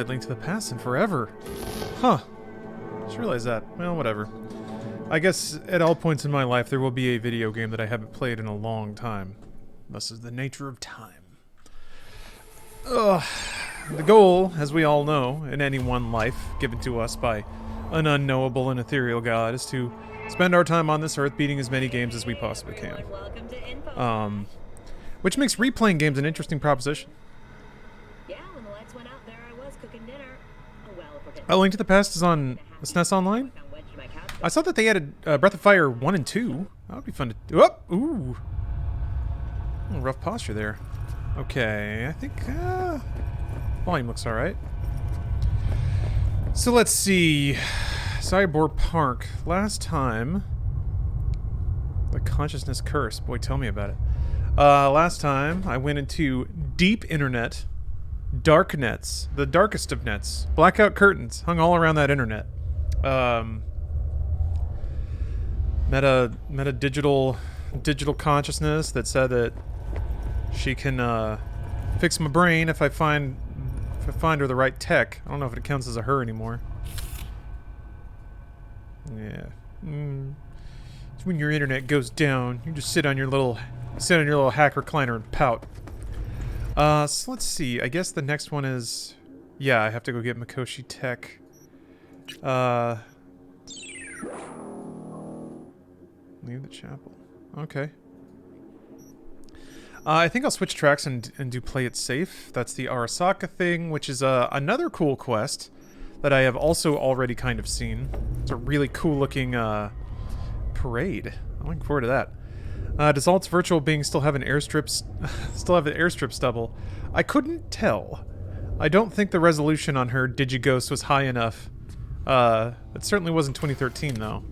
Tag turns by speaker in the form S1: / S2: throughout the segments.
S1: played Link to the Past in forever. Huh. Just realized that. Well, whatever. I guess at all points in my life there will be a video game that I haven't played in a long time. This is the nature of time. Ugh. The goal, as we all know, in any one life given to us by an unknowable and ethereal god, is to spend our time on this earth beating as many games as we possibly can. Which makes replaying games an interesting proposition.
S2: Yeah, when the lights went out there, I was cooking dinner.
S1: Oh, Link to the Past is on SNES Online? I saw that they added Breath of Fire 1 and 2. That would be fun to do. Oh, ooh. Oh, rough posture there. Okay, I think volume looks alright. So let's see. Cyberpunk. Last time... The Consciousness Curse. Boy, tell me about it. Last time, I went into deep internet, dark nets, the darkest of nets, blackout curtains hung all around that internet. Met a digital consciousness that said that she can fix my brain if I find her the right tech. I don't know if it counts as a her anymore. Yeah. It's when your internet goes down, you just sit on your little hack recliner and pout. So let's see. I guess the next one is... Yeah, I have to go get Mikoshi Tech. Leave the chapel. Okay. I think I'll switch tracks and do play it safe. That's the Arasaka thing, which is another cool quest that I have also already kind of seen. It's a really cool looking parade. I'm looking forward to that. Does Alt's virtual being still have an airstrip stubble? I couldn't tell. I don't think the resolution on her Digighost was high enough. It certainly wasn't 2013 though.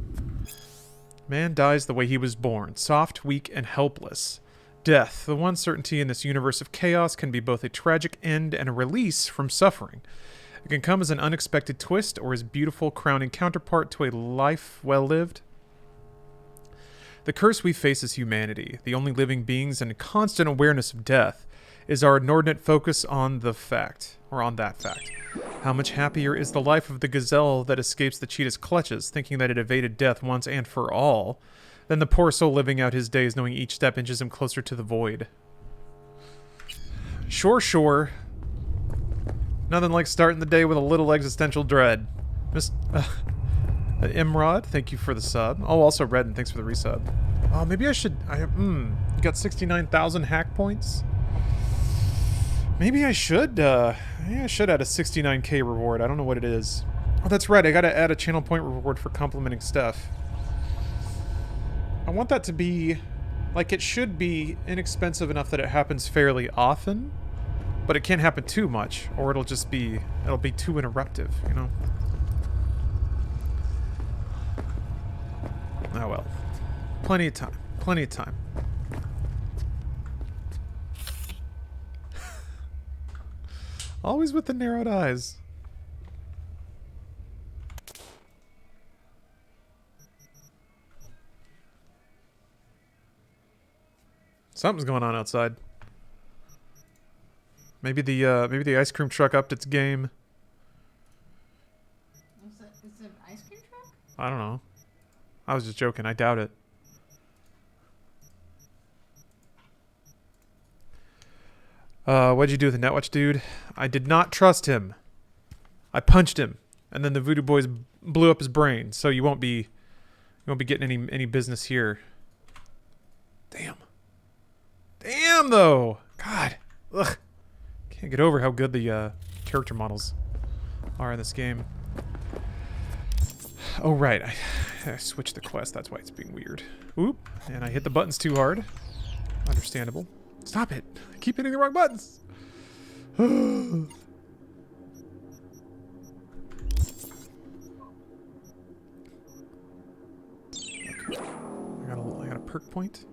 S1: Man dies the way he was born, soft, weak, and helpless. Death, the one certainty in this universe of chaos, can be both a tragic end and a release from suffering. It can come as an unexpected twist or as beautiful crowning counterpart to a life well lived. The curse we face as humanity, the only living beings in constant awareness of death, is our inordinate focus on that fact. How much happier is the life of the gazelle that escapes the cheetah's clutches, thinking that it evaded death once and for all, than the poor soul living out his days knowing each step inches him closer to the void. Sure. Nothing like starting the day with a little existential dread. Imrod, thank you for the sub. Oh, also Redden, thanks for the resub. Oh, maybe I should... you got 69,000 hack points? Maybe I should add a 69k reward. I don't know what it is. Oh, that's right. I gotta add a channel point reward for complimenting Steph. I want that to be... Like, it should be inexpensive enough that it happens fairly often, but it can't happen too much, or it'll just be... It'll be too interruptive, you know? Oh well. Plenty of time. Plenty of time. Always with the narrowed eyes. Something's going on outside. Maybe the ice cream truck upped its game.
S3: Is it an ice cream truck?
S1: I don't know. I was just joking. I doubt it. What'd you do with the Netwatch dude? I did not trust him. I punched him, and then the Voodoo Boys blew up his brain. So you won't be getting any business here. Damn though. God. Ugh. Can't get over how good the character models are in this game. Oh right, I switched the quest. That's why it's being weird. Oop! And I hit the buttons too hard. Understandable. Stop it! I keep hitting the wrong buttons. I got a perk point.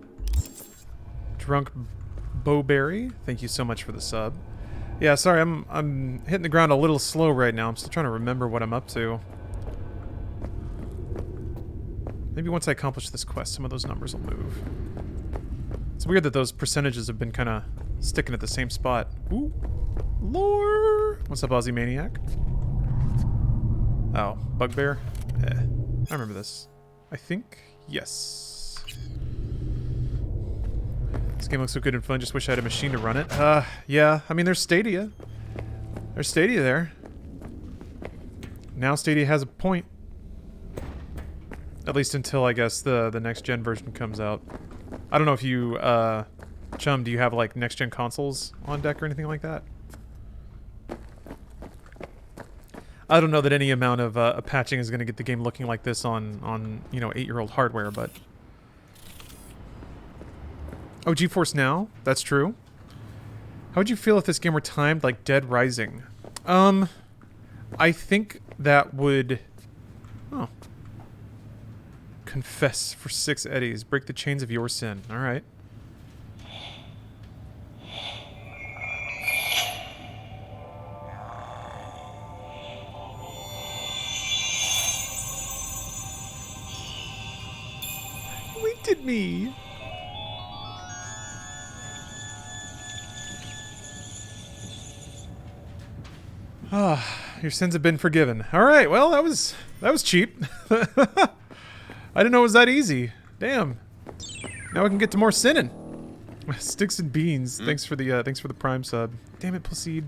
S1: Drunk Bowberry, thank you so much for the sub. Yeah, sorry, I'm hitting the ground a little slow right now. I'm still trying to remember what I'm up to. Maybe once I accomplish this quest, some of those numbers will move. It's weird that those percentages have been kind of sticking at the same spot. Ooh. Lore! What's up, Aussie Maniac? Oh, Bugbear? I remember this. I think? Yes. This game looks so good and fun, just wish I had a machine to run it. Yeah, I mean, there's Stadia. There's Stadia there. Now Stadia has a point. At least until, I guess, the next-gen version comes out. I don't know if you, Chum, do you have, like, next-gen consoles on deck or anything like that? I don't know that any amount of patching is going to get the game looking like this on you know, 8-year-old hardware, but... Oh, GeForce Now? That's true. How would you feel if this game were timed like Dead Rising? I think that would... Oh. Confess for 6 eddies. Break the chains of your sin. Alright. Winked at me. Ah, your sins have been forgiven. Alright, well, that was cheap. I didn't know it was that easy. Damn. Now we can get to more sinning. Sticks and beans. Thanks for the prime sub. Damn it, Placide.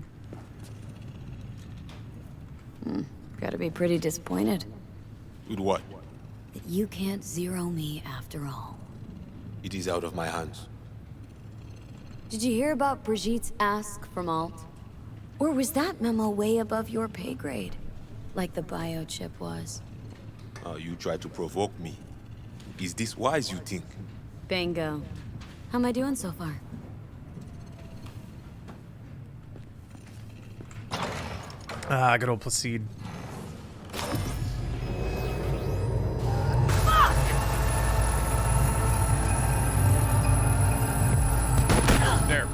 S4: Gotta be pretty disappointed
S5: With what?
S4: that you can't zero me after all.
S5: It is out of my hands.
S4: Did you hear about Brigitte's ask from Alt? Or was that memo way above your pay grade? Like the biochip was?
S5: You try to provoke me. Is this wise, you think?
S4: Bingo. How am I doing so far?
S1: Ah, good old Placide. There.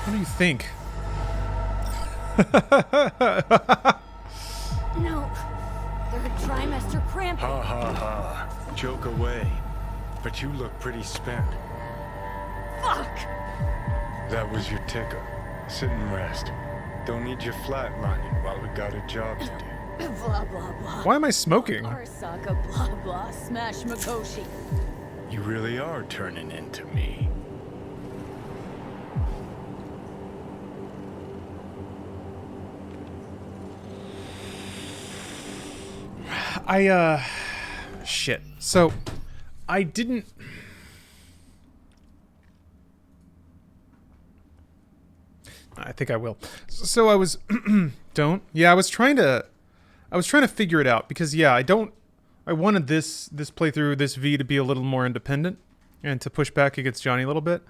S1: What do you think?
S4: No. Third trimester cramp.
S6: Ha ha ha. Joke away. But you look pretty spent.
S4: Fuck!
S6: That was your ticker. Sit and rest. Don't need you flatlining while we got a job to do.
S4: Blah blah blah.
S1: Why am I smoking?
S4: Arasaka blah blah smash Makoshi.
S6: You really are turning into me.
S1: Shit. So, I didn't... I think I will. So I was... Don't? Yeah, I was trying to figure it out, because, yeah, I wanted this playthrough, this V, to be a little more independent, and to push back against Johnny a little bit.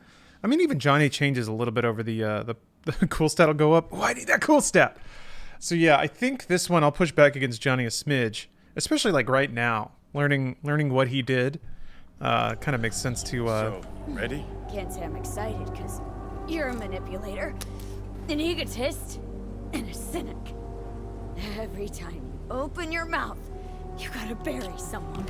S1: I mean, even Johnny changes a little bit over the cool stat will go up. Oh, I need that cool stat! So yeah, I think this one I'll push back against Johnny a smidge. Especially like right now, learning what he did, kind of makes sense to.
S6: So, ready?
S4: Can't say I'm excited, because you're a manipulator, an egotist, and a cynic. Every time you open your mouth, you gotta bury someone.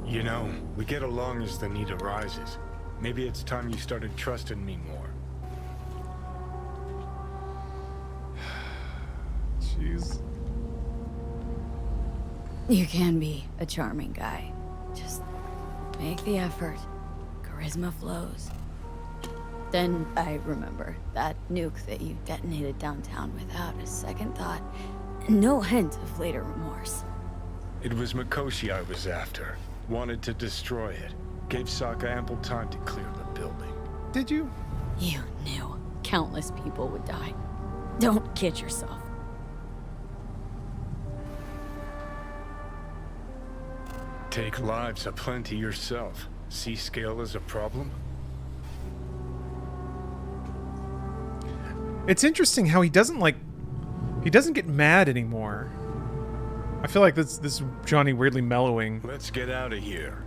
S6: You know, we get along as the need arises. Maybe it's time you started trusting me more.
S1: Jeez.
S4: You can be a charming guy. Just make the effort. Charisma flows. Then I remember that nuke that you detonated downtown without a second thought. No hint of later remorse.
S6: It was Makoshi I was after. Wanted to destroy it. Gave Sokka ample time to clear the building.
S1: Did you?
S4: You knew countless people would die. Don't kid yourself.
S6: Take lives aplenty yourself. See scale as a problem?
S1: It's interesting how he doesn't get mad anymore. I feel like this is Johnny weirdly mellowing.
S6: Let's get out of here.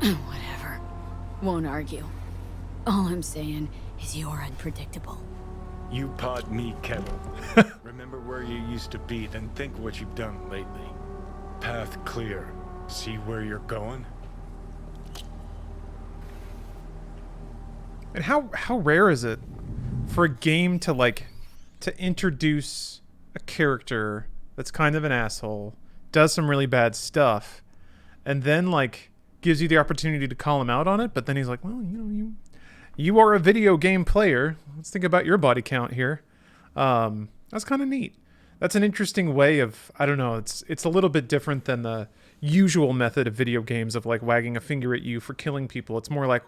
S4: Whatever. Won't argue. All I'm saying is you're unpredictable.
S6: You pot me kettle. Remember where you used to be, then think what you've done lately. Path clear. See where you're going?
S1: And how rare is it for a game to to introduce a character that's kind of an asshole, does some really bad stuff, and then gives you the opportunity to call him out on it, but then he's like, well, you are a video game player. Let's think about your body count here. That's kind of neat. That's an interesting way of, I don't know, it's a little bit different than the usual method of video games of wagging a finger at you for killing people. It's more like,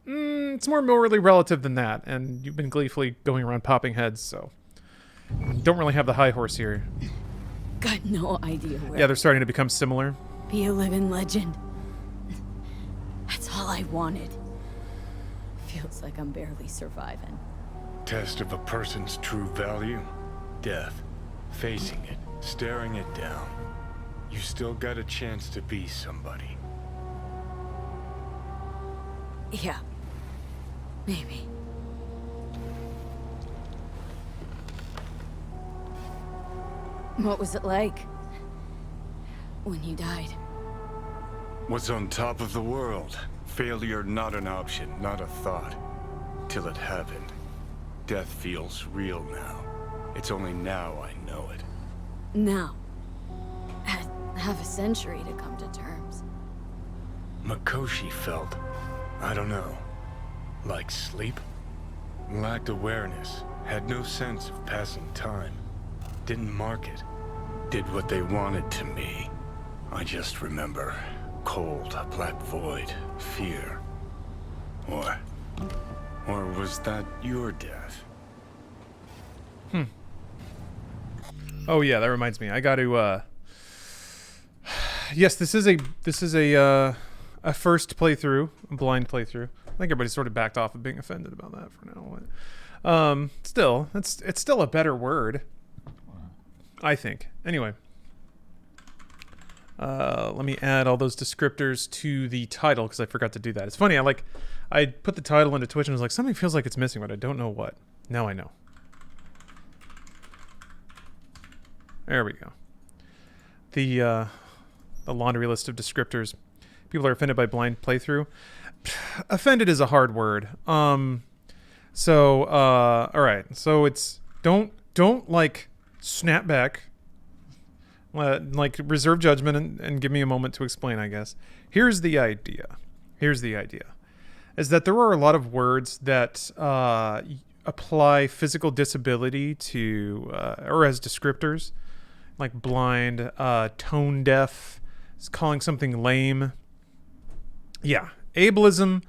S1: it's more morally relative than that, and you've been gleefully going around popping heads, so don't really have the high horse here.
S4: Got no idea where.
S1: Yeah, they're starting to become similar.
S4: Be a living legend. That's all I wanted. Feels like I'm barely surviving.
S6: Test of a person's true value? Death. Facing it, staring it down. You still got a chance to be somebody.
S4: Yeah. Maybe. What was it like when you died?
S6: Was on top of the world. Failure not an option, not a thought. Till it happened. Death feels real now. It's only now I know it.
S4: Now. Had half a century to come to terms.
S6: Makoshi felt, I don't know, like sleep? Lacked awareness, had no sense of passing time. Didn't mark it. Did what they wanted to me. I just remember cold, black void, fear. Or was that your death?
S1: Oh yeah, that reminds me. I got to yes, this is a first playthrough, a blind playthrough. I think everybody's sort of backed off of being offended about that for now. Still, it's still a better word, I think. Anyway, let me add all those descriptors to the title because I forgot to do that. It's funny. I put the title into Twitch and was like, something feels like it's missing, but I don't know what. Now I know. There we go. The laundry list of descriptors. People are offended by blind playthrough. Offended is a hard word. All right. So it's don't snap back. Reserve judgment and give me a moment to explain, I guess. Here's the idea. Is that there are a lot of words that apply physical disability to or as descriptors, like blind, tone deaf, calling something lame. Yeah, ableism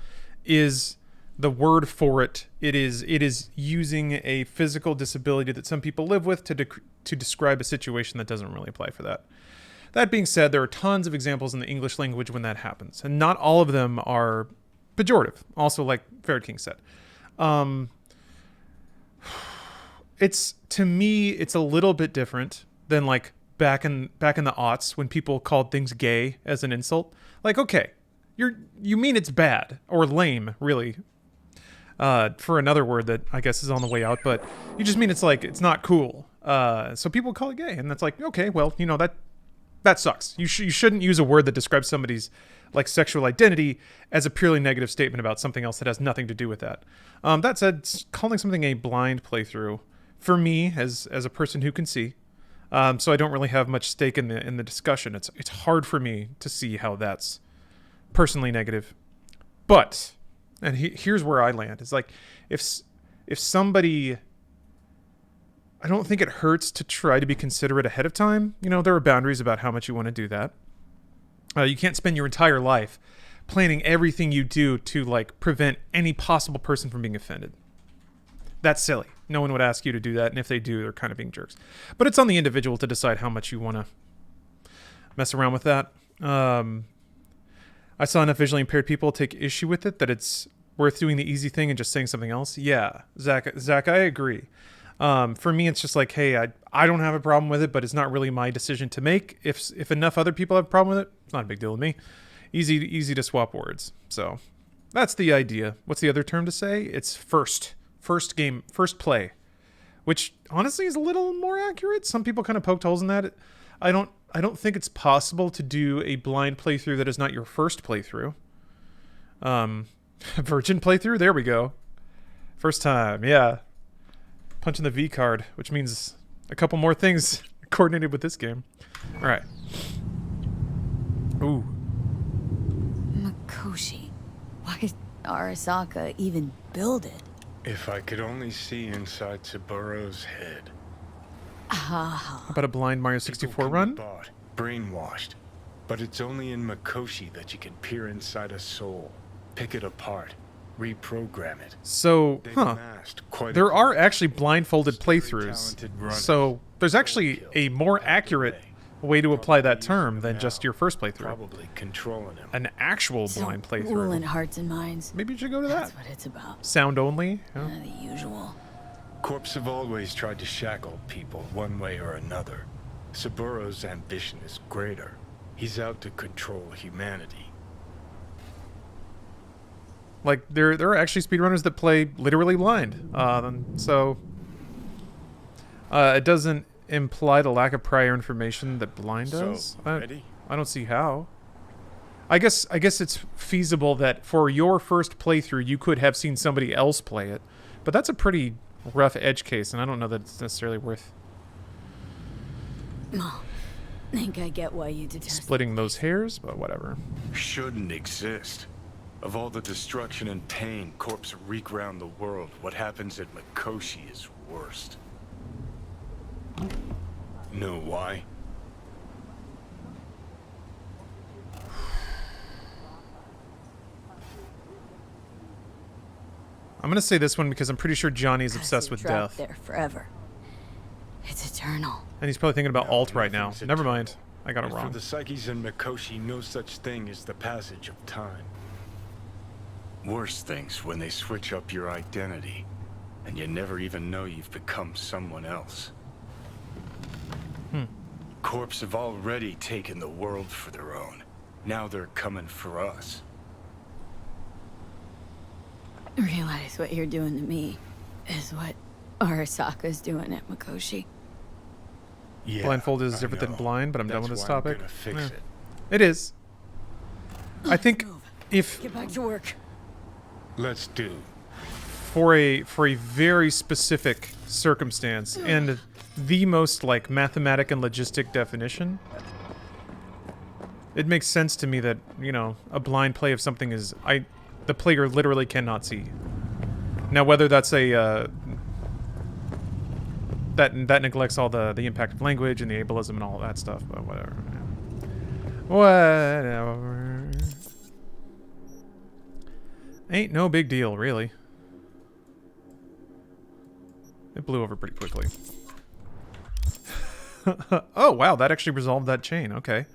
S1: is the word for it. It is using a physical disability that some people live with to describe a situation that doesn't really apply for that. That being said, there are tons of examples in the English language when that happens, and not all of them are pejorative. Also, like Ferret King said, to me, it's a little bit different than like back in the aughts when people called things gay as an insult. Like, okay, you mean it's bad or lame, really. For another word that I guess is on the way out, but you just mean it's like it's not cool. So people call it gay, and that's like, okay, well, that sucks. You shouldn't use a word that describes somebody's like sexual identity as a purely negative statement about something else that has nothing to do with that. That said, calling something a blind playthrough for me as a person who can see, so I don't really have much stake in the discussion. It's hard for me to see how that's personally negative. But and here's where I land. It's like if somebody, I don't think it hurts to try to be considerate ahead of time. There are boundaries about how much you want to do that. You can't spend your entire life planning everything you do to like prevent any possible person from being offended. That's silly. No one would ask you to do that, and if they do, they're kind of being jerks. But it's on the individual to decide how much you want to mess around with that. I saw enough visually impaired people take issue with it that it's worth doing the easy thing and just saying something else? Yeah, Zach, I agree. For me, it's just like, hey, I don't have a problem with it, but it's not really my decision to make. If enough other people have a problem with it, it's not a big deal with me. Easy to swap words. So that's the idea. What's the other term to say? It's first play, which honestly is a little more accurate. Some people kind of poked holes in that. I don't think it's possible to do a blind playthrough that is not your first playthrough. Virgin playthrough. There we go. First time. Yeah. Punching the V card, which means a couple more things coordinated with this game. All right. Ooh.
S4: Makoshi. Why did Arasaka even build it?
S6: If I could only see inside Saburo's head.
S1: How about a blind Mario 64 run?
S6: Bought, brainwashed. But it's only in Makoshi that you can peer inside a soul, pick it apart, reprogram it.
S1: So, there are actually blindfolded playthroughs. So, there's actually a more accurate way to apply that term than just your first playthrough.
S6: Probably controlling him.
S1: An actual blind playthrough.
S4: In hearts and minds.
S1: Maybe you should go to that.
S4: That's what it's about.
S1: Sound only.
S4: The usual.
S6: Corps have always tried to shackle people one way or another. Saburo's ambition is greater. He's out to control humanity.
S1: Like, there are actually speedrunners that play literally blind. So, it doesn't imply the lack of prior information that blind does.
S6: Ready?
S1: I don't see how. I guess it's feasible that for your first playthrough, you could have seen somebody else play it. But that's a pretty rough edge case, and I don't know that it's necessarily worth
S4: Think I get why you detest
S1: splitting those hairs, but whatever.
S6: Shouldn't exist. Of all the destruction and pain Corps wreak around the world, what happens at Makoshi is worst. Know why?
S1: I'm gonna say this one because I'm pretty sure Johnny's obsessed with death.
S4: There forever. It's eternal.
S1: And he's probably thinking about alt right now. Never mind. I got it wrong.
S6: For the psyches in Makoshi, no such thing as the passage of time. Worse things when they switch up your identity, and you never even know you've become someone else. Corps have already taken the world for their own. Now they're coming for us.
S4: Realize what you're doing to me is what Arasaka's doing at Makoshi.
S6: Yeah,
S1: Blindfold is
S6: I
S1: different than
S6: know.
S1: blind, but I'm done
S6: That's
S1: with this
S6: why I'm
S1: topic.
S6: gonna fix
S1: Yeah.
S6: it.
S1: It is. I think if
S4: Get back to work.
S6: Let's do.
S1: for a very specific circumstance and the most like mathematic and logistic definition, it makes sense to me that, you know, a blind play of something is the player literally cannot see. Now whether that's a that neglects all the impact of language and the ableism and all that stuff, but whatever. Whatever. Ain't no big deal, really. It blew over pretty quickly. Oh, wow, that actually resolved that chain. Okay.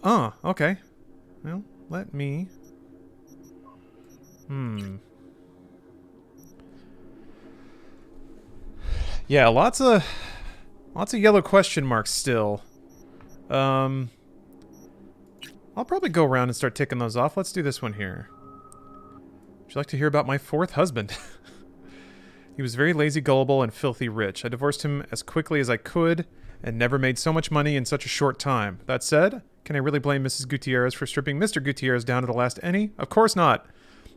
S1: Okay. Well, let me... Yeah, lots of yellow question marks still. I'll probably go around and start ticking those off. Let's do this one here. Would you like to hear about my fourth husband? He was very lazy, gullible, and filthy rich. I divorced him as quickly as I could and never made so much money in such a short time. That said, can I really blame Mrs. Gutierrez for stripping Mr. Gutierrez down to the last penny? Of course not.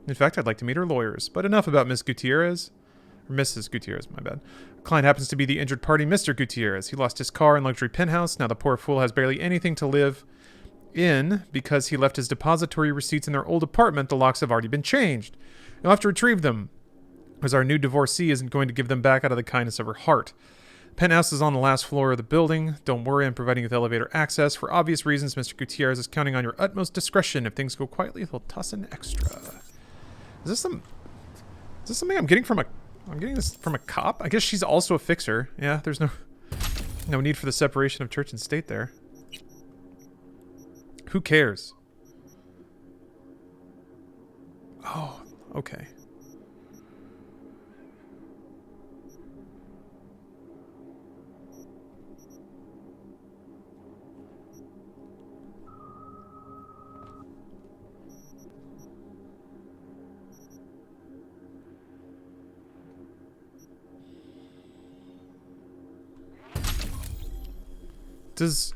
S1: In fact, I'd like to meet her lawyers. But enough about Miss Gutierrez. Or Mrs. Gutierrez, my bad. Client happens to be the injured party, Mr. Gutierrez. He lost his car and luxury penthouse. Now the poor fool has barely anything to live in because he left his depository receipts in their old apartment. The locks have already been changed. You'll have to retrieve them, as our new divorcee isn't going to give them back out of the kindness of her heart. The penthouse is on the last floor of the building. Don't worry, I'm providing you with elevator access. For obvious reasons, Mr. Gutierrez is counting on your utmost discretion. If things go quietly, he'll toss an extra. Is this something I'm getting from a... I'm getting this from a cop? I guess she's also a fixer. Yeah, there's no need for the separation of church and state there. Who cares? Oh, okay. Does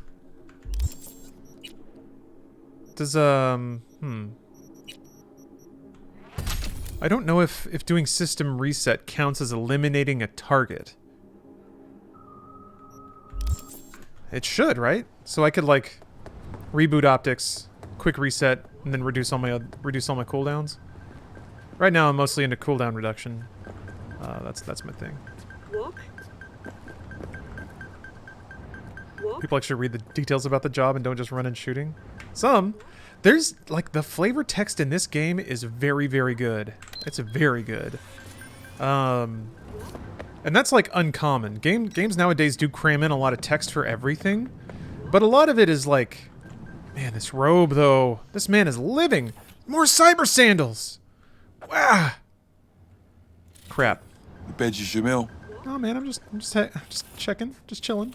S1: I don't know if doing system reset counts as eliminating a target. It should, right? So I could like reboot optics, quick reset, and then reduce all my cooldowns. Right now I'm mostly into cooldown reduction. That's my thing.
S2: Walk.
S1: People actually read the details about the job and don't just run in shooting. Some. There's, like, the flavor text in this game is very, very good. It's very good. And that's, like, uncommon. Games nowadays do cram in a lot of text for everything. But a lot of it is, like... Man, this robe, though. This man is living. More cyber sandals! Wow! Crap. Oh, man, I'm just checking. Just chilling.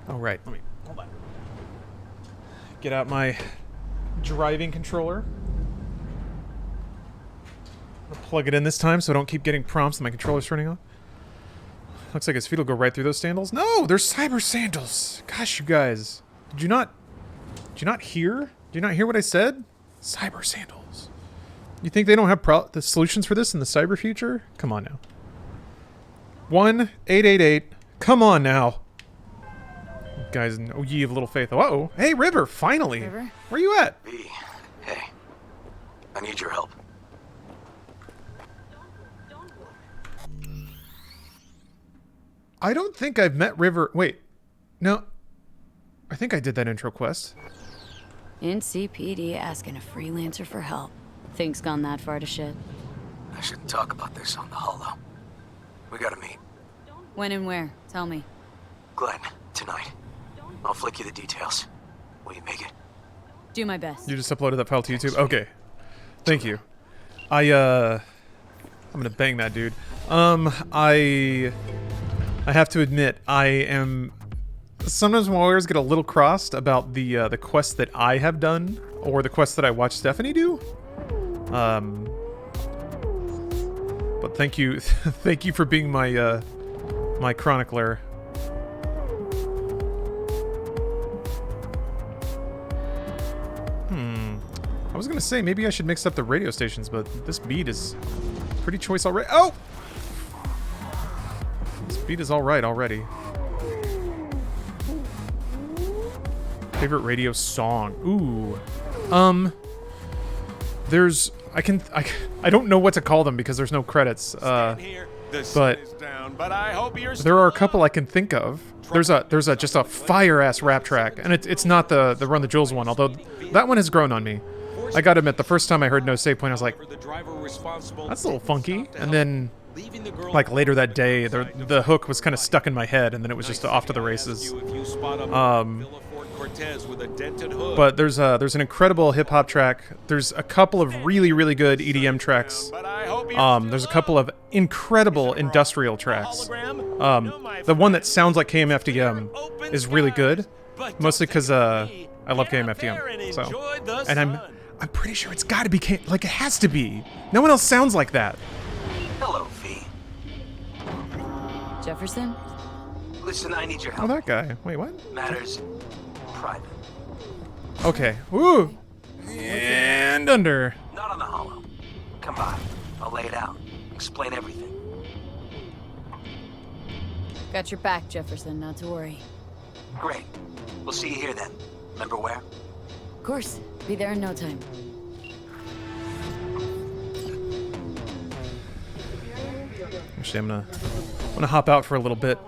S1: Oh, right. Let me... Hold on. Get out my driving controller. I'll plug it in this time so I don't keep getting prompts that my controller's turning off. Looks like his feet will go right through those sandals. No! They're cyber sandals! Gosh, you guys. Did you not hear? Did you not hear what I said? Cyber sandals. You think they don't have the solutions for this in the cyber future? Come on now. 1-888. Come on now. Guys, oh ye of little faith. Uh-oh. Hey, River, finally.
S4: River?
S1: Where you at?
S7: V, hey. I need your help.
S1: I don't think I've met River. Wait. No. I think I did that intro quest.
S4: NCPD asking a freelancer for help. Things gone that far to shit.
S7: I shouldn't talk about this on the holo. We gotta meet.
S4: When and where? Tell me.
S7: Glenn, tonight. I'll flick you the details. Will you make it?
S4: Do my best.
S1: You just uploaded that file to YouTube? Okay. Thank you. I'm gonna bang that dude. I have to admit, I am... Sometimes my wires get a little crossed about the quests that I have done, or the quests that I watched Stephanie do. But thank you, thank you for being my, my chronicler. I was gonna say, maybe I should mix up the radio stations, but this beat is pretty choice already. Oh! This beat is alright already. Favorite radio song. Ooh. There's... I don't know what to call them because there's no credits. But there are a couple I can think of. There's just a fire-ass rap track, and it's not the Run the Jewels one, although that one has grown on me. I gotta admit, the first time I heard No Save Point, I was like, that's a little funky. And then, like, later that day, the hook was kind of stuck in my head, and then it was just off to the races. But there's an incredible hip-hop track. There's a couple of really, really good EDM tracks. There's a couple of incredible industrial tracks. The one that sounds like KMFDM is really good, mostly because I love KMFDM. So, and I'm pretty sure it's got to be like it has to be. No one else sounds like that.
S7: Hello, V.
S4: Jefferson?
S7: Listen, I need your
S1: Oh,
S7: help.
S1: that guy. Wait, what?
S7: Matters private.
S1: Okay. Woo! And under.
S7: Not on the holo. Come by. I'll lay it out. Explain everything.
S4: Got your back, Jefferson, not to worry.
S7: Great. We'll see you here then. Remember where?
S4: Of course. Be there in no time.
S1: Actually, I'm gonna hop out for a little bit.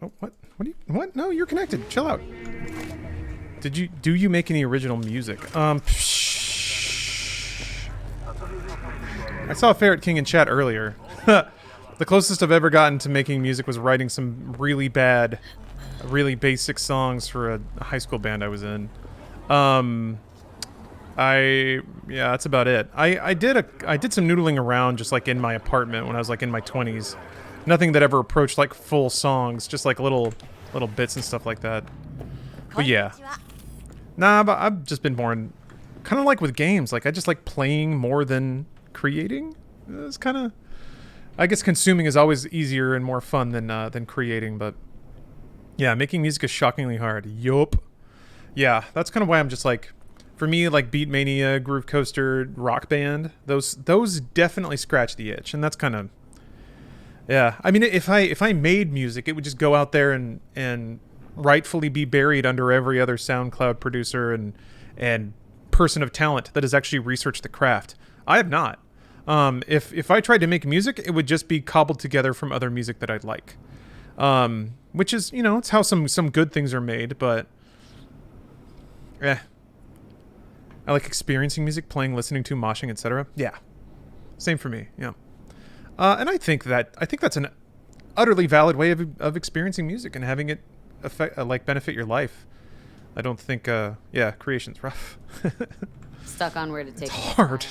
S1: Oh, what? What? No, you're connected. Chill out. Do you make any original music? I saw Ferret King in chat earlier. The closest I've ever gotten to making music was writing some really bad really basic songs for a high school band I was in. Yeah, that's about it. I did some noodling around just like in my apartment when I was like in my 20s. Nothing that ever approached like full songs, just like little bits and stuff like that. But yeah. Nah, but I've just been more in, kind of like with games. Like I just like playing more than creating. It's kind of, I guess consuming is always easier and more fun than creating, but yeah, making music is shockingly hard. Yup. Yeah, that's kind of why I'm just like, for me, like Beatmania, Groove Coaster, Rock Band, those definitely scratch the itch, and that's kind of, yeah. I mean, if I made music, it would just go out there and rightfully be buried under every other SoundCloud producer and person of talent that has actually researched the craft. I have not. If I tried to make music, it would just be cobbled together from other music that I'd like, which is, you know, it's how some good things are made, but I like experiencing music, playing, listening to, moshing, etc. Yeah, same for me. Yeah, and I think that's an utterly valid way of experiencing music and having it affect, like benefit your life. I don't think, yeah, creation's rough.
S4: Stuck on where to take
S1: It's
S4: it.
S1: hard.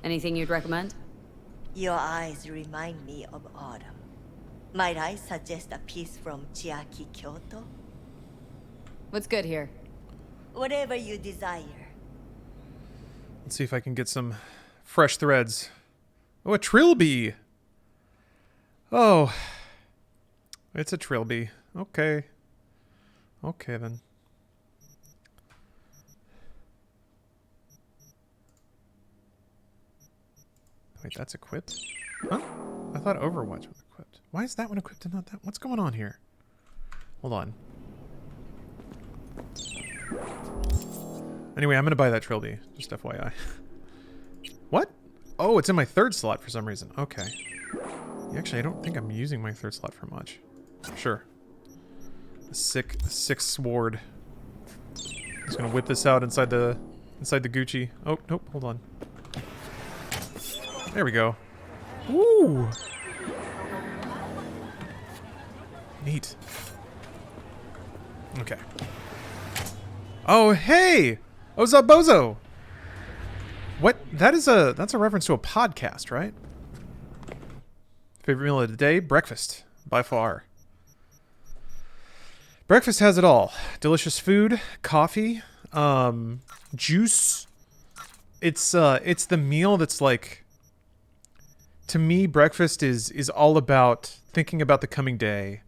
S4: Anything you'd recommend?
S8: Your eyes remind me of autumn. Might I suggest a piece from Chiaki Kyoto?
S4: What's good here?
S8: Whatever you desire.
S1: Let's see if I can get some fresh threads. Oh, a trilby. Oh, it's a trilby. Okay. Okay, then. Wait, that's equipped? Huh? I thought Overwatch was equipped. Why is that one equipped and not that? What's going on here? Hold on. Anyway, I'm going to buy that trilby. Just FYI. What? Oh, it's in my third slot for some reason. Okay. Actually, I don't think I'm using my third slot for much. Sure. A sick sword. Just gonna whip this out inside the Gucci. Oh, nope, hold on. There we go. Ooh! Neat. Okay. Oh, hey! Ozabozo! What? That's a reference to a podcast, right? Favorite meal of the day? Breakfast. By far. Breakfast has it all. Delicious food, coffee, juice. It's the meal that's like, to me, breakfast is all about thinking about the coming day,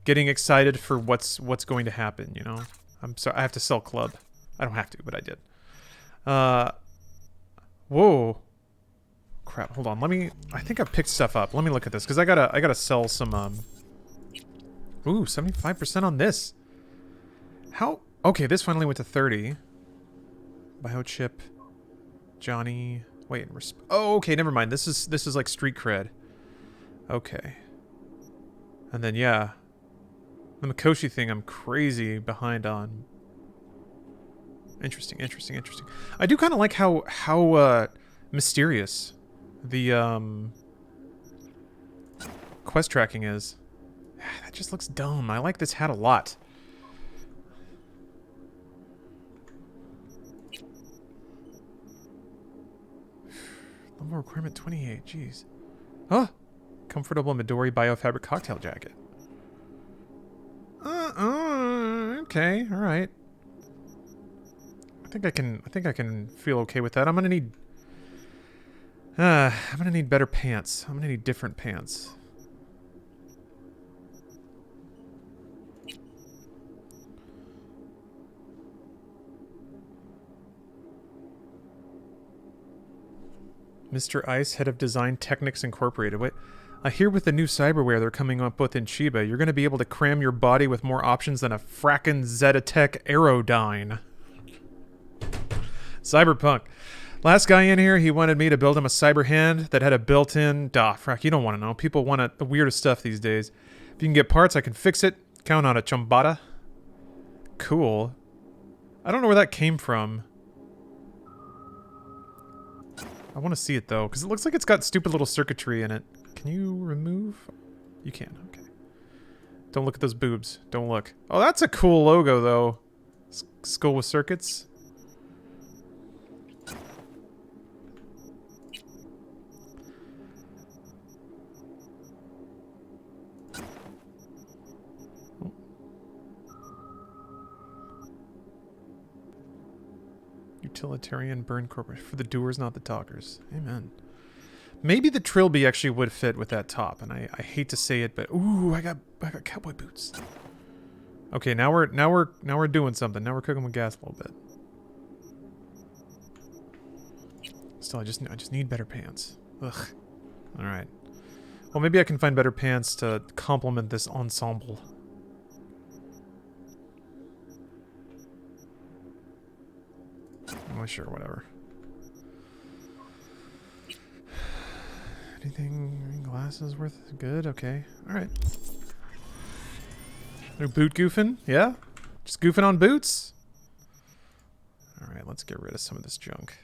S1: getting excited for what's going to happen, you know? I'm sorry, I have to sell club. I don't have to, but I did. Whoa. Crap, hold on. I think I picked stuff up. Let me look at this, because I gotta sell some, ooh, 75% on this. How? Okay, this finally went to 30. Biochip. Johnny. Wait, oh, okay, never mind. This is like street cred. Okay. And then, yeah. The Mikoshi thing I'm crazy behind on. Interesting. I do kind of like how mysterious the quest tracking is. That just looks dumb. I like this hat a lot. Level requirement 28. Jeez. Huh? Comfortable Midori biofabric cocktail jacket. Okay. All right. I think I can feel okay with that. I'm gonna need better pants. I'm gonna need different pants. Mr. Ice, head of Design Technics Incorporated. Wait, I hear with the new cyberware they're coming up with in Chiba, you're going to be able to cram your body with more options than a frackin' Zetatech Aerodyne. Cyberpunk. Last guy in here, he wanted me to build him a cyber hand that had a built-in... frack, you don't want to know. People want the weirdest stuff these days. If you can get parts, I can fix it. Count on it, Chumbata. Cool. I don't know where that came from. I want to see it, though, because it looks like it's got stupid little circuitry in it. Can you remove? You can, okay. Don't look at those boobs. Don't look. Oh, that's a cool logo, though. Skull with circuits. Utilitarian burn corporation for the doers, not the talkers. Amen. Maybe the trilby actually would fit with that top, and I hate to say it, but ooh, I got cowboy boots. Okay, now we're doing something. Now we're cooking with gas a little bit. Still, I just need better pants. Ugh. All right. Well, maybe I can find better pants to complement this ensemble. Oh, sure, whatever. Anything, glasses worth good? Okay. Alright. No boot goofing? Yeah? Just goofing on boots? Alright, let's get rid of some of this junk.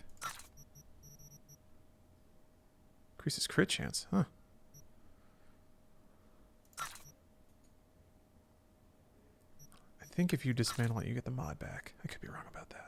S1: Increases crit chance, huh? I think if you dismantle it, you get the mod back. I could be wrong about that.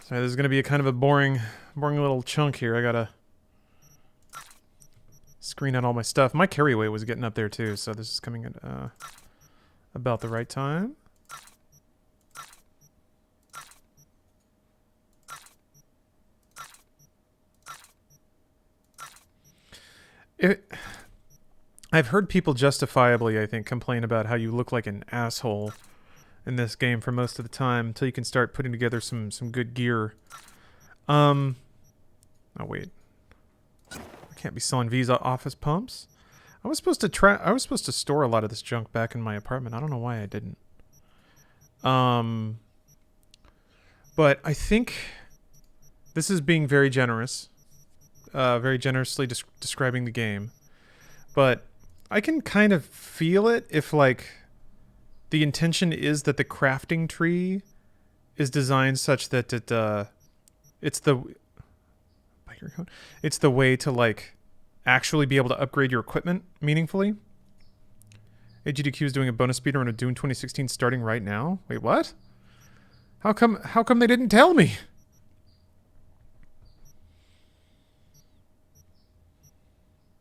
S1: Sorry, this is going to be a kind of a boring little chunk here. I gotta screen out all my stuff. My carry weight was getting up there too, so this is coming at about the right time. I've heard people justifiably, I think, complain about how you look like an asshole in this game for most of the time until you can start putting together some good gear. Oh wait, I can't be selling Visa office pumps. I was supposed to store a lot of this junk back in my apartment. I don't know why I didn't. But I think this is being very generous, very generously describing the game. But I can kind of feel it if, like, the intention is that the crafting tree is designed such that it's the way to, like, actually be able to upgrade your equipment meaningfully. AGDQ is doing a bonus speedrun of Dune 2016 starting right now. Wait, what? How come they didn't tell me?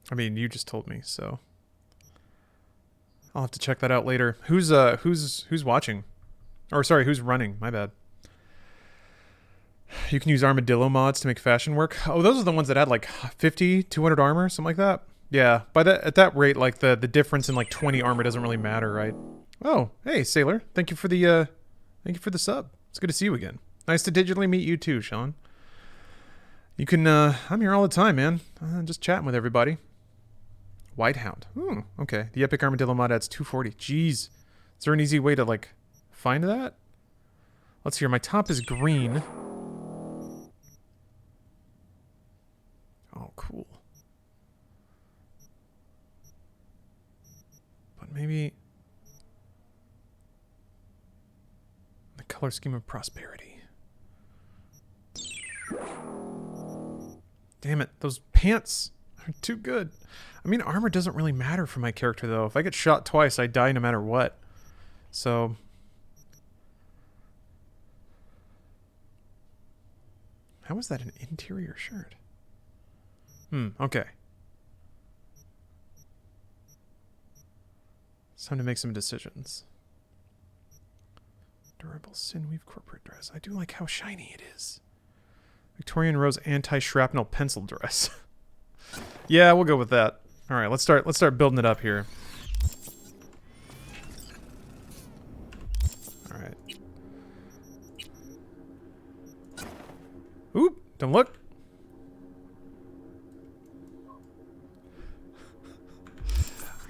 S1: I mean, you just told me, so I'll have to check that out later. Who's watching? Or sorry, who's running? My bad. You can use armadillo mods to make fashion work. Oh, those are the ones that had like 50, 200 armor, something like that. Yeah, at that rate, like the difference in like 20 armor doesn't really matter, right? Oh, hey Sailor, thank you for the sub. It's good to see you again. Nice to digitally meet you too, Sean. You can I'm here all the time, man. Just chatting with everybody. Whitehound. Okay. The epic armadillo mod adds 240. Jeez. Is there an easy way to, like, find that? Let's see here. My top is green. Oh, cool. But maybe the color scheme of prosperity. Damn it. Those pants are too good. I mean, armor doesn't really matter for my character, though. If I get shot twice, I die no matter what. So how is that an interior shirt? Okay. It's time to make some decisions. Durable sineweave corporate dress. I do like how shiny it is. Victorian Rose anti-shrapnel pencil dress. Yeah, we'll go with that. All right, let's start building it up here. All right. Oop, don't look.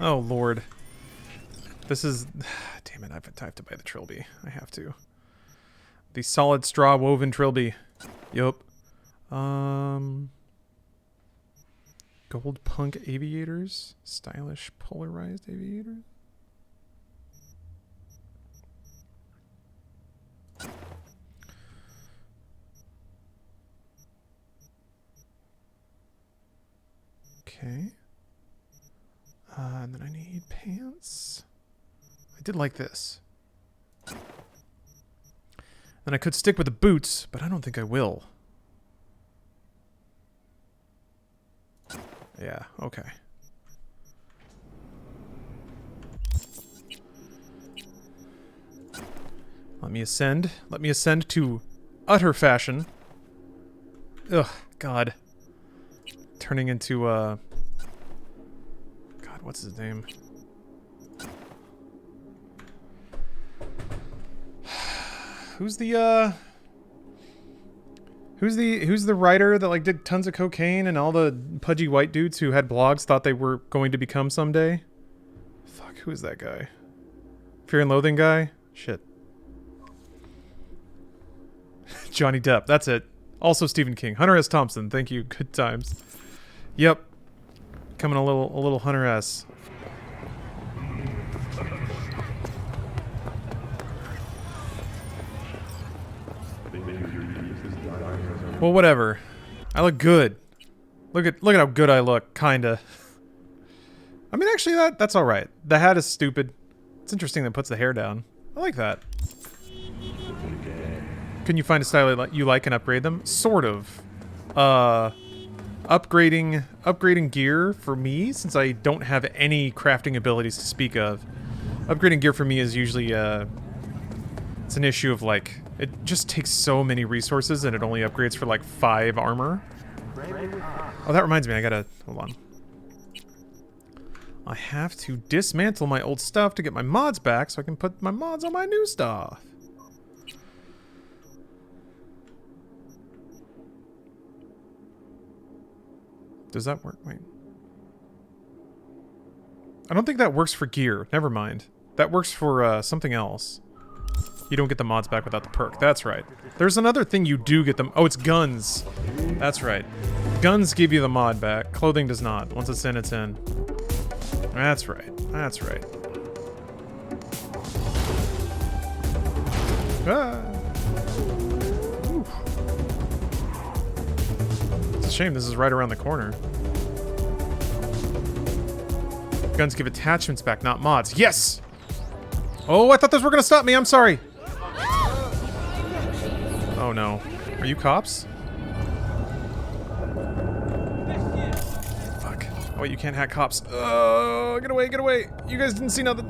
S1: Oh Lord. This is damn it, I have to buy the trilby. I have to. The solid straw woven trilby. Yup. Gold punk aviators, stylish polarized aviators. Okay. And then I need pants. I did like this. And I could stick with the boots, but I don't think I will. Yeah, okay. Let me ascend. Let me ascend to utter fashion. Ugh, God. Turning into, God, what's his name? Who's the writer that like did tons of cocaine and all the pudgy white dudes who had blogs thought they were going to become someday? Fuck, who is that guy? Fear and Loathing guy? Shit. Johnny Depp, that's it. Also Stephen King. Hunter S. Thompson, thank you. Good times. Yep. Coming a little Hunter S. Well, whatever. I look good. Look at how good I look, kinda. I mean, actually, that's all right. The hat is stupid. It's interesting that it puts the hair down. I like that. Can you find a style you like and upgrade them? Sort of. Upgrading gear for me, since I don't have any crafting abilities to speak of. Upgrading gear for me is usually it's an issue of like. It just takes so many resources and it only upgrades for like 5 armor. Oh, that reminds me, I gotta... Hold on. I have to dismantle my old stuff to get my mods back so I can put my mods on my new stuff. Does that work? Wait. I don't think that works for gear. Never mind. That works for something else. You don't get the mods back without the perk. That's right. There's another thing you do get them. Oh, it's guns. That's right. Guns give you the mod back. Clothing does not. Once it's in, it's in. That's right. That's right. Ah. Oof. It's a shame this is right around the corner. Guns give attachments back, not mods. Yes! Oh, I thought those were gonna stop me. I'm sorry. Oh no. Are you cops? Fuck. Oh wait, you can't hack cops. Oh, get away, get away. You guys didn't see nothing.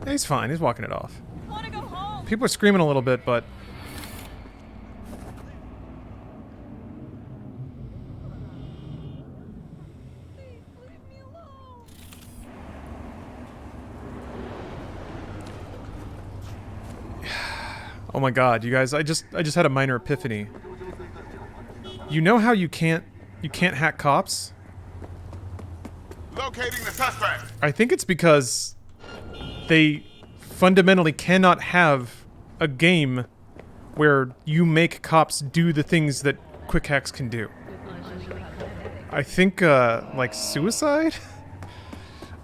S1: Yeah, he's fine. He's walking it off. People are screaming a little bit, but... Oh my god, you guys, I just had a minor epiphany. You know how you can't hack cops?
S9: Locating the suspect.
S1: I think it's because they fundamentally cannot have a game where you make cops do the things that quick hacks can do. I think like suicide?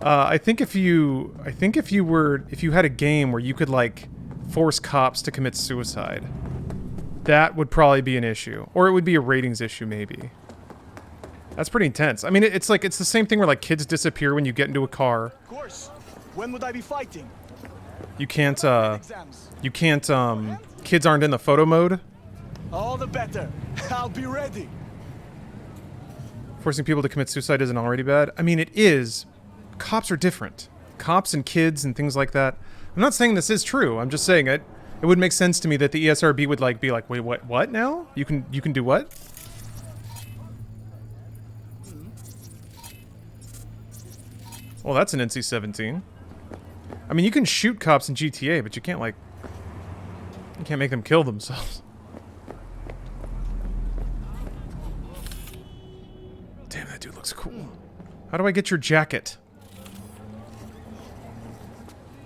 S1: I think if you had a game where you could like force cops to commit suicide, that would probably be an issue. Or it would be a ratings issue, maybe. That's pretty intense. I mean, it's like, it's the same thing where like kids disappear when you get into a car.
S10: Of course. When would I be fighting?
S1: You can't, kids aren't in the photo mode.
S10: All the better. I'll be ready.
S1: Forcing people to commit suicide isn't already bad. I mean, it is. Cops are different. Cops and kids and things like that. I'm not saying this is true. I'm just saying it would make sense to me that the ESRB would like be like, wait, what now? You can do what? Well, that's an NC-17. I mean, you can shoot cops in GTA, but you can't like, you can't make them kill themselves. Damn, that dude looks cool. How do I get your jacket?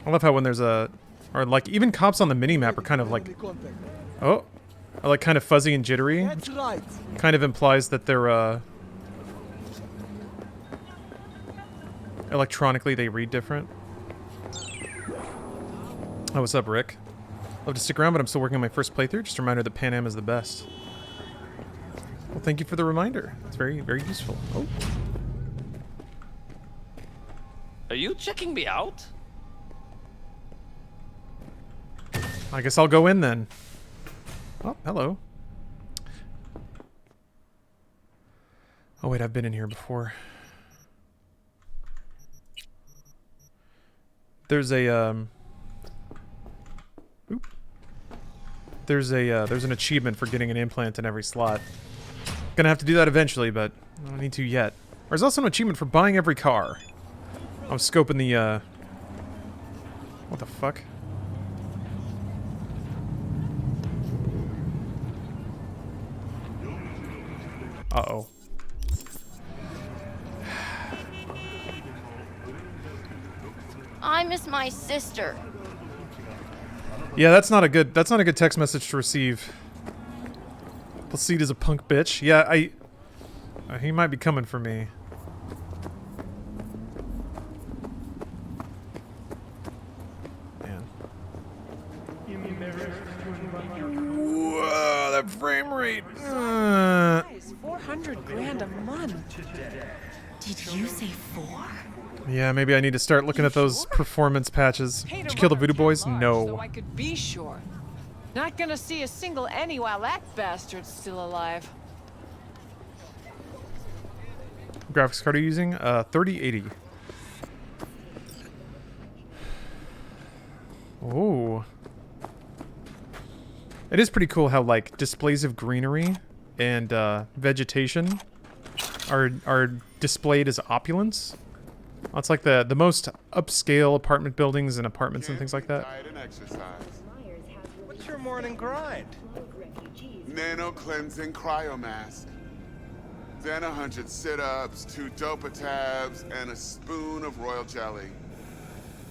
S1: I love how when there's a... Or, like, even cops on the minimap are kind of like... Oh. are like kind of fuzzy and jittery,
S10: That's right.
S1: kind of implies that they're electronically they read different. Oh, what's up, Rick? Love to stick around, but I'm still working on my first playthrough. Just a reminder that Pan Am is the best. Well, thank you for the reminder. It's very, very useful. Oh.
S9: Are you checking me out?
S1: I guess I'll go in then. Oh, hello. Oh wait, I've been in here before. There's a oop. There's an achievement for getting an implant in every slot. Gonna have to do that eventually, but I don't need to yet. There's also an achievement for buying every car. I was scoping the what the fuck? Uh-oh.
S4: I miss my sister.
S1: Yeah, that's not a good text message to receive. Placide is a punk bitch. Yeah, he might be coming for me. Man. Whoa, that frame rate.
S11: 400 grand a month.
S4: Did you say 4?
S1: Yeah, maybe I need to start looking at those performance patches. Did you kill the Voodoo Boys? No.
S11: So I could be sure. Not gonna see a single any while that bastard's still alive.
S1: Graphics card are you using? 3080. Oh. It is pretty cool how, like, displays of greenery and vegetation are displayed as opulence. It's like the most upscale apartment buildings and apartments and things like that.
S10: What's your morning grind?
S12: Nano cleansing cryo mask. Then 100 sit-ups, 2 dopa tabs, and a spoon of royal jelly.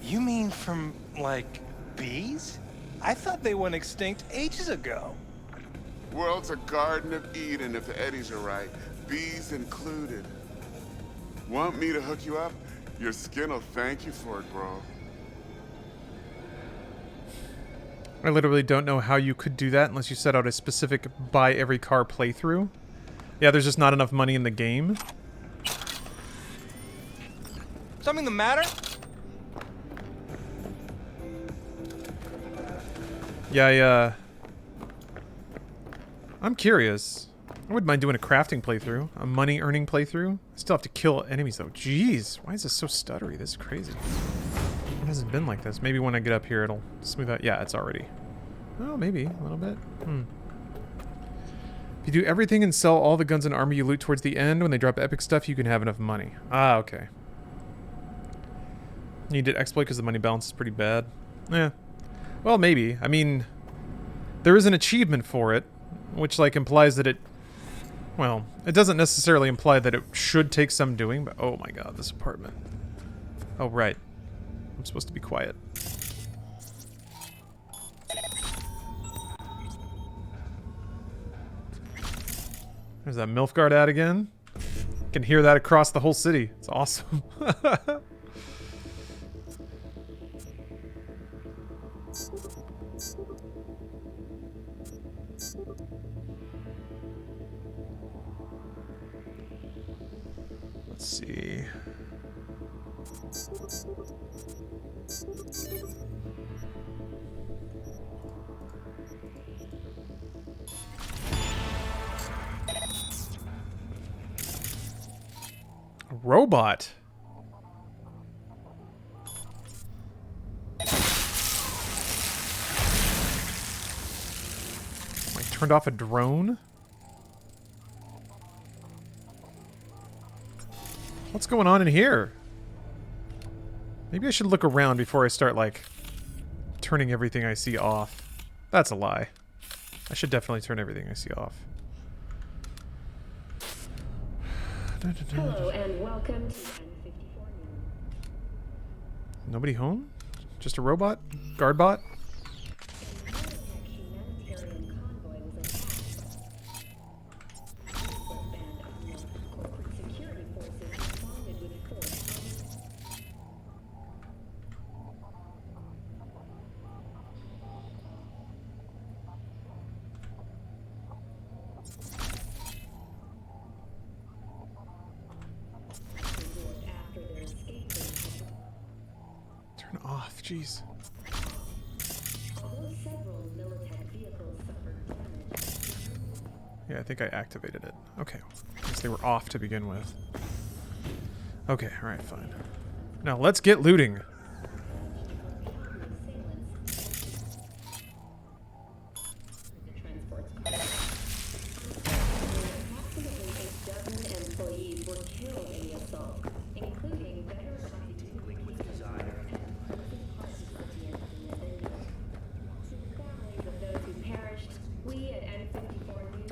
S10: You mean from, like, bees? I thought they went extinct ages ago.
S12: World's a garden of Eden if the eddies are right. Bees included. Want me to hook you up? Your skin will thank you for it, bro.
S1: I literally don't know how you could do that unless you set out a specific buy every car playthrough. Yeah, there's just not enough money in the game.
S10: Something the matter?
S1: Yeah, I'm curious. I wouldn't mind doing a crafting playthrough, a money-earning playthrough. I still have to kill enemies, though. Jeez, why is this so stuttery? This is crazy. It hasn't been like this. Maybe when I get up here, it'll smooth out. Yeah, it's already. Oh, maybe a little bit. If you do everything and sell all the guns and armor you loot towards the end, when they drop epic stuff, you can have enough money. Ah, okay. You did exploit because the money balance is pretty bad. Yeah. Well, maybe. I mean, there is an achievement for it, which, like, implies that it... Well, it doesn't necessarily imply that it should take some doing, but... Oh my god, this apartment. Oh, right. I'm supposed to be quiet. There's that Milfgard ad again. Can hear that across the whole city. It's awesome. Let's see. A robot. I turned off a drone? What's going on in here? Maybe I should look around before I start, like, turning everything I see off. That's a lie. I should definitely turn everything I see off.
S2: Hello and welcome to N54
S1: Nobody home? Just a robot? Guard bot?
S2: humanitarian convoy was
S1: Turn off, jeez. Yeah, I think I activated it. Okay. I guess they were off to begin with. Okay, alright, fine. Now let's get looting.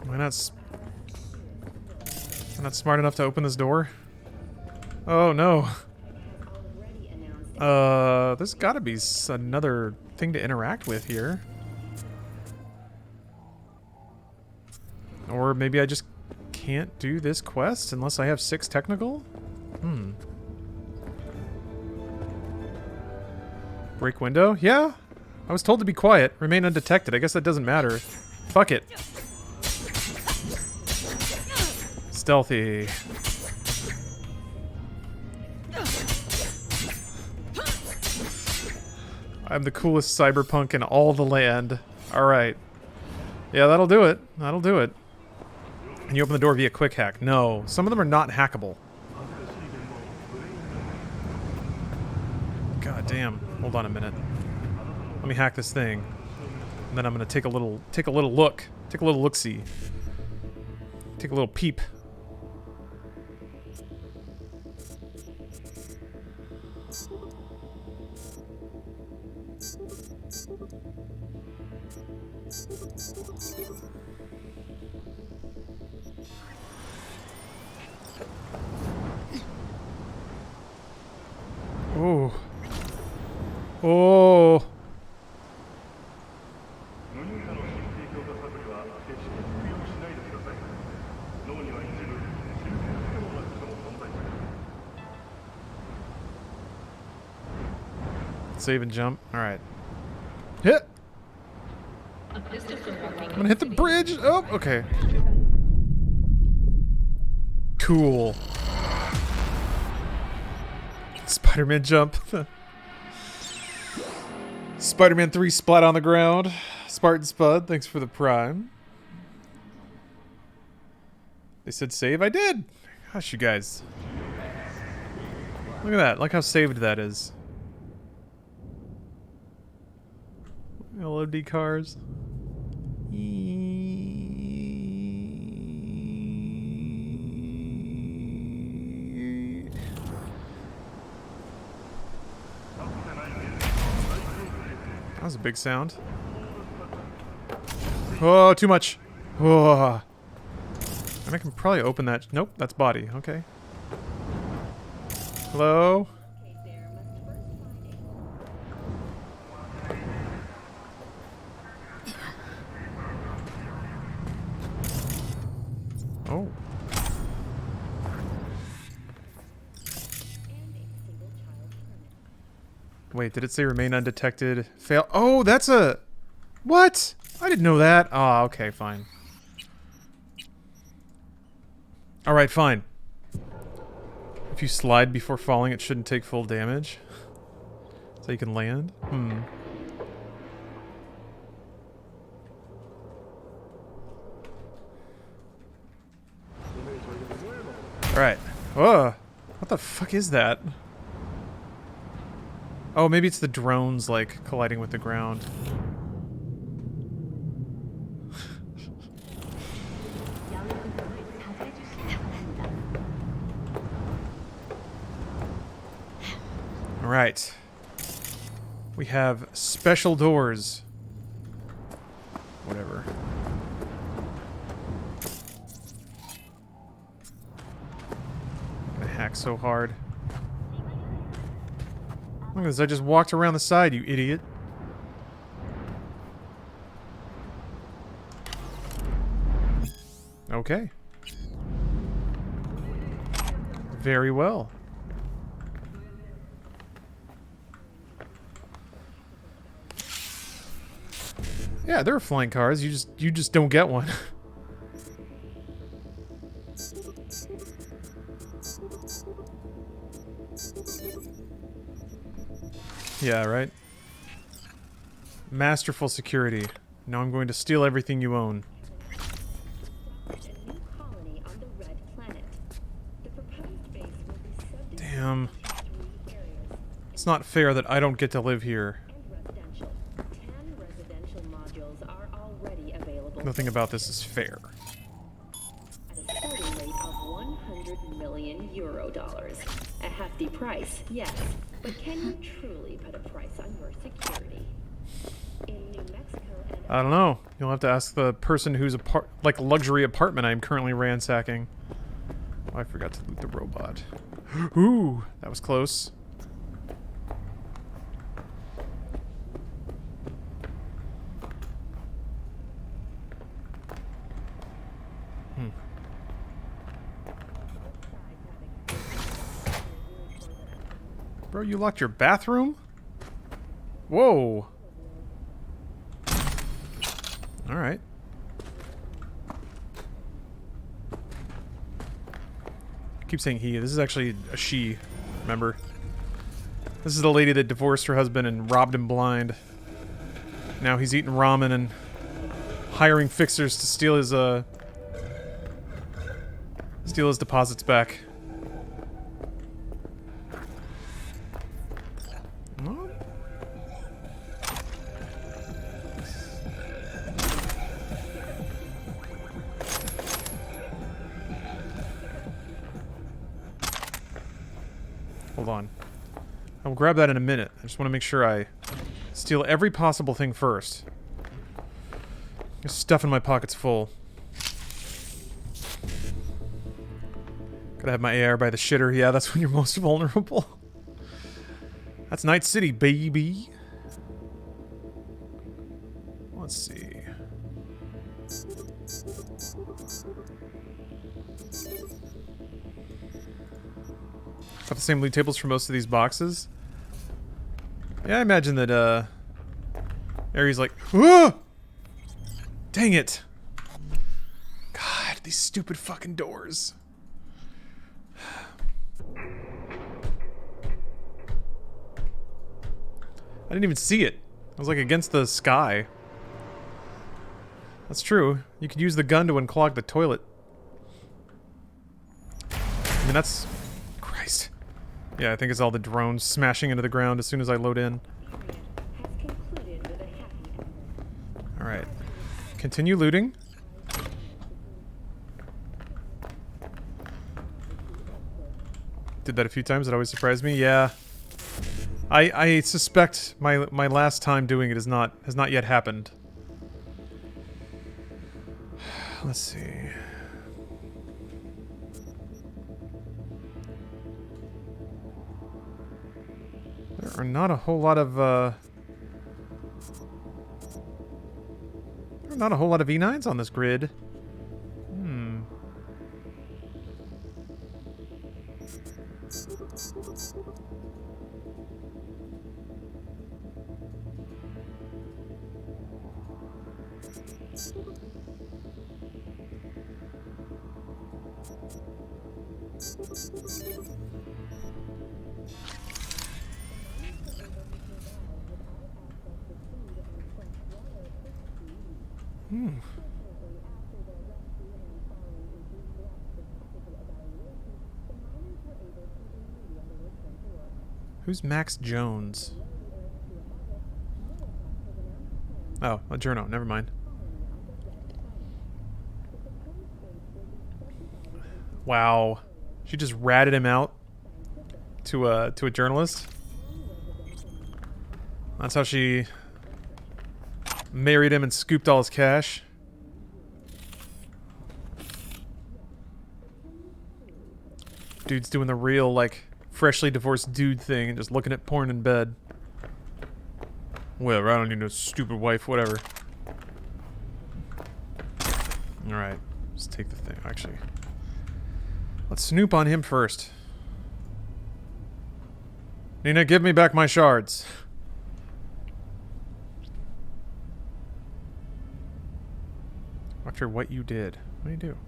S1: Am I not smart enough to open this door? Oh no. There's gotta be another thing to interact with here. Or maybe I just can't do this quest unless I have 6 technical? Break window? Yeah. I was told to be quiet. Remain undetected. I guess that doesn't matter. Fuck it. Stealthy. I'm the coolest cyberpunk in all the land. Alright. Yeah, that'll do it. That'll do it. And you open the door via quick hack. No. Some of them are not hackable. God damn. Hold on a minute. Let me hack this thing. And then I'm gonna take a little look. Take a little look-see. Take a little peep. Oh. Oh. Save and jump. All right. Hit. I'm gonna hit the bridge. Oh, okay. Cool. Spider-Man jump. Spider-Man 3 splat on the ground. Spartan Spud, thanks for the prime. They said save? I did! Gosh, you guys. Look at that. Look how saved that is. LOD cars. That was a big sound. Oh, too much. Oh. And I can probably open that. Nope, that's body. Okay. Hello? Oh. Wait, did it say remain undetected? Fail. Oh, that's a... What? I didn't know that. Oh, okay, fine. Alright, fine. If you slide before falling, it shouldn't take full damage. So you can land? Alright. Whoa. What the fuck is that? Oh, maybe it's the drones, like, colliding with the ground. Alright. We have special doors. Whatever. I'm gonna hack so hard. Look at this, I just walked around the side, you idiot. Okay. Very well. Yeah, there are flying cars, you just don't get one. Yeah, right? Masterful security. Now I'm going to steal everything you own. Damn. It's not fair that I don't get to live here. Nothing about this is fair.
S2: At a starting rate of 100 million euro dollars. A hefty price, yes. But can you truly put a price on your security? In New Mexico and
S1: I don't know. You'll have to ask the person whose luxury apartment I'm currently ransacking. Oh, I forgot to loot the robot. Ooh, that was close. Bro, you locked your bathroom? Whoa. Alright. I keep saying he. This is actually a she. Remember? This is the lady that divorced her husband and robbed him blind. Now he's eating ramen and hiring fixers to steal his deposits back. Hold on. I'll grab that in a minute. I just want to make sure I steal every possible thing first. Just stuffing my pockets full. Gotta have my AR by the shitter. Yeah, that's when you're most vulnerable. That's Night City, baby. Let's see. Got the same loot tables for most of these boxes. Yeah, I imagine that, Aries like, ah! Dang it! God, these stupid fucking doors. I didn't even see it. I was like against the sky. That's true. You could use the gun to unclog the toilet. I mean, that's... Christ. Yeah, I think it's all the drones smashing into the ground as soon as I load in. Alright. Continue looting. Did that a few times. It always surprised me. Yeah. I suspect my last time doing it has not yet happened. Let's see. There are not a whole lot of there are not a whole lot of E9s on this grid. Hmm. Who's Max Jones? Oh, a journo. Never mind. Wow. She just ratted him out to a journalist. That's how she married him and scooped all his cash. Dude's doing the real, like, freshly divorced dude thing and just looking at porn in bed. Whatever, I don't need no stupid wife, whatever. Alright, let's take the thing, actually. Let's snoop on him first. Nina, give me back my shards. After what you did. What do you do?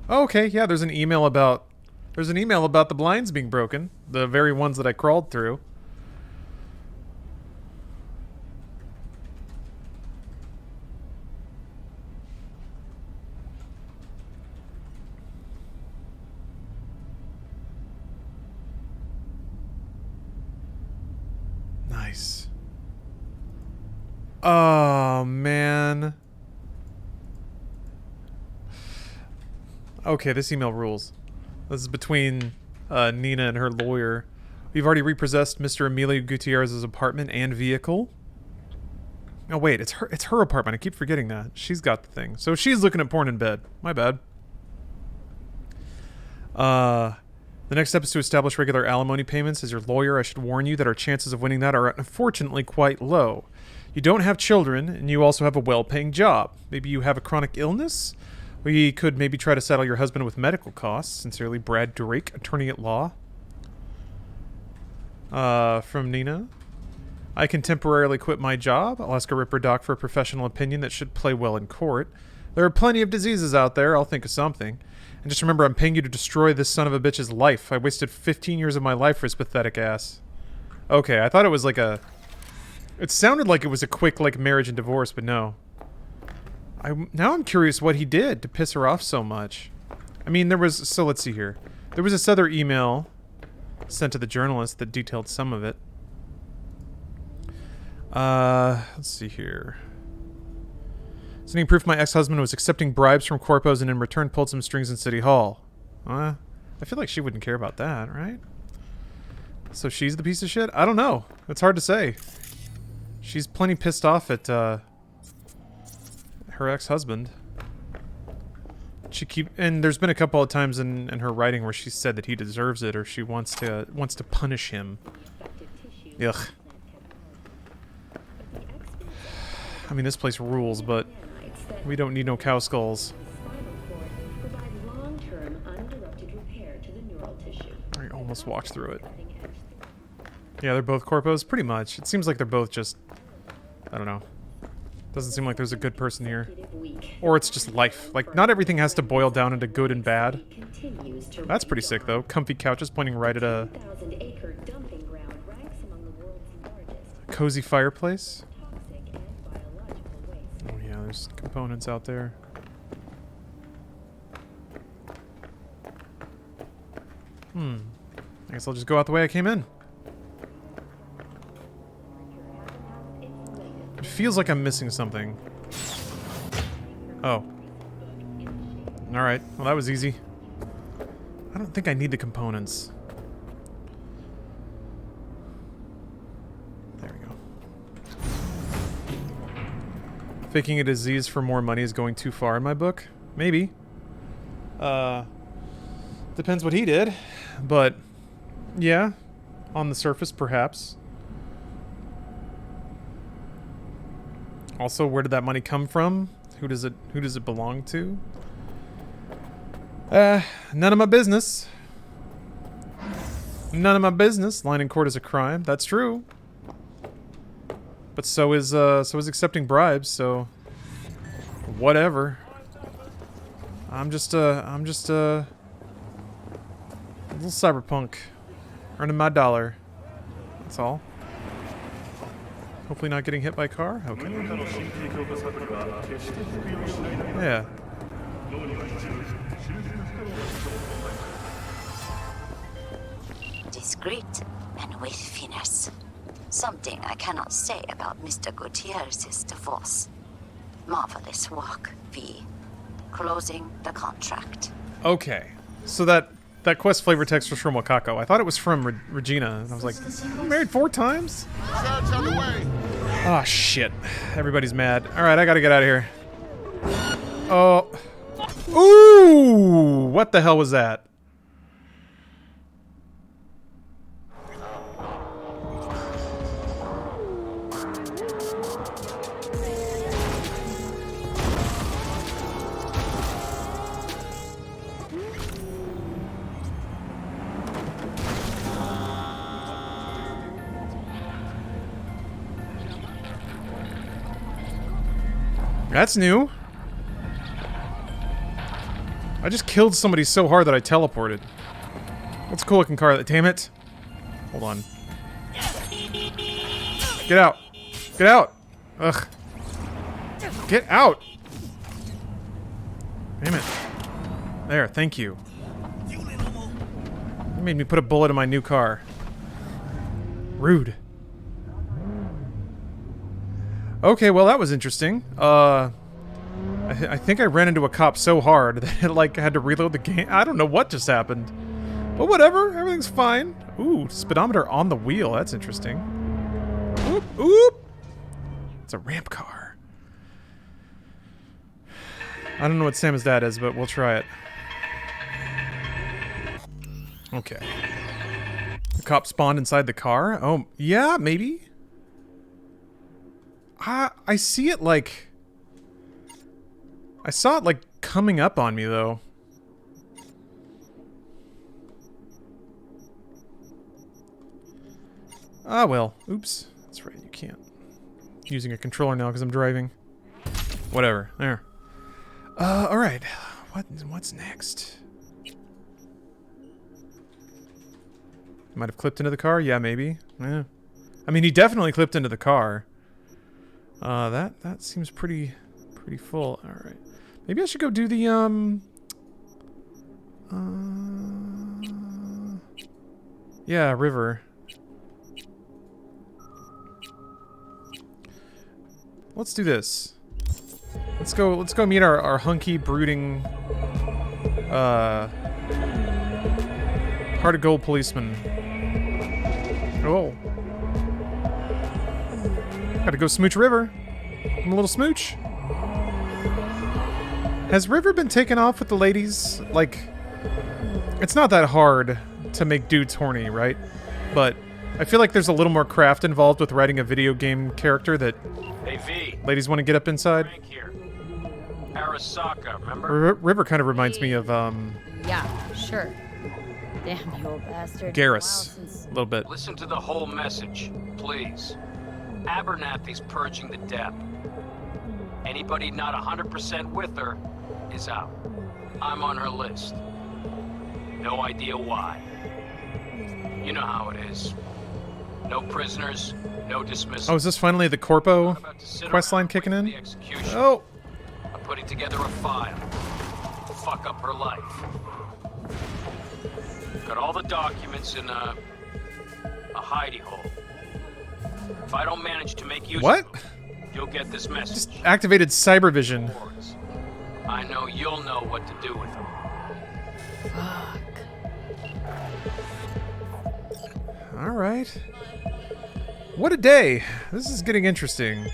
S1: Oh, okay, yeah, there's an email about the blinds being broken. The very ones that I crawled through. Nice. Oh, man. Okay, this email rules. This is between Nina and her lawyer. We've already repossessed Mr. Emilio Gutierrez's apartment and vehicle. Oh wait, it's her apartment. I keep forgetting that. She's got the thing. So she's looking at porn in bed. My bad. The next step is to establish regular alimony payments. As your lawyer, I should warn you that our chances of winning that are unfortunately quite low. You don't have children, and you also have a well-paying job. Maybe you have a chronic illness? We could maybe try to settle your husband with medical costs. Sincerely, Brad Drake, attorney at law. From Nina. I can temporarily quit my job. I'll ask a Ripper Doc for a professional opinion that should play well in court. There are plenty of diseases out there. I'll think of something. And just remember, I'm paying you to destroy this son of a bitch's life. I wasted 15 years of my life for his pathetic ass. Okay, I thought it was like a... It sounded like it was a quick, like, marriage and divorce, but no. Now I'm curious what he did to piss her off so much. I mean, there was... So let's see here. There was this other email sent to the journalist that detailed some of it. Let's see here. Sending proof my ex-husband was accepting bribes from corpos and in return pulled some strings in City Hall. I feel like she wouldn't care about that, right? So she's the piece of shit? I don't know. It's hard to say. She's plenty pissed off at, her ex-husband. And there's been a couple of times in her writing where she said that he deserves it or she wants to punish him. Ugh. I mean, this place rules, but we don't need no cow skulls. I almost walked through it. Yeah, they're both corpos, pretty much. It seems like they're both just... I don't know. Doesn't seem like there's a good person here. Or it's just life. Like, not everything has to boil down into good and bad. That's pretty sick, though. Comfy couches pointing right at a... cozy fireplace. Oh yeah, there's components out there. I guess I'll just go out the way I came in. It feels like I'm missing something. Oh. Alright, well that was easy. I don't think I need the components. There we go. Faking a disease for more money is going too far in my book? Maybe. Depends what he did. But, yeah. On the surface, perhaps. Also, where did that money come from? Who does it belong to? None of my business. None of my business. Lying in court is a crime. That's true. But so is accepting bribes, so whatever. I'm just a little cyberpunk. Earning my dollar. That's all. Hopefully not getting hit by a car? Okay. Yeah.
S13: Discreet and with finesse. Something I cannot say about Mr. Gutierrez's divorce. Marvelous work, V. Closing the contract.
S1: Okay. So that quest flavor text was from Wakako. I thought it was from Regina. And I was like, I'm married 4 times? Oh, shit. Everybody's mad. Alright, I gotta get out of here. Oh. Ooh! What the hell was that? That's new. I just killed somebody so hard that I teleported. What's a cool looking car? Damn it. Hold on. Get out. Get out. Ugh. Get out. Damn it. There, thank you. You made me put a bullet in my new car. Rude. Okay, well that was interesting. I think I ran into a cop so hard that like I had to reload the game. I don't know what just happened. But whatever, everything's fine. Ooh, speedometer on the wheel, that's interesting. Oop, oop! It's a ramp car. I don't know what Sam's dad is, but we'll try it. Okay. The cop spawned inside the car? Oh, yeah, maybe? I see it like... I saw it like coming up on me, though. Ah, well. Oops. That's right, you can't. I'm using a controller now because I'm driving. Whatever. There. Alright. What's next? Might have clipped into the car? Yeah, maybe. Yeah. I mean, he definitely clipped into the car. That seems pretty full. Alright. Maybe I should go do the, yeah, river. Let's do this. Let's go meet our hunky, brooding, heart of gold policeman. Oh. Gotta go smooch River. I'm a little smooch. Has River been taken off with the ladies? Like, it's not that hard to make dudes horny, right? But I feel like there's a little more craft involved with writing a video game character that ladies want to get up inside.
S9: Arasaka, remember?
S1: River kind of reminds me of,
S4: Yeah, sure. Damn you old bastard.
S1: Garrus. A little bit.
S9: Listen to the whole message, please. Abernathy's purging the dep. Anybody not 100% with her is out. I'm on her list. No idea why. You know how it is. No prisoners, no dismissal.
S1: Oh, is this finally the Corpo questline kicking in? Oh!
S9: I'm putting together a file. Fuck up her life. Got all the documents in a hidey hole. If I don't manage to make use of them, you'll get this message.
S1: Just activated cybervision.
S9: I know you'll know what to do with them.
S4: Fuck.
S1: Alright. What a day. This is getting interesting.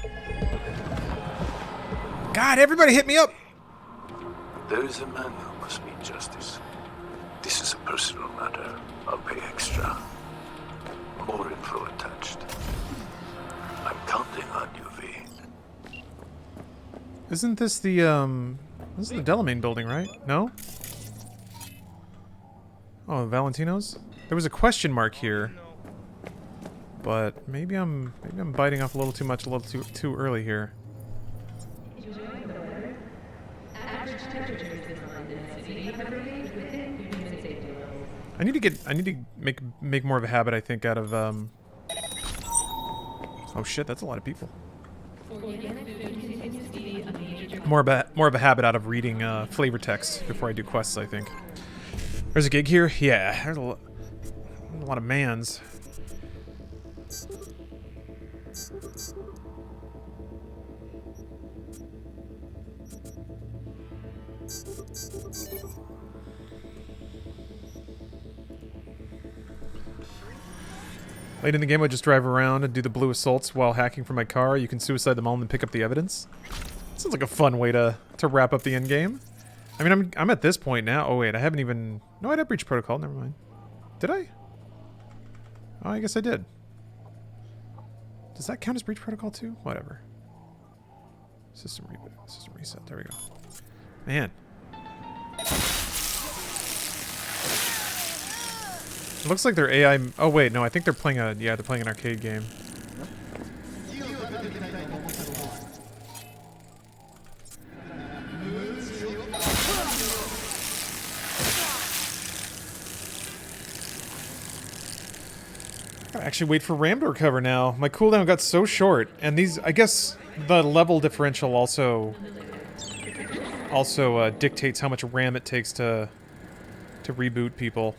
S1: God, everybody hit me up!
S14: There is a man who must meet justice. This is a personal matter. I'll pay extra. More info attached. I'm counting on you, V.
S1: Isn't this the, this is the Delamain building, right? No? Oh, Valentino's? There was a question mark here. But maybe I'm biting off a little too much, a little too early here. I need to make more of a habit, I think, out of oh shit, that's a lot of people. More of a habit out of reading flavor text before I do quests, I think. There's a gig here? Yeah, there's a lot of mans. Late in the game, I just drive around and do the blue assaults while hacking from my car. You can suicide them all and then pick up the evidence. Sounds like a fun way to wrap up the end game. I mean, I'm at this point now. Oh wait, I haven't even... No, I did breach protocol. Never mind. Did I? Oh, I guess I did. Does that count as breach protocol too? Whatever. System reboot. System reset. There we go. Man. It looks like their AI... Oh wait, no, I think they're playing a... Yeah, they're playing an arcade game. I actually wait for RAM to recover now. My cooldown got so short, and these... I guess the level differential also dictates how much RAM it takes to reboot people.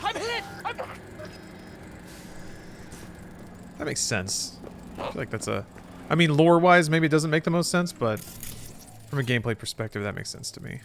S9: I'm hit!
S1: That makes sense. I feel like that's a... I mean, lore-wise, maybe it doesn't make the most sense, but from a gameplay perspective, that makes sense to me.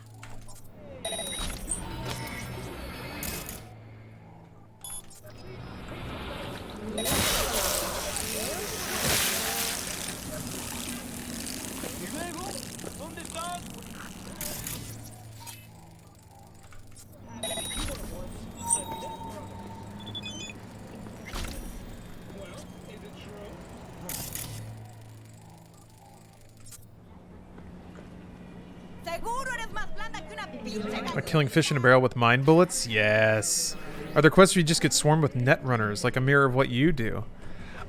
S1: Like killing fish in a barrel with mine bullets? Yes. Are there quests where you just get swarmed with net runners, like a mirror of what you do?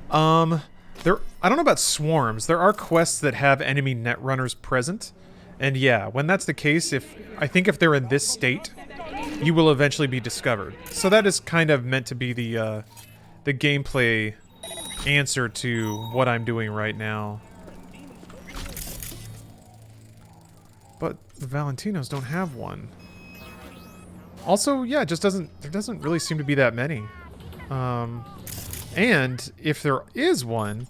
S1: I don't know about swarms. There are quests that have enemy net runners present. And yeah, when that's the case, I think if they're in this state, you will eventually be discovered. So that is kind of meant to be the gameplay answer to what I'm doing right now. But the Valentinos don't have one. Also, yeah, it just there doesn't really seem to be that many. And if there is one,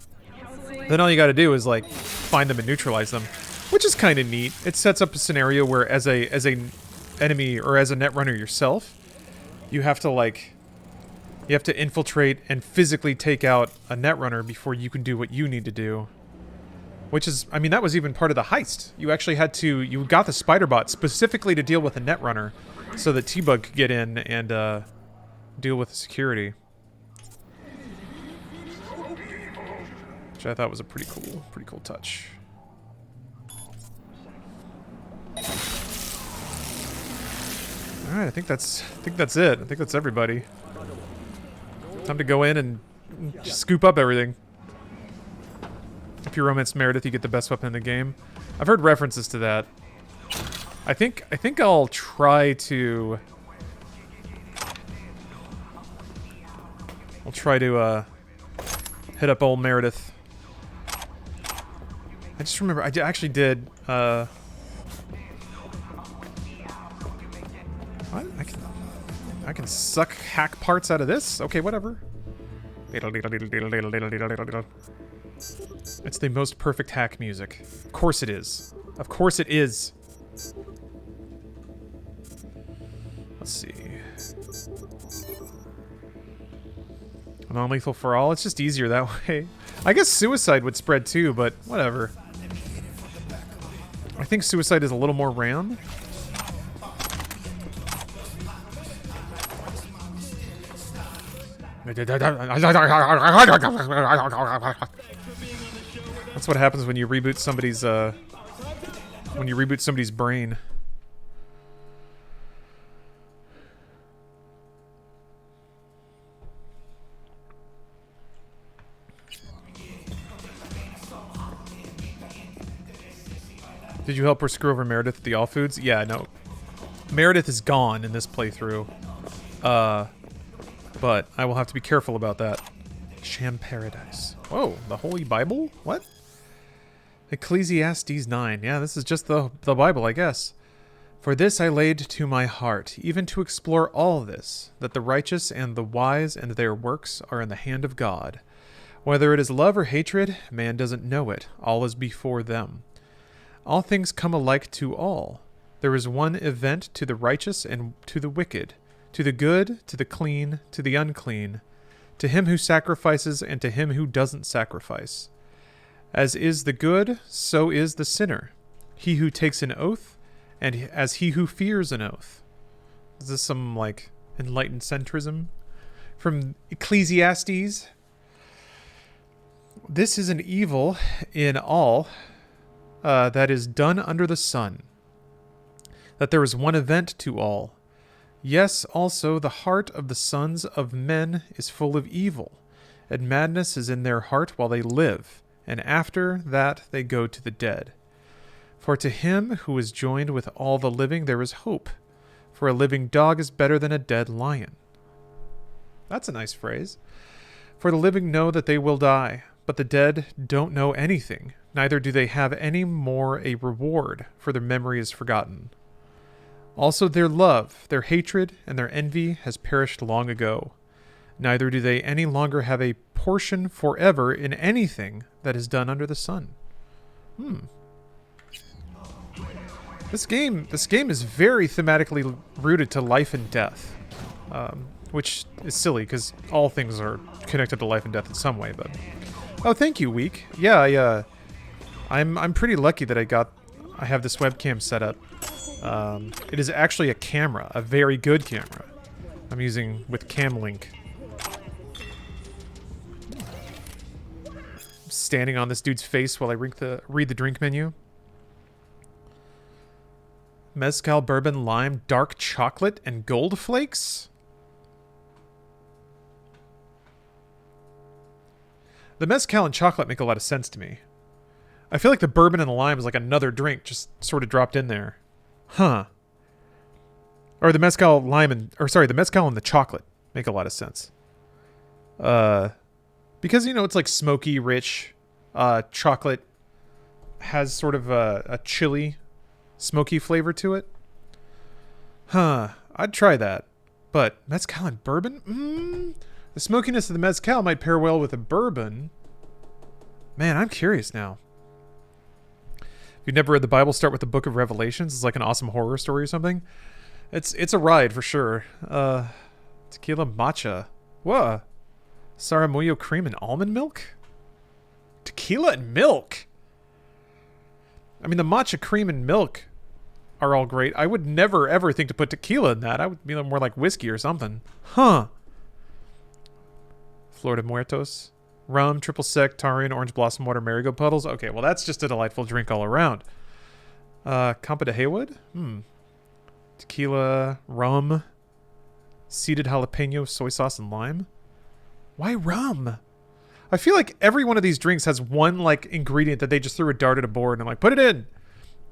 S1: then all you gotta do is like find them and neutralize them, which is kind of neat. It sets up a scenario where as a enemy or as a net runner yourself, you have to infiltrate and physically take out a net runner before you can do what you need to do. Which is, I mean, that was even part of the heist. You actually you got the spider bot specifically to deal with a net runner so that T-Bug could get in and deal with the security. Which I thought was a pretty cool touch. Alright, I think that's it. I think that's everybody. Time to go in and just scoop up everything. If you romance Meredith, you get the best weapon in the game. I've heard references to that. I think I'll try to... hit up old Meredith. I just remember, I actually did, what? I can suck hack parts out of this? Okay, whatever. It's the most perfect hack music. Of course it is. Of course it is. Let's see. Non-lethal for all? It's just easier that way. I guess suicide would spread too, but whatever. I think suicide is a little more RAM. That's what happens when you reboot somebody's brain. Did you help her screw over Meredith at the All Foods? Yeah, no. Meredith is gone in this playthrough. But I will have to be careful about that. Sham Paradise. Whoa, the Holy Bible? What? Ecclesiastes 9. Yeah, this is just the Bible, I guess. For this I laid to my heart, even to explore all this, that the righteous and the wise and their works are in the hand of God. Whether it is love or hatred, man doesn't know it. All is before them. All things come alike to all. There is one event to the righteous and to the wicked, to the good, to the clean, to the unclean, to him who sacrifices and to him who doesn't sacrifice. As is the good, so is the sinner. He who takes an oath, and as he who fears an oath. Is this some, like, enlightened centrism? From Ecclesiastes. This is an evil in all that is done under the sun, that there is one event to all. Yes, also the heart of the sons of men is full of evil, and madness is in their heart while they live, and after that they go to the dead. For to him who is joined with all the living there is hope, for a living dog is better than a dead lion. That's a nice phrase. For the living know that they will die, but the dead don't know anything, neither do they have any more a reward, for their memory is forgotten. Also their love, their hatred, and their envy has perished long ago. Neither do they any longer have a portion forever in anything that is done under the sun. This game is very thematically rooted to life and death, which is silly because all things are connected to life and death in some way. But oh, thank you, Week. Yeah, I'm pretty lucky that I have this webcam set up. It is actually a camera, a very good camera. I'm using with CamLink. Standing on this dude's face while I read the drink menu. Mezcal, bourbon, lime, dark chocolate, and gold flakes? The mezcal and chocolate make a lot of sense to me. I feel like the bourbon and the lime is like another drink just sort of dropped in there. Huh. Or the mezcal, the mezcal and the chocolate make a lot of sense. Because, you know, it's like smoky, rich. Chocolate has sort of a chili, smoky flavor to it. Huh. I'd try that. But mezcal and bourbon? The smokiness of the mezcal might pair well with a bourbon. Man, I'm curious now. If you've never read the Bible, start with the Book of Revelations. It's like an awesome horror story or something. It's a ride for sure. Tequila matcha. Whoa. Saramuyo cream and almond milk? Tequila and milk? I mean, the matcha cream and milk are all great. I would never, ever think to put tequila in that. I would be more like whiskey or something. Huh. Flor de Muertos. Rum, triple sec, Tarian, orange blossom water, marigold puddles. Okay, well, that's just a delightful drink all around. Campa de Haywood? Tequila, rum, seeded jalapeno, soy sauce, and lime. Why rum? I feel like every one of these drinks has one, like, ingredient that they just threw a dart at a board and I'm like, put it in!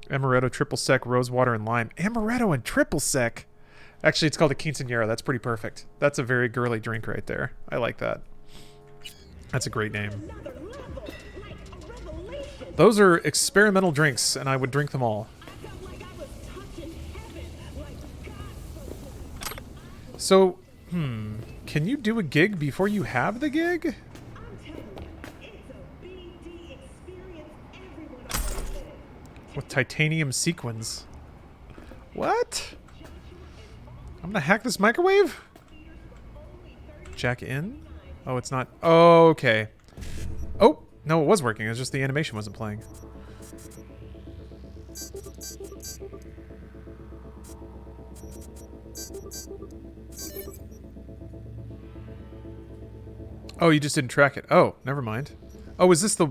S1: Amaretto, triple sec, rose water, and lime. Amaretto and triple sec? Actually, it's called a quinceañera. That's pretty perfect. That's a very girly drink right there. I like that. That's a great name. Those are experimental drinks, and I would drink them all. So, can you do a gig before you have the gig? With titanium sequins. What? I'm gonna hack this microwave? Jack in? Oh, it's not. Oh, okay. Oh, no, it was working. It was just the animation wasn't playing. Oh, you just didn't track it. Oh, never mind. Oh, is this the...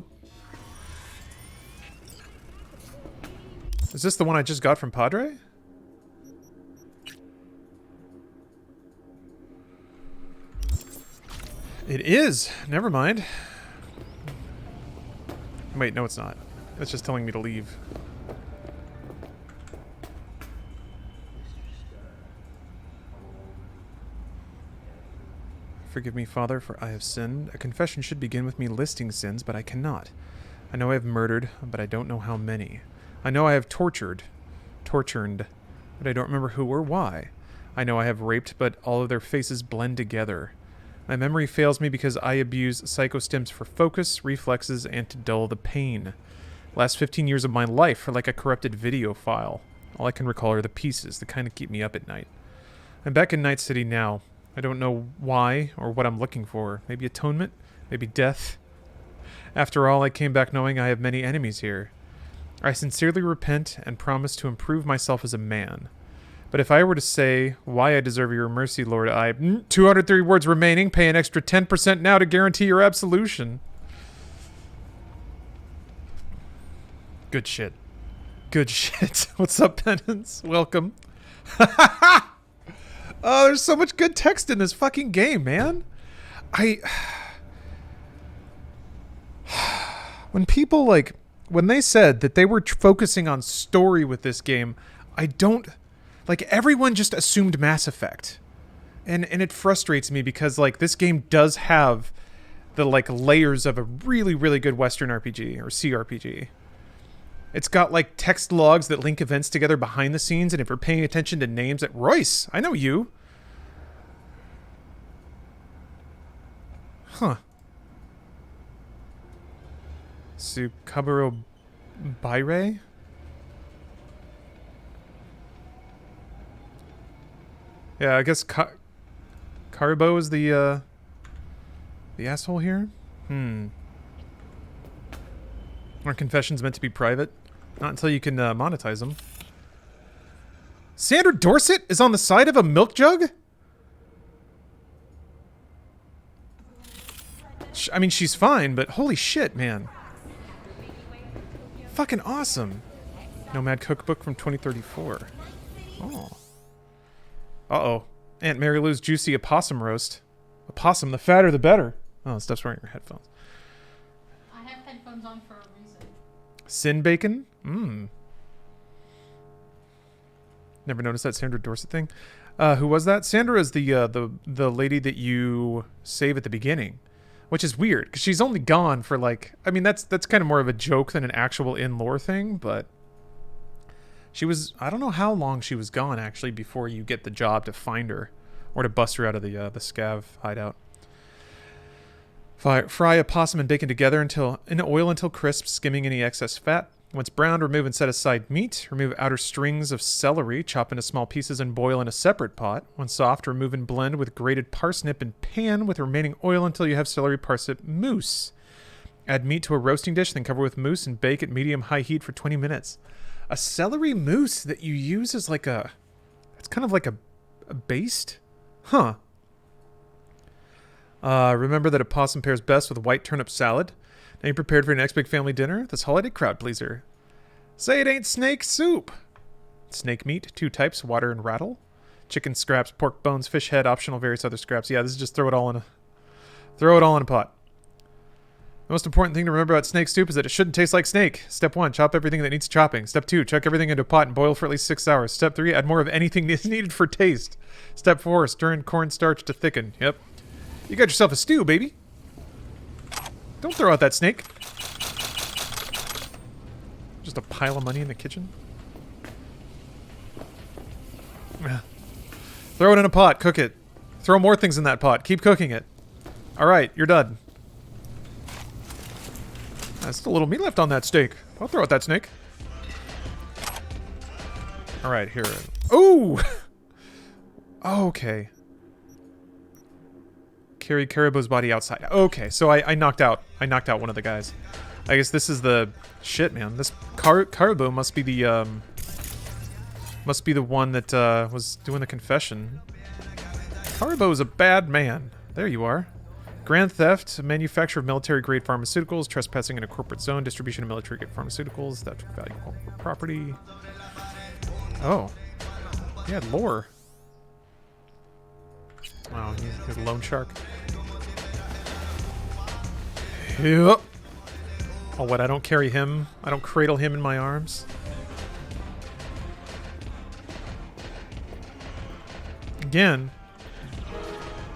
S1: Is this the one I just got from Padre? It is. Never mind. Wait, no, it's not. It's just telling me to leave. Forgive me, Father, for I have sinned. A confession should begin with me listing sins, but I cannot. I know I have murdered, but I don't know how many. I know I have tortured, but I don't remember who or why. I know I have raped, but all of their faces blend together. My memory fails me because I abuse psychostims for focus, reflexes, and to dull the pain. Last 15 years of my life are like a corrupted video file. All I can recall are the pieces that kind of keep me up at night. I'm back in Night City now. I don't know why or what I'm looking for. Maybe atonement? Maybe death? After all, I came back knowing I have many enemies here. I sincerely repent and promise to improve myself as a man. But if I were to say why I deserve your mercy, Lord, 203 words remaining. Pay an extra 10% now to guarantee your absolution. Good shit. Good shit. What's up, Penance? Welcome. Oh, there's so much good text in this fucking game, man. When people, like... When they said that they were focusing on story with this game, I don't... Like, everyone just assumed Mass Effect. And it frustrates me because, like, this game does have the, like, layers of a really, really good Western RPG or CRPG. It's got, like, text logs that link events together behind the scenes, and if you're paying attention to names at Royce, I know you. Huh. Sukaburo Baire? Yeah, I guess Karibo is the asshole here? Are confessions meant to be private? Not until you can monetize them. Sandra Dorset is on the side of a milk jug? I mean, she's fine, but holy shit, man. Fucking awesome. Nomad Cookbook from 2034. Oh. Uh-oh. Aunt Mary Lou's juicy opossum roast. Opossum, the fatter the better. Oh, Steph's wearing her headphones.
S3: I have headphones on for a reason.
S1: Sin bacon? Never noticed that Sandra Dorset thing. Who was that? Sandra is the lady that you save at the beginning. Which is weird, because she's only gone for like... I mean, that's kind of more of a joke than an actual in-lore thing, but... She was... I don't know how long she was gone, actually, before you get the job to find her. Or to bust her out of the scav hideout. Fry a possum and bacon together in oil until crisp, skimming any excess fat. Once browned, remove and set aside meat. Remove outer strings of celery, chop into small pieces and boil in a separate pot. When soft, remove and blend with grated parsnip and pan with remaining oil until you have celery parsnip mousse. Add meat to a roasting dish, then cover with mousse and bake at medium-high heat for 20 minutes. A celery mousse that you use as like a... It's kind of like a baste? Huh. Remember that a possum pairs best with a white turnip salad. Now you prepared for your next big family dinner? This holiday crowd pleaser. Say it ain't snake soup. Snake meat, 2 types, water and rattle. Chicken scraps, pork bones, fish head, optional various other scraps. Yeah, this is just throw it all in a pot. The most important thing to remember about snake soup is that it shouldn't taste like snake. Step 1, chop everything that needs chopping. Step 2, chuck everything into a pot and boil for at least 6 hours. Step 3, add more of anything that's needed for taste. Step 4, stir in cornstarch to thicken. Yep. You got yourself a stew, baby. Don't throw out that snake. Just a pile of money in the kitchen. Throw it in a pot. Cook it. Throw more things in that pot. Keep cooking it. Alright, you're done. There's still a little meat left on that steak. I'll throw out that snake. Alright, here. Ooh! Okay. Carry Caribou's body outside. Okay, so I knocked out one of the guys. I guess this is the shit, man. This Caribou must be the one that was doing the confession. Caribou is a bad man. There you are. Grand theft, manufacture of military-grade pharmaceuticals, trespassing in a corporate zone, distribution of military-grade pharmaceuticals, theft of valuable property. Oh, he had lore. Wow, he's a loan shark. Yep. Oh, what? I don't carry him? I don't cradle him in my arms? Again,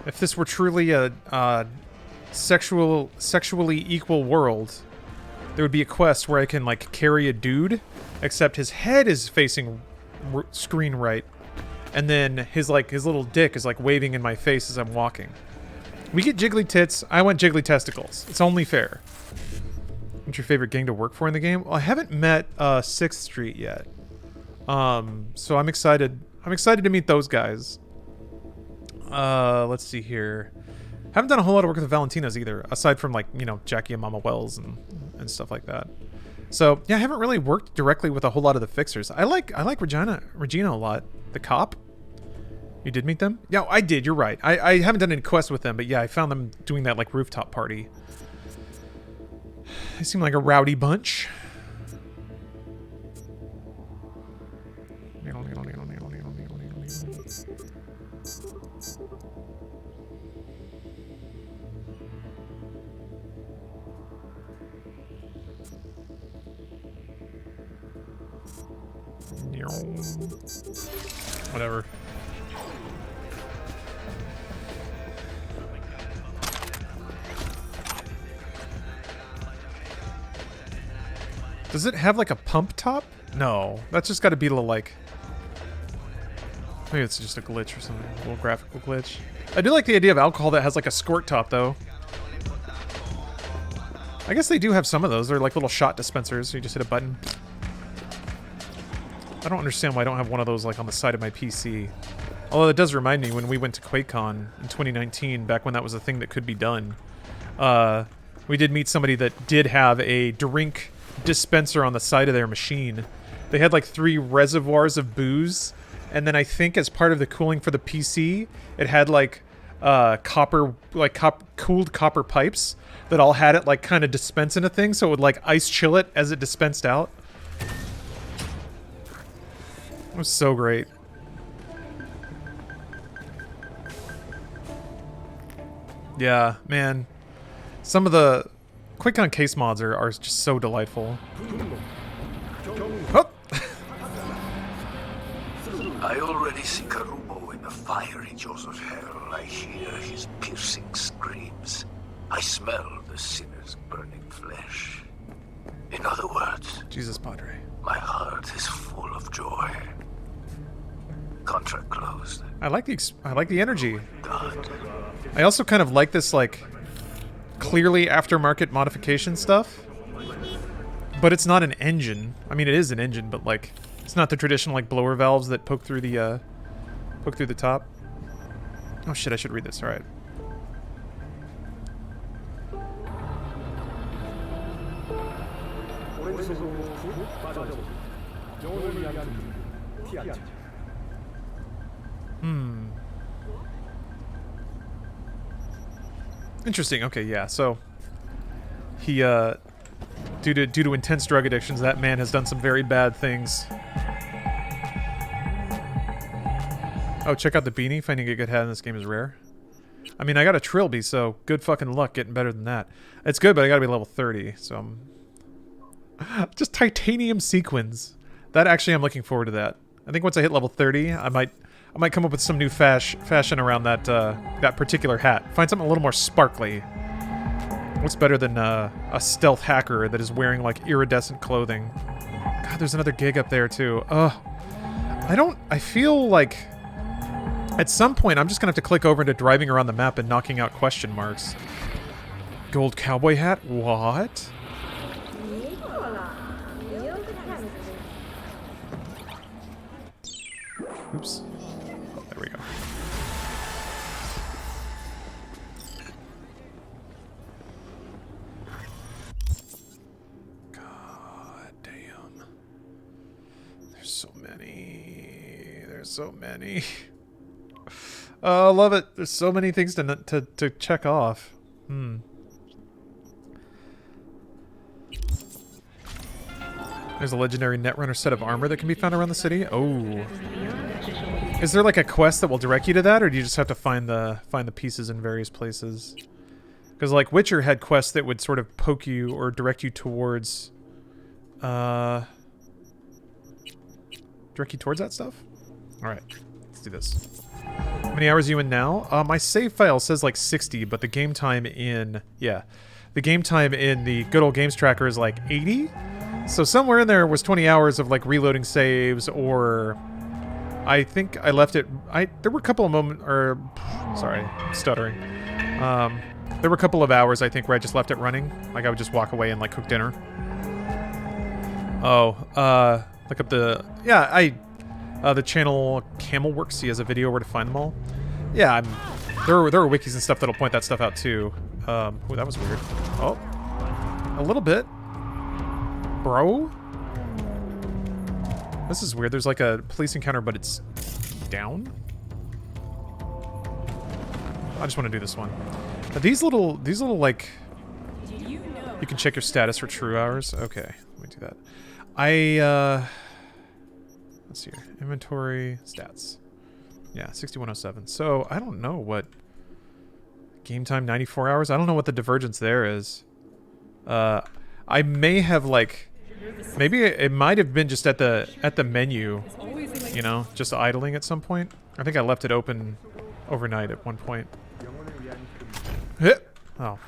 S1: if this were truly a sexually equal world, there would be a quest where I can like carry a dude, except his head is facing screen right. And then his little dick is like waving in my face as I'm walking. We get jiggly tits. I want jiggly testicles. It's only fair. What's your favorite gang to work for in the game? Well, I haven't met 6th Street yet. So I'm excited. I'm excited to meet those guys. Let's see here. Haven't done a whole lot of work with the Valentinos either, aside from like, you know, Jackie and Mama Wells and stuff like that. So yeah, I haven't really worked directly with a whole lot of the fixers. I like Regina a lot. The cop. You did meet them? Yeah, I did. You're right. I haven't done any quests with them, but yeah, I found them doing that like rooftop party. They seem like a rowdy bunch. Whatever. Does it have like a pump top? No, that's just got to be a little like... Maybe it's just a glitch or something, a little graphical glitch. I do like the idea of alcohol that has like a squirt top though. I guess they do have some of those. They're like little shot dispensers, so you just hit a button. I don't understand why I don't have one of those like on the side of my PC. Although it does remind me when we went to QuakeCon in 2019, back when that was a thing that could be done. We did meet somebody that did have a drink dispenser on the side of their machine. They had like 3 reservoirs of booze, and then I think as part of the cooling for the PC, it had like cooled copper pipes that all had it like kind of dispense into things, so it would like ice chill it as it dispensed out. It was so great. Yeah, man. Some of the QuakeCon case mods are just so delightful. Oh!
S14: I already see Karumo in the fiery jaws of hell. I hear his piercing screams. I smell the sinner's burning flesh. In other words,
S1: Jesus, Padre.
S14: My heart is full of joy. Contract closed.
S1: I like the energy.
S14: God.
S1: I also kind of like this like clearly aftermarket modification stuff. But it's not an engine. I mean, it is an engine, but like it's not the traditional like blower valves that poke through the top. Oh shit, I should read this. All right. Interesting. Okay, yeah. So he due to intense drug addictions, that man has done some very bad things. Oh, check out the beanie. Finding a good hat in this game is rare. I mean, I got a trilby, so good fucking luck getting better than that. It's good, but I gotta be level 30, so I'm... Just titanium sequins. That actually, I'm looking forward to that. I think once I hit level 30, I might come up with some new fashion around that that particular hat. Find something a little more sparkly. What's better than a stealth hacker that is wearing like iridescent clothing? God, there's another gig up there too. Ugh. I feel like at some point I'm just gonna have to click over into driving around the map and knocking out question marks. Gold cowboy hat? What? Oops. Oh, there we go. God damn. There's so many. There's so many. Oh, I love it. There's so many things to check off. There's a legendary Netrunner set of armor that can be found around the city. Oh. Is there like a quest that will direct you to that, or do you just have to find the pieces in various places? Because like Witcher had quests that would sort of poke you or direct you towards that stuff? Alright, let's do this. How many hours are you in now? My save file says like 60, but the game time in the good old games tracker is like 80. So somewhere in there was 20 hours of like reloading saves, or I think I left it. There were a couple of moments, or sorry, I'm stuttering. There were a couple of hours I think where I just left it running. Like I would just walk away and like cook dinner. Oh, look up the the channel Camelworks. He has a video where to find them all. Yeah, there are wikis and stuff that'll point that stuff out too. Oh, that was weird. Oh, a little bit. Bro? This is weird. There's like a police encounter, but it's down? I just want to do this one. These little like... You can check your status for true hours. Okay, let me do that. Let's see here. Inventory, stats. Yeah, 6107. So, I don't know what... Game time, 94 hours? I don't know what the divergence there is. I may have like... Maybe it might have been just at the menu, you know, just idling at some point. I think I left it open overnight at one point. Oh.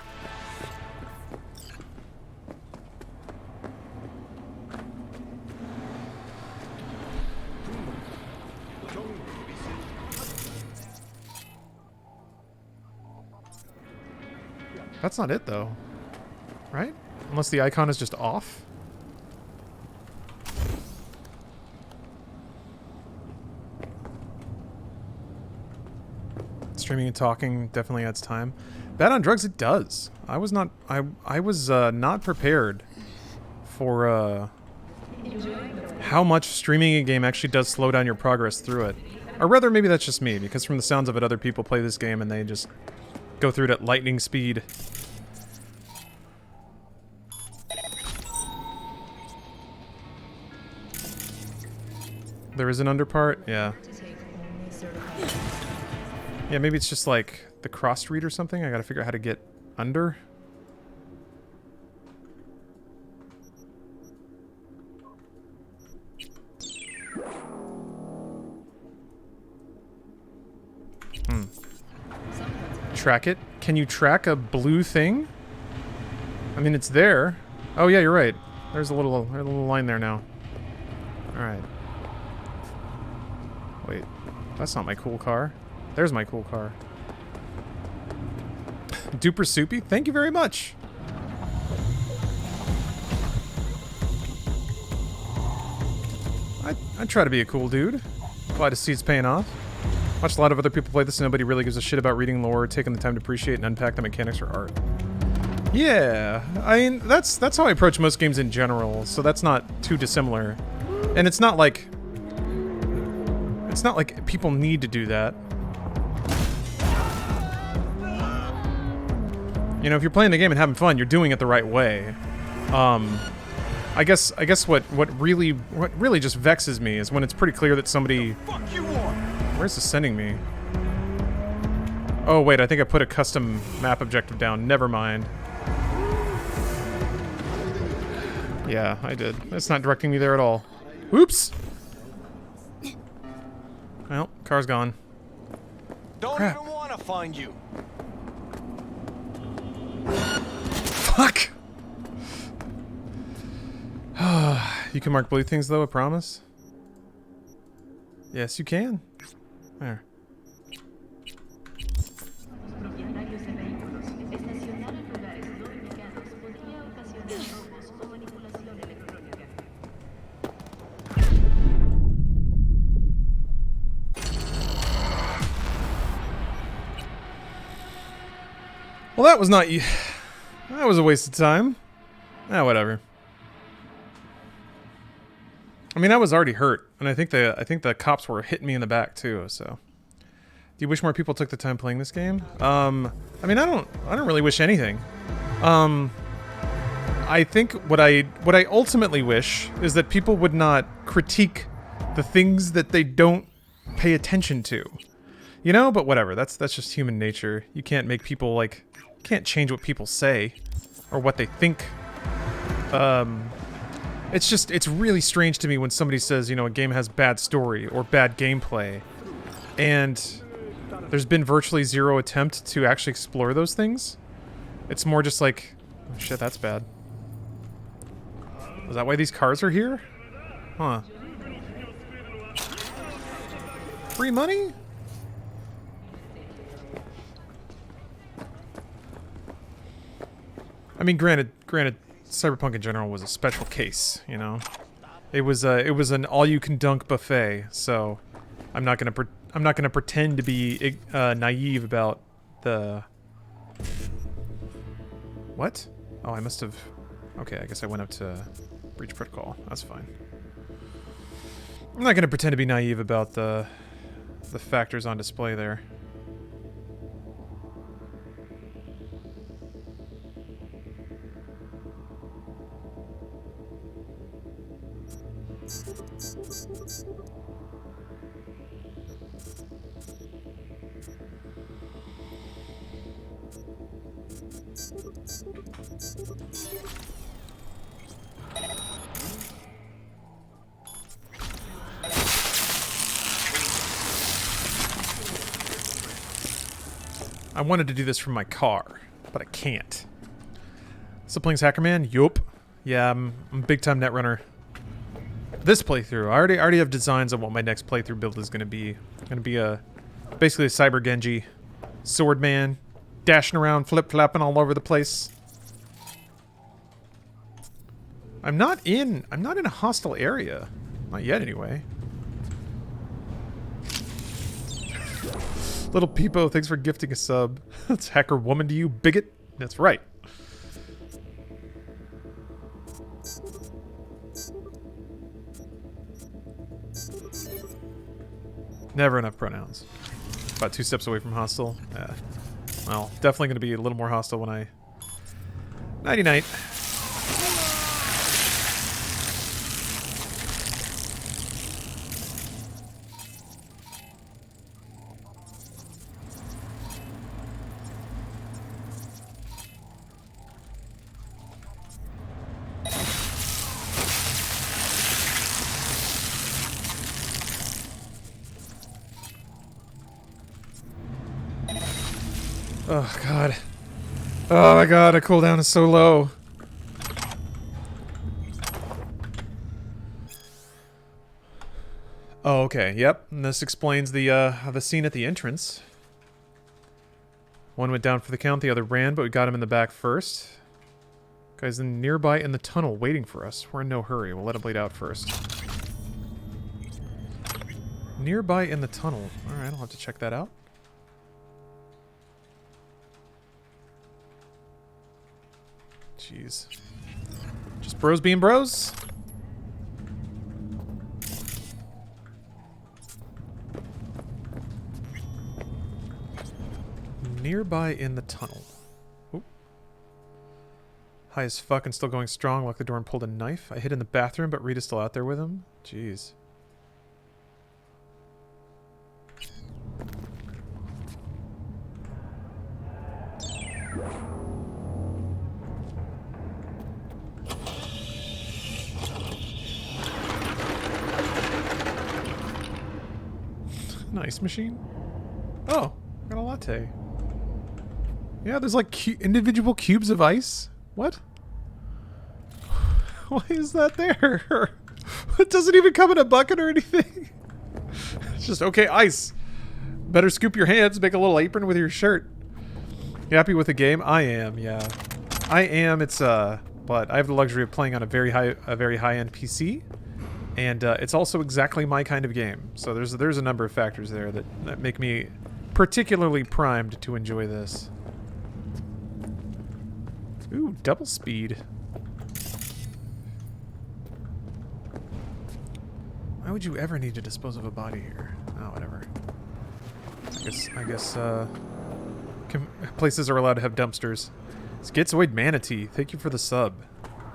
S1: That's not it though, right? Unless the icon is just off. Streaming and talking definitely adds time. Bad on drugs, it does. I was not not prepared for how much streaming a game actually does slow down your progress through it. Or rather, maybe that's just me, because from the sounds of it, other people play this game and they just go through it at lightning speed. There is an underpart? Yeah. Yeah, maybe it's just like the cross street or something. I gotta figure out how to get under. Track it? Can you track a blue thing? I mean, it's there. Oh yeah, you're right. There's a little line there now. Alright. Wait. That's not my cool car. There's my cool car. Duper Soupy, thank you very much. I try to be a cool dude. Glad to see it's paying off. Watched a lot of other people play this and nobody really gives a shit about reading lore, taking the time to appreciate and unpack the mechanics or art. Yeah, I mean, that's how I approach most games in general, so that's not too dissimilar. And it's not like people need to do that. You know, if you're playing the game and having fun, you're doing it the right way. I guess what really just vexes me is when it's pretty clear that somebody. Where's this sending me? Oh wait, I think I put a custom map objective down. Never mind. Yeah, I did. It's not directing me there at all. Oops. Well, car's gone.
S10: Don't
S1: Crap.
S10: even want to find you.
S1: Fuck! You can mark blue things though, I promise? Yes, you can. There. Well, that was not you. That was a waste of time. Ah, whatever. I mean, I was already hurt, and I think the cops were hitting me in the back too. So, do you wish more people took the time playing this game? I mean, I don't really wish anything. I think what I ultimately wish is that people would not critique the things that they don't pay attention to. You know, but whatever. That's just human nature. You can't make people like. Can't change what people say or what they think. It's really strange to me when somebody says, you know, a game has bad story or bad gameplay, and there's been virtually zero attempt to actually explore those things. It's more just like, oh shit, that's bad. Is that why these cars are here? Huh. Free money? I mean, granted, Cyberpunk in general was a special case, you know. It was an all-you-can-dunk buffet, so I'm not gonna pretend to be naive about the. What? Oh, I must have. Okay, I guess I went up to breach protocol. That's fine. I'm not gonna pretend to be naive about the factors on display there. I wanted to do this from my car, but I can't. Still playing Hackerman? Yup. Yeah, I'm a big-time netrunner. This playthrough, I already have designs on what my next playthrough build is gonna be. Gonna be basically a Cyber Genji, swordman, dashing around, flip-flapping all over the place. I'm not in a hostile area. Not yet, anyway. Little Peepo, thanks for gifting a sub. That's hacker woman to you, bigot. That's right. Never enough pronouns. About 2 steps away from hostile. Well, definitely going to be a little more hostile when I... Nighty-night. Oh, God. Oh, my God. The cooldown is so low. Oh, okay. Yep. And this explains the scene at the entrance. One went down for the count, the other ran, but we got him in the back first. Guy's nearby in the tunnel waiting for us. We're in no hurry. We'll let him bleed out first. Nearby in the tunnel. Alright, I'll have to check that out. Jeez. Just bros being bros. Nearby in the tunnel. Oop. High as fuck and still going strong. Locked the door and pulled a knife. I hid in the bathroom, but Rita's still out there with him. Jeez. Nice machine. Oh, got a latte. Yeah, there's like individual cubes of ice. What? Why is that there? It doesn't even come in a bucket or anything. It's just, okay, ice. Better scoop your hands, make a little apron with your shirt. You happy with the game? I am, yeah. I am. It's but I have the luxury of playing on a very high-end PC. And it's also exactly my kind of game. So there's a number of factors there that make me particularly primed to enjoy this. Ooh, double speed. Why would you ever need to dispose of a body here? Oh, whatever. I guess places are allowed to have dumpsters. Schizoid Manatee, thank you for the sub.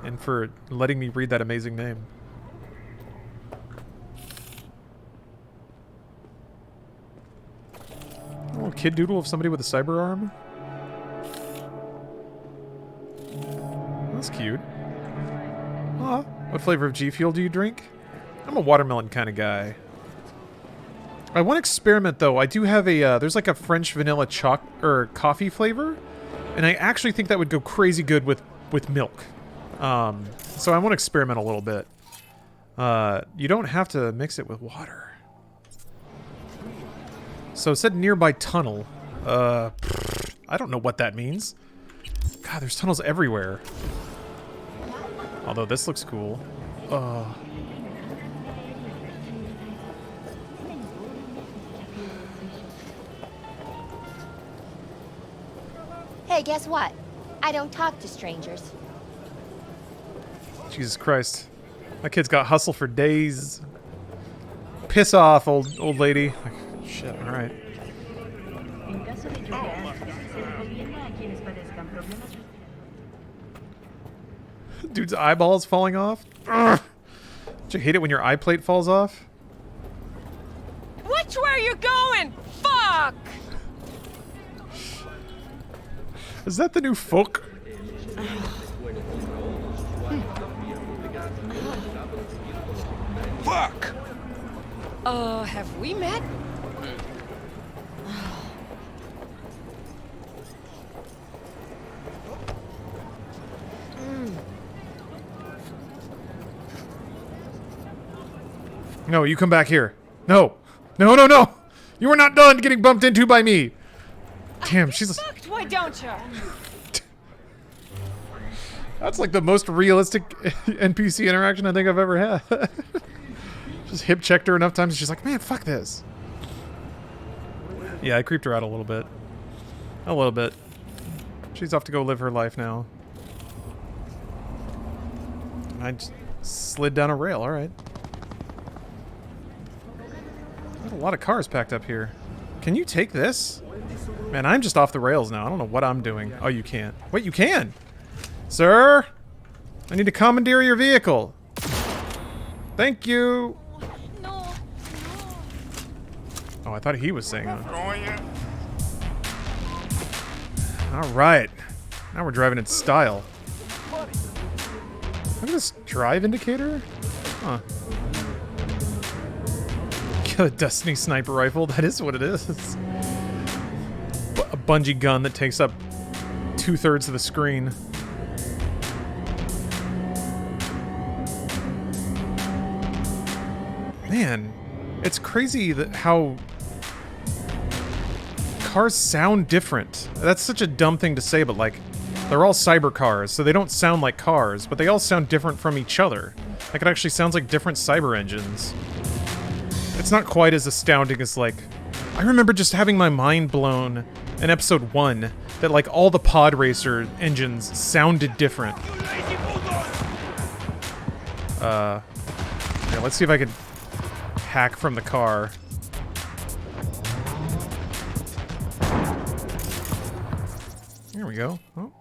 S1: And for letting me read that amazing name. A little kid doodle of somebody with a cyber arm. That's cute. Aw, what flavor of G Fuel do you drink? I'm a watermelon kind of guy. I want to experiment though. I do have a there's like a French vanilla coffee flavor, and I actually think that would go crazy good with milk. So I want to experiment a little bit. You don't have to mix it with water. So it said nearby tunnel. I don't know what that means. God, there's tunnels everywhere. Although this looks cool.
S15: Hey, guess what? I don't talk to strangers.
S1: Jesus Christ. My kid's got hustle for days. Piss off, old lady. Shit, alright. Dude's eyeballs falling off. Ugh. Don't you hate it when your eye plate falls off?
S11: Watch where you're going! Fuck!
S1: Is that the new folk?
S11: Fuck! Have we met?
S1: No, you come back here. No. No, no, no! You are not done getting bumped into by me! Damn, she's...
S11: Why don't you?
S1: That's like the most realistic NPC interaction I think I've ever had. Just hip checked her enough times, she's like, man, fuck this. Yeah, I creeped her out a little bit. A little bit. She's off to go live her life now. I just slid down a rail, alright. There's a lot of cars packed up here. Can you take this? Man, I'm just off the rails now. I don't know what I'm doing. Oh, you can't. Wait, you can! Sir! I need to commandeer your vehicle. Thank you! Oh, I thought he was saying that. Alright. Now we're driving in style. Look at this drive indicator. Huh. A Destiny sniper rifle. That is what it is. A bungee gun that takes up 2/3 of the screen. Man, it's crazy that how cars sound different. That's such a dumb thing to say, but like, they're all cyber cars, so they don't sound like cars, but they all sound different from each other. Like, it actually sounds like different cyber engines. It's not quite as astounding as, like... I remember just having my mind blown in episode 1 that, like, all the pod racer engines sounded different. Yeah, let's see if I can hack from the car. Here we go. Oh.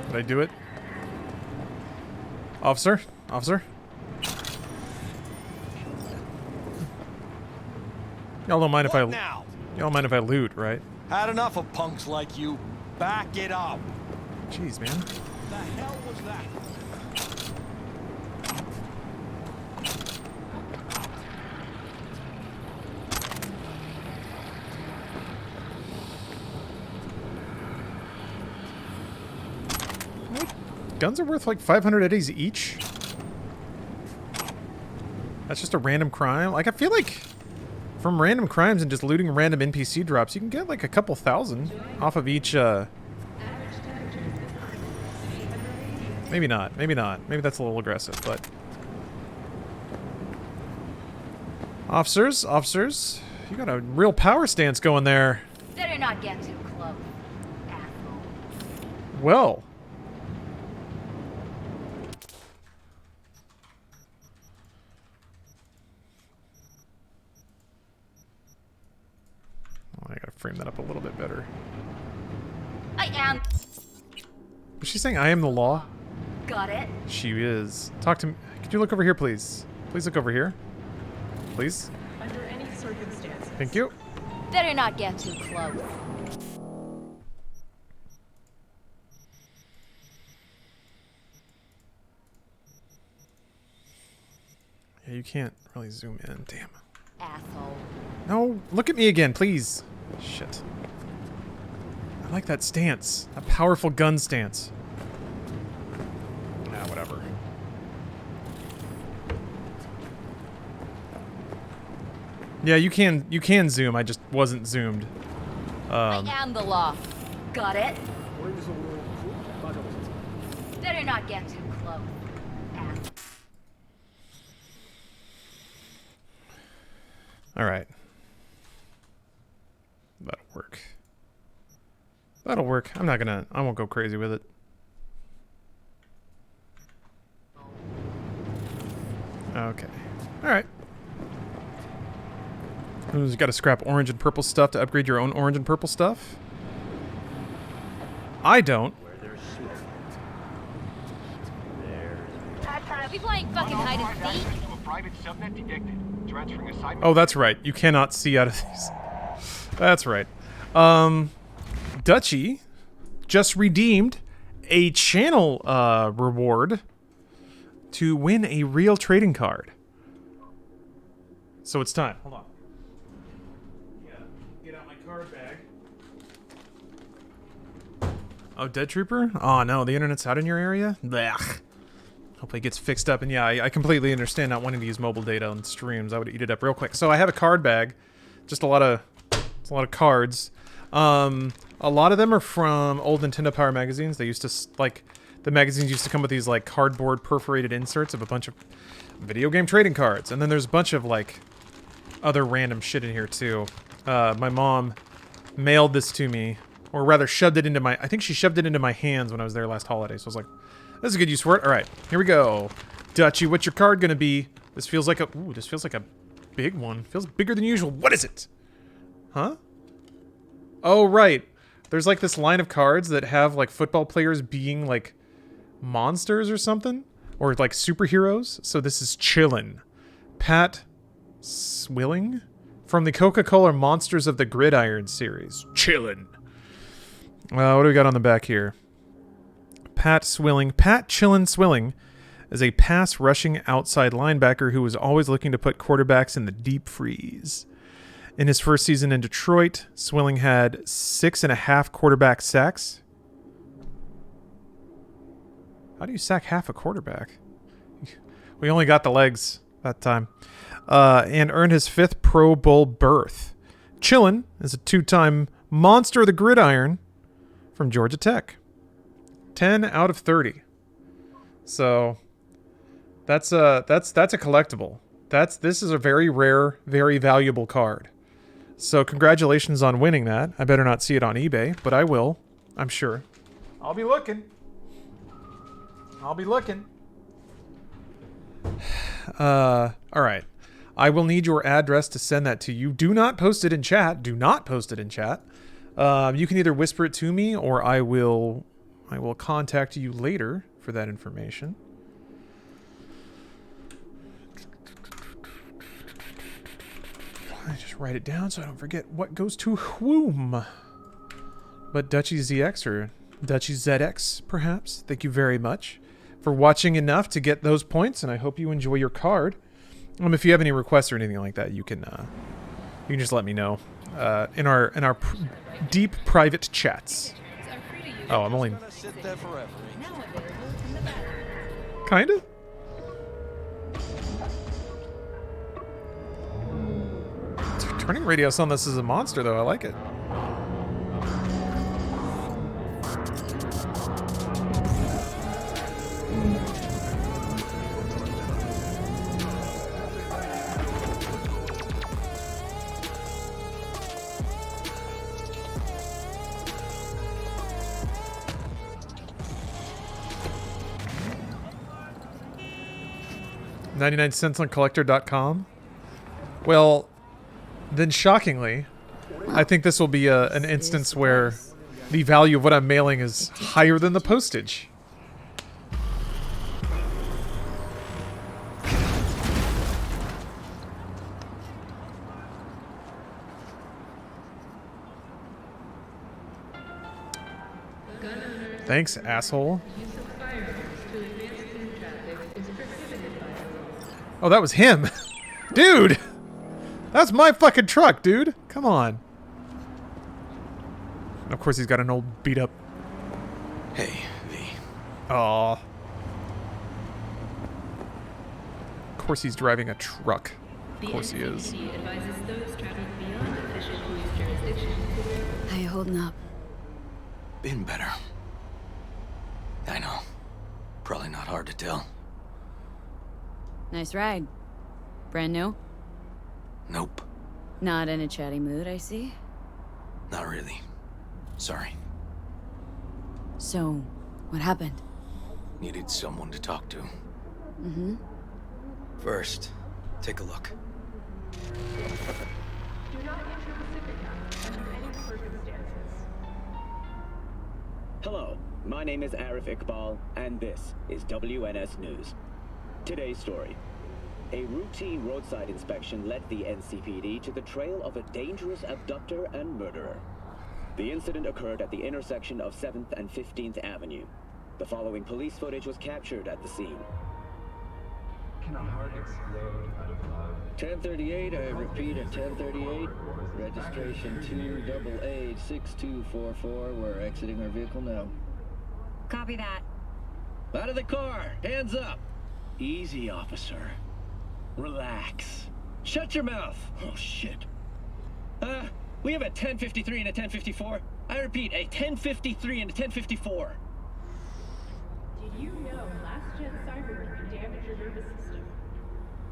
S1: Did I do it? Officer? Officer? Y'all don't mind if y'all don't mind if I loot, right?
S16: Had enough of punks like you. Back it up.
S1: Jeez, man.
S16: The hell was that?
S1: Guns are worth like 500 eddies each? That's just a random crime? Like, I feel like from random crimes and just looting random NPC drops, you can get like a couple thousand off of each, Maybe not, maybe not. Maybe that's a little aggressive, but... Officers, officers, you got a real power stance going there.
S15: Better not get too close, asshole.
S1: Well... I gotta frame that up a little bit better.
S15: I am.
S1: Was she saying I am the law?
S15: Got it.
S1: She is. Talk to me. Could you look over here, please? Please look over here. Please.
S17: Under any circumstances.
S1: Thank you.
S15: Better not get too close.
S1: Yeah, you can't really zoom in. Damn.
S15: Asshole.
S1: No, look at me again, please. Shit. I like that stance. That powerful gun stance. Ah, whatever. Yeah, you can zoom. I just wasn't zoomed.
S15: I am the law. Got it? Better not get too close. Ass.
S1: Alright. That'll work. That'll work. I won't go crazy with it. Okay. Alright. You gotta scrap orange and purple stuff to upgrade your own orange and purple stuff? I don't.
S15: Are we playing fucking hide and seek?
S18: Private subnet detected. Transferring assignment.
S1: Oh, that's right. You cannot see out of these. That's right. Dutchy just redeemed a channel reward to win a real trading card. So it's time. Hold on. Get out my card bag. Oh, Dead Trooper? Oh no, the internet's out in your area? Blech. Hopefully it gets fixed up. And yeah, I completely understand not wanting to use mobile data on streams. I would eat it up real quick. So I have a card bag. Just a lot of cards. A lot of them are from old Nintendo Power magazines. They used to, like, the magazines used to come with these, like, cardboard perforated inserts of a bunch of video game trading cards. And then there's a bunch of, like, other random shit in here, too. My mom mailed this to me, or rather shoved it into my, I think she shoved it into my hands when I was there last holiday. So I was like, this is a good use for it. All right, here we go. Dutchy, what's your card gonna be? This feels like a, ooh, this feels like a big one. Feels bigger than usual. What is it? Huh? Oh, right. There's like this line of cards that have like football players being like monsters or something, or like superheroes. So this is Chillin'. Pat Swilling from the Coca-Cola Monsters of the Gridiron series. Chillin'. What do we got on the back here? Pat Chillin' Swilling is a pass rushing outside linebacker who was always looking to put quarterbacks in the deep freeze. In his first season in Detroit, Swilling had 6.5 quarterback sacks. How do you sack half a quarterback? We only got the legs that time. And earned his 5th Pro Bowl berth. Chillin' is a 2-time Monster of the Gridiron from Georgia Tech. 10 out of 30. So that's a collectible. This is a very rare, very valuable card. So congratulations on winning that. I better not see it on eBay, but I will. I'm sure. I'll be looking. All right. I will need your address to send that to you. Do not post it in chat. You can either whisper it to me, or I will contact you later for that information. I just write it down so I don't forget what goes to whom. But Dutchy ZX, or Dutchy ZX, perhaps. Thank you very much for watching enough to get those points, and I hope you enjoy your card. If you have any requests or anything like that, you can just let me know in our deep private chats. Oh, I'm only kind of. Turning radius on this is a monster, though. I like it. $0.99 on collector.com. Well, then shockingly, I think this will be an instance where the value of what I'm mailing is higher than the postage. Thanks, asshole. Oh, that was him. Dude! That's my fucking truck, dude. Come on. And of course, he's got an old beat up.
S7: Hey, V.
S1: Aw. Of course, he's driving a truck. Of course he is.
S4: How you holding up?
S7: Been better. I know. Probably not hard to tell.
S4: Nice ride. Brand new?
S7: Nope.
S4: Not in a chatty mood, I see.
S7: Not really. Sorry.
S4: So, what happened?
S7: Needed someone to talk to.
S4: Mm-hmm.
S7: First, take a look.
S17: Do not enter Pacific under any circumstances.
S19: Hello, my name is Arif Iqbal, and this is WNS News. Today's story. A routine roadside inspection led the NCPD to the trail of a dangerous abductor and murderer. The incident occurred at the intersection of 7th and 15th Avenue. The following police footage was captured at the scene.
S20: Can a heart explode out of love?
S21: 1038, I repeat at 1038. Registration 2AA6244. We're exiting our vehicle now.
S2: Copy that.
S21: Out of the car! Hands up! Easy, officer. Relax. Shut your mouth! Oh, shit. We have a 1053 and a 1054. I repeat, a 1053 and a 1054.
S17: Did you know last-gen Cyberpunk can damage your nervous system?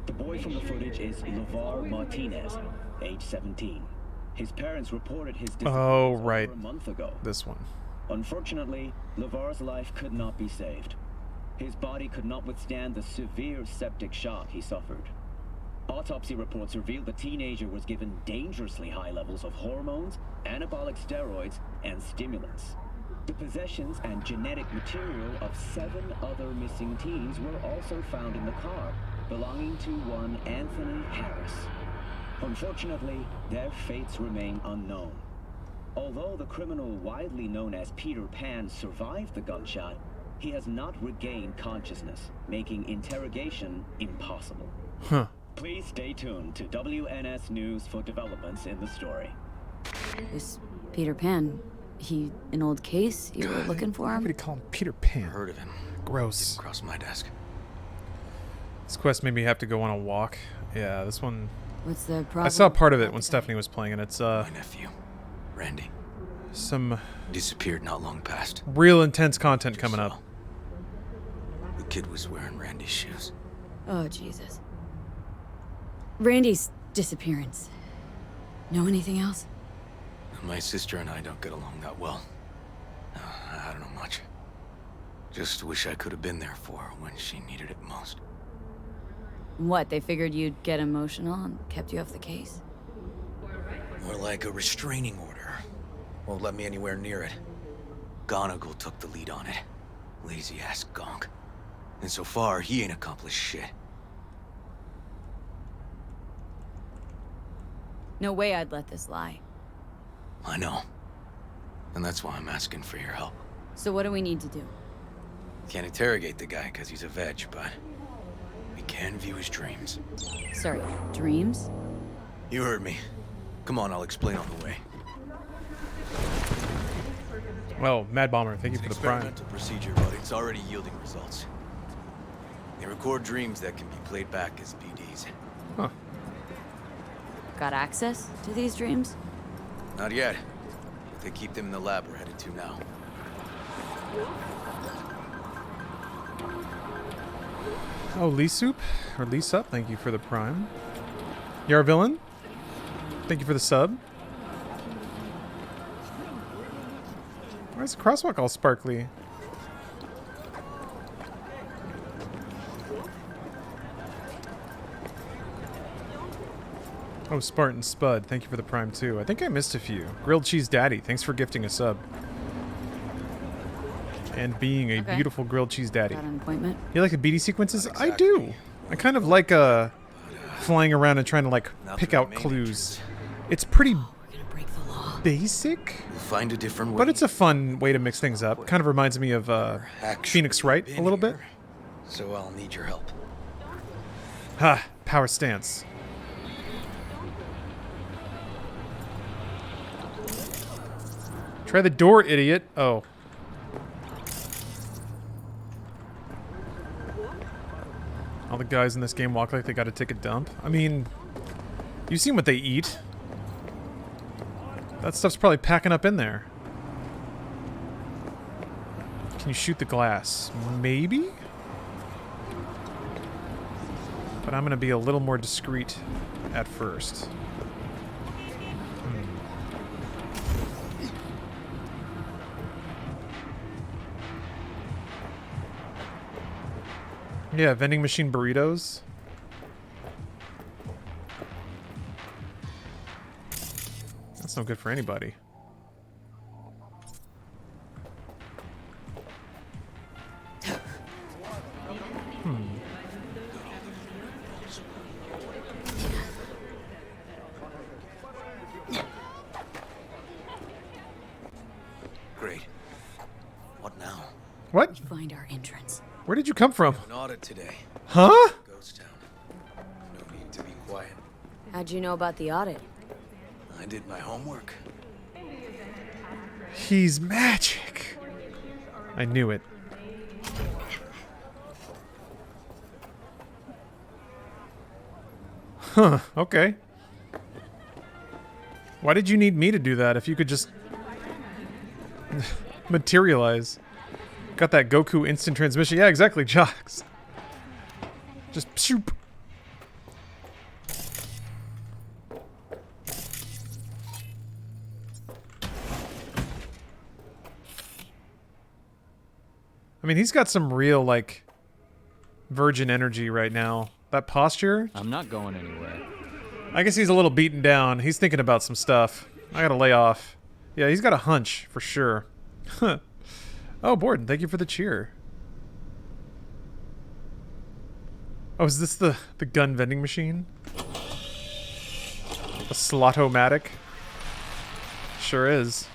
S19: The boy from the footage is LeVar Martinez, age 17. His parents reported his disappearance over a month ago.
S1: This one.
S19: Unfortunately, LeVar's life could not be saved. His body could not withstand the severe septic shock he suffered. Autopsy reports revealed the teenager was given dangerously high levels of hormones, anabolic steroids, and stimulants. The possessions and genetic material of 7 other missing teens were also found in the car, belonging to one Anthony Harris. Unfortunately, their fates remain unknown. Although the criminal widely known as Peter Pan survived the gunshot, he has not regained consciousness, making interrogation impossible.
S1: Huh.
S19: Please stay tuned to WNS News for developments in the story.
S4: This Peter Pan, he an old case? You were looking for him?
S1: What do you call him? Peter Pan.
S7: Heard of him.
S1: Gross.
S7: Didn't cross my desk.
S1: This quest made me have to go on a walk. Yeah, this one.
S4: What's the problem?
S1: I saw part of it when Stephanie was playing, and it's
S7: my nephew, Randy.
S1: Some
S7: disappeared not long past.
S1: Real intense content coming up.
S7: The kid was wearing Randy's shoes.
S4: Oh, Jesus. Randy's disappearance. Know anything else?
S7: My sister and I don't get along that well. I don't know much. Just wish I could have been there for her when she needed it most.
S4: What, they figured you'd get emotional and kept you off the case?
S7: More like a restraining order. Won't let me anywhere near it. Gonigal took the lead on it. Lazy-ass gonk. And so far, he ain't accomplished shit.
S4: No way I'd let this lie.
S7: I know. And that's why I'm asking for your help.
S4: So what do we need to do?
S7: Can't interrogate the guy because he's a veg, but we can view his dreams.
S4: Sorry, dreams?
S7: You heard me. Come on, I'll explain on the way.
S1: Well, Mad Bomber, thank you for the prime.
S7: Experimental procedure, but it's already yielding results. They record dreams that can be played back as BDs.
S1: Huh.
S4: Got access to these dreams?
S7: Not yet. But they keep them in the lab we're headed to now.
S1: Oh, Lee Soup? Or Lee Sup, thank you for the prime. You're a villain? Thank you for the sub. Why is the crosswalk all sparkly? Oh, Spartan Spud, thank you for the prime too. I think I missed a few. Grilled Cheese Daddy, thanks for gifting a sub. And being a beautiful grilled cheese daddy.
S4: Got an appointment?
S1: You like the BD sequences? I do. I kind of like flying around and trying to like pick out clues. It's pretty basic,
S7: Find a different way.
S1: but it's a fun way to mix things up. Kind of reminds me of Phoenix Wright a little bit.
S7: So I'll need your help.
S1: Ha! Power stance. Try the door, idiot. Oh. All the guys in this game walk like they gotta take a dump. I mean, you've seen what they eat. That stuff's probably packing up in there. Can you shoot the glass? Maybe? But I'm gonna be a little more discreet at first. Yeah, vending machine burritos. That's no good for anybody. What?
S4: We find our entrance.
S1: Where did you come from?
S7: An audit today.
S1: Huh?
S7: Ghost town. No need to be quiet.
S4: How'd you know about the audit?
S7: I did my homework.
S1: He's magic. I knew it. Huh, okay. Why did you need me to do that if you could just materialize? Got that Goku instant transmission. Yeah, exactly, Jocks. Just shoop. I mean, he's got some real, like, virgin energy right now. That posture.
S5: I'm not going anywhere.
S1: I guess he's a little beaten down. He's thinking about some stuff. I gotta lay off. Yeah, he's got a hunch, for sure. Huh. Oh, Borden, thank you for the cheer. Oh, is this the gun vending machine? A Slot-O-Matic? Sure is.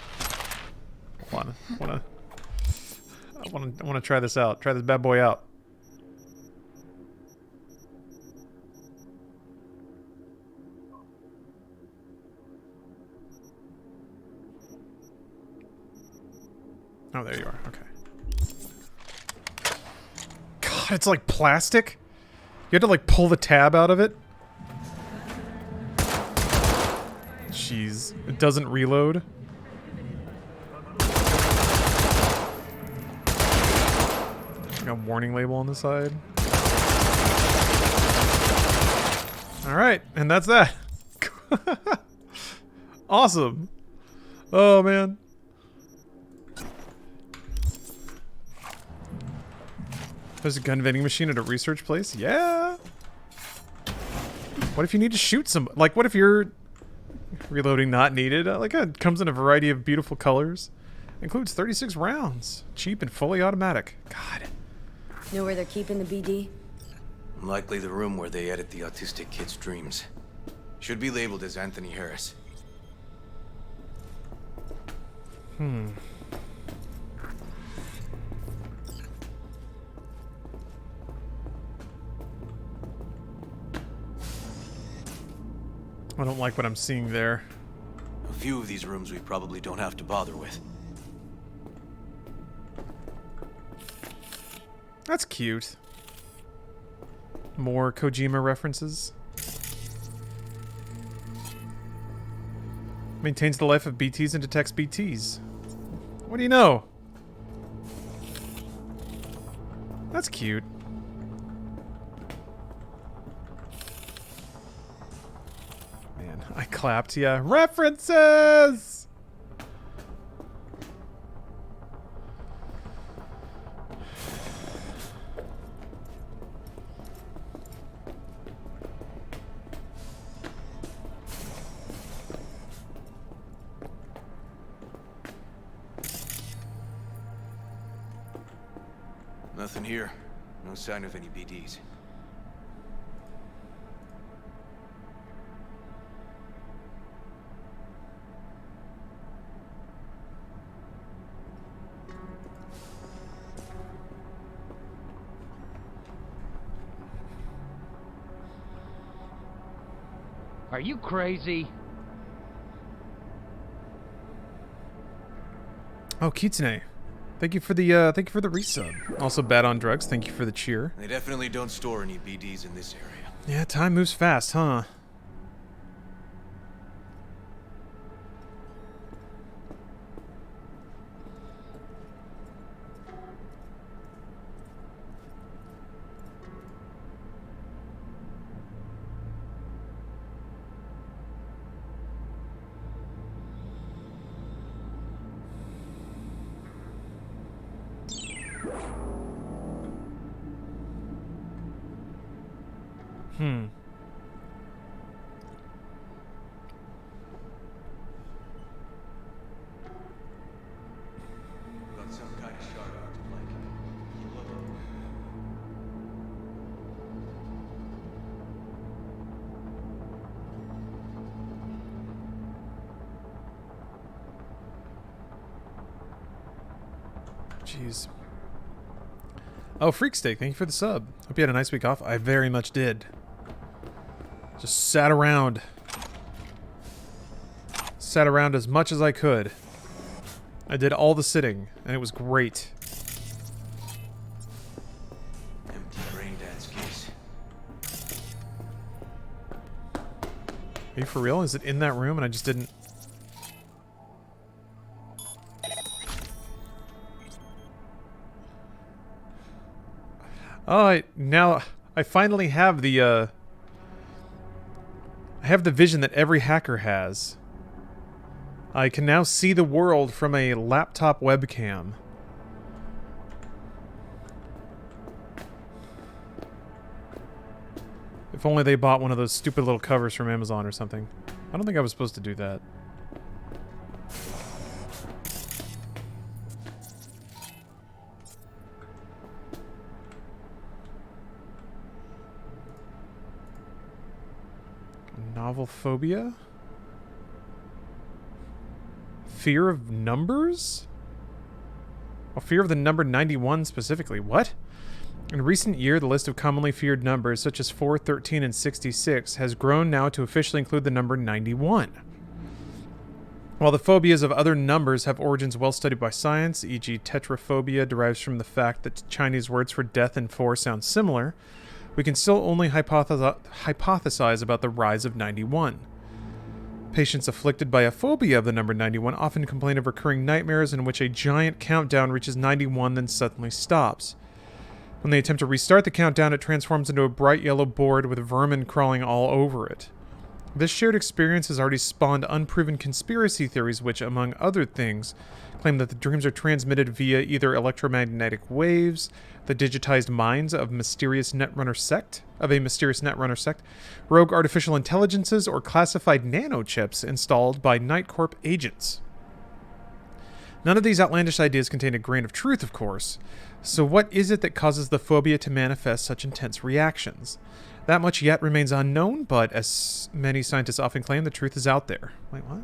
S1: I wanna try this out. Try this bad boy out. Oh, there you are. Okay. God, it's like plastic. You had to like pull the tab out of it. Jeez, it doesn't reload. Got a warning label on the side. All right, and that's that. Awesome. Oh man. There's a gun vending machine at a research place? Yeah. What if you need to shoot some? Like, what if you're reloading not needed? Like, it comes in a variety of beautiful colors. Includes 36 rounds. Cheap and fully automatic. God.
S4: Know where they're keeping the BD?
S7: Likely the room where they edit the autistic kid's dreams. Should be labeled as Anthony Harris.
S1: Hmm. I don't like what I'm seeing there.
S7: A few of these rooms we probably don't have to bother with.
S1: That's cute. More Kojima references. Maintains the life of BTs and detects BTs. What do you know? That's cute. Man, I clapped, yeah. References!
S7: Nothing here. No sign of any BDs.
S22: Are you crazy?
S1: Oh, Kitsune. Thank you for the resub. Also bad on drugs, thank you for the cheer.
S7: They definitely don't store any BDs in this area.
S1: Yeah, time moves fast, huh? Hmm.
S7: Got some kind of shard art to like.
S1: Jeez. Oh, Freak Steak, thank you for the sub. Hope you had a nice week off. I very much did. Just sat around. Sat around as much as I could. I did all the sitting, and it was great.
S7: Empty brain dad's case.
S1: Are you for real? Is it in that room and I just didn't... Oh, now I finally have the, I have the vision that every hacker has. I can now see the world from a laptop webcam. If only they bought one of those stupid little covers from Amazon or something. I don't think I was supposed to do that. Novel phobia? Fear of numbers? Oh, fear of the number 91 specifically. What? In recent year, the list of commonly feared numbers, such as 4, 13, and 66, has grown now to officially include the number 91. While the phobias of other numbers have origins well studied by science, e.g. tetraphobia derives from the fact that Chinese words for death and 4 sound similar, we can still only hypothesize about the rise of 91. Patients afflicted by a phobia of the number 91 often complain of recurring nightmares in which a giant countdown reaches 91 then suddenly stops. When they attempt to restart the countdown, it transforms into a bright yellow board with vermin crawling all over it. This shared experience has already spawned unproven conspiracy theories which, among other things, claim that the dreams are transmitted via either electromagnetic waves, the digitized minds of a mysterious netrunner sect, rogue artificial intelligences, or classified nanochips installed by Nightcorp agents. None of these outlandish ideas contain a grain of truth, of course. So what is it that causes the phobia to manifest such intense reactions? That much yet remains unknown, but as many scientists often claim, the truth is out there. Wait, what?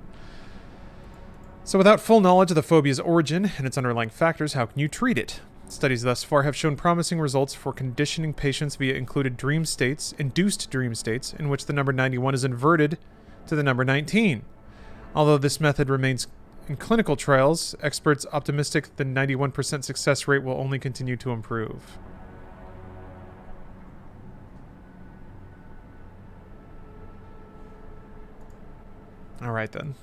S1: So without full knowledge of the phobia's origin and its underlying factors, how can you treat it? Studies thus far have shown promising results for conditioning patients via induced dream states, in which the number 91 is inverted to the number 19. Although this method remains in clinical trials, experts optimistic the 91% success rate will only continue to improve. Alright then.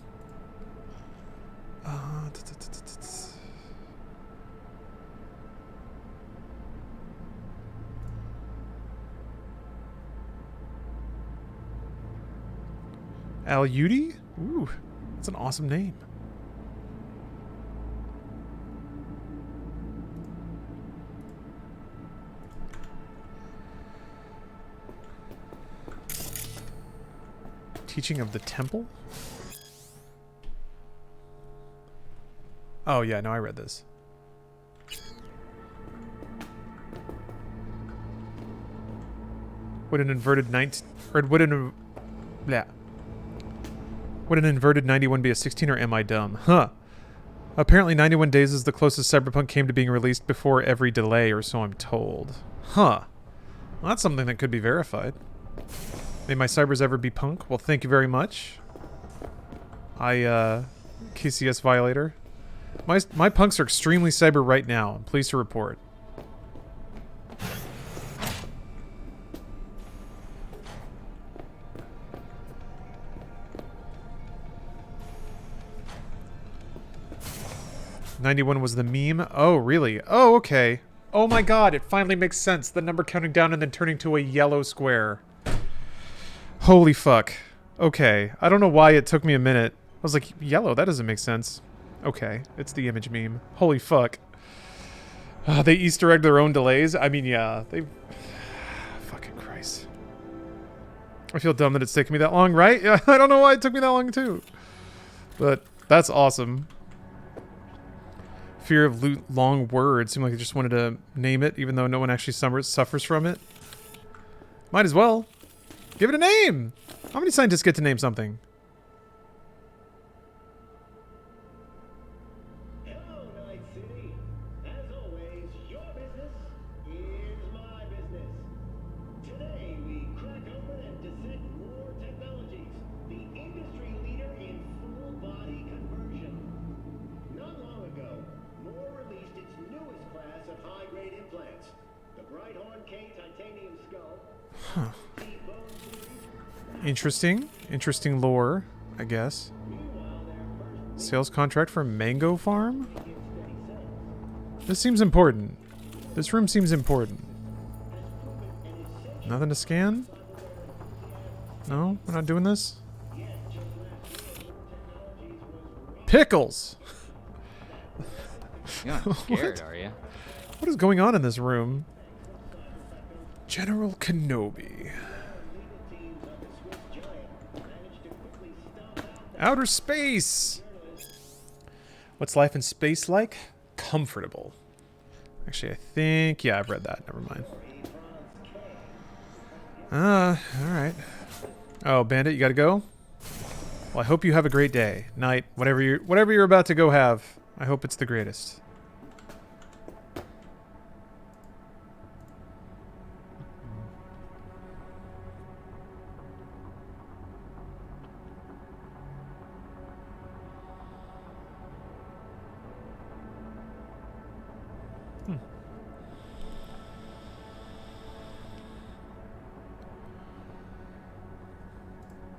S1: Al-Yudi? Ooh, that's an awesome name. Teaching of the Temple? Oh yeah, no, I read this. Would an inverted Would an inverted 91 be a 16, or am I dumb? Huh. Apparently 91 Days is the closest Cyberpunk came to being released before every delay, or so I'm told. Huh. Well, that's something that could be verified. May my cybers ever be punk? Well, thank you very much. KCS Violator. My punks are extremely cyber right now. I'm pleased to report. '91 was the meme? Oh, really? Oh, okay. Oh my god, it finally makes sense. The number counting down and then turning to a yellow square. Holy fuck. Okay. I don't know why it took me a minute. I was like, yellow? That doesn't make sense. Okay. It's the image meme. Holy fuck. They Easter egged their own delays? I mean, yeah. They... Fucking Christ. I feel dumb that it's taken me that long, right? Yeah, I don't know why it took me that long, too. But that's awesome. Fear of long words. Seemed like I just wanted to name it, even though no one actually suffers from it. Might as well. Give it a name! How many scientists get to name something?
S21: Hello, Night City. As always, your business is
S1: Huh. Interesting. Interesting lore, I guess. Sales contract for Mango Farm? This seems important. This room seems important. Nothing to scan? No? We're not doing this? Pickles!
S5: You're not scared, are you?
S1: What is going on in this room? General Kenobi. Outer space! What's life in space like? Comfortable. Actually, I think... Yeah, I've read that. Never mind. Alright. Oh, Bandit, you gotta go? Well, I hope you have a great day. Night. Whatever you're about to go have. I hope it's the greatest.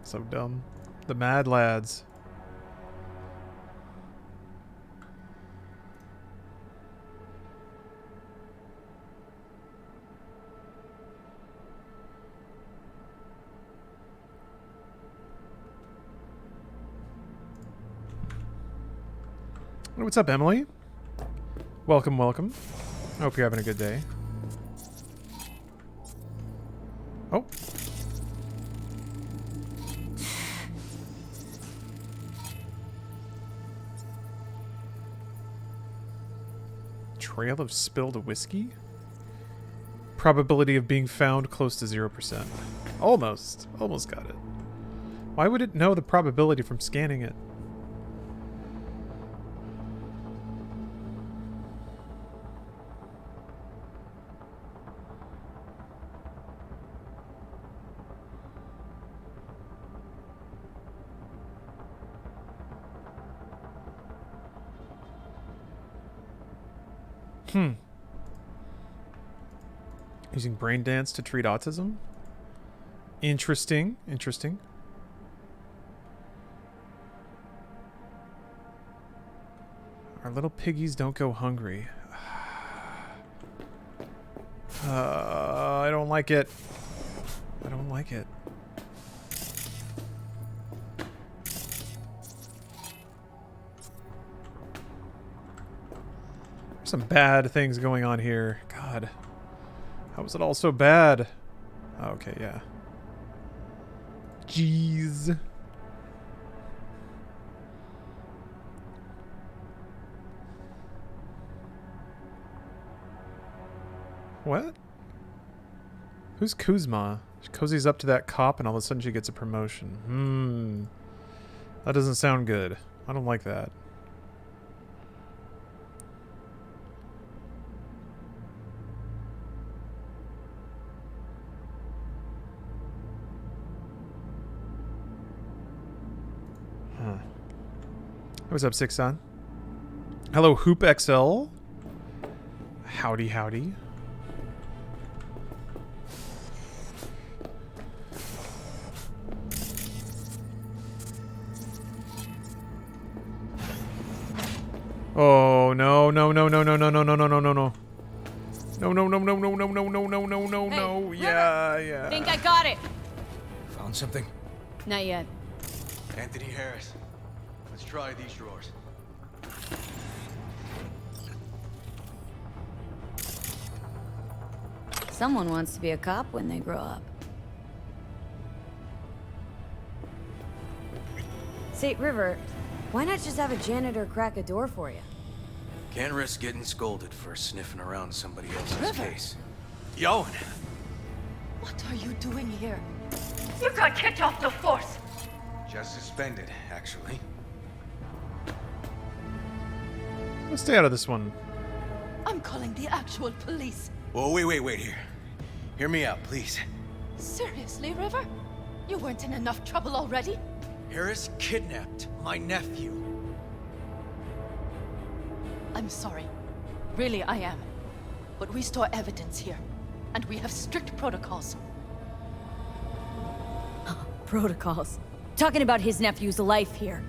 S1: So dumb. The Mad Lads. What's up, Emily? Welcome, welcome. I hope you're having a good day. Oh. Trail of spilled whiskey? Probability of being found close to 0%. Almost. Almost got it. Why would it know the probability from scanning it? Using brain dance to treat autism? Interesting. Interesting. Our little piggies don't go hungry. I don't like it. I don't like it. There's some bad things going on here. God. How was it all so bad? Oh, okay, yeah. Jeez. What? Who's Kuzma? She cozies up to that cop and all of a sudden she gets a promotion. That doesn't sound good. I don't like that. What's up, Sixon? Hello, Hoop XL. Howdy, howdy. Oh no no no no no no no no no no no no. No no no no no no no no no no no no. Yeah, yeah.
S4: Think I got it.
S7: Found something?
S4: Not yet.
S7: Anthony Harris. Let's try these drawers.
S4: Someone wants to be a cop when they grow up. Say, River, why not just have a janitor crack a door for you?
S7: Can't risk getting scolded for sniffing around somebody else's
S15: River.
S7: case. Yoan!
S15: What are you doing here? You got kicked off the force!
S7: Just suspended, actually.
S1: Let's stay out of this one.
S15: I'm calling the actual police.
S7: Whoa, wait here. Hear me out, please.
S15: Seriously, River? You weren't in enough trouble already?
S7: Harris kidnapped my nephew.
S15: I'm sorry. Really, I am. But we store evidence here.
S5: and we have strict protocols.
S4: Protocols. Talking about his nephew's life here.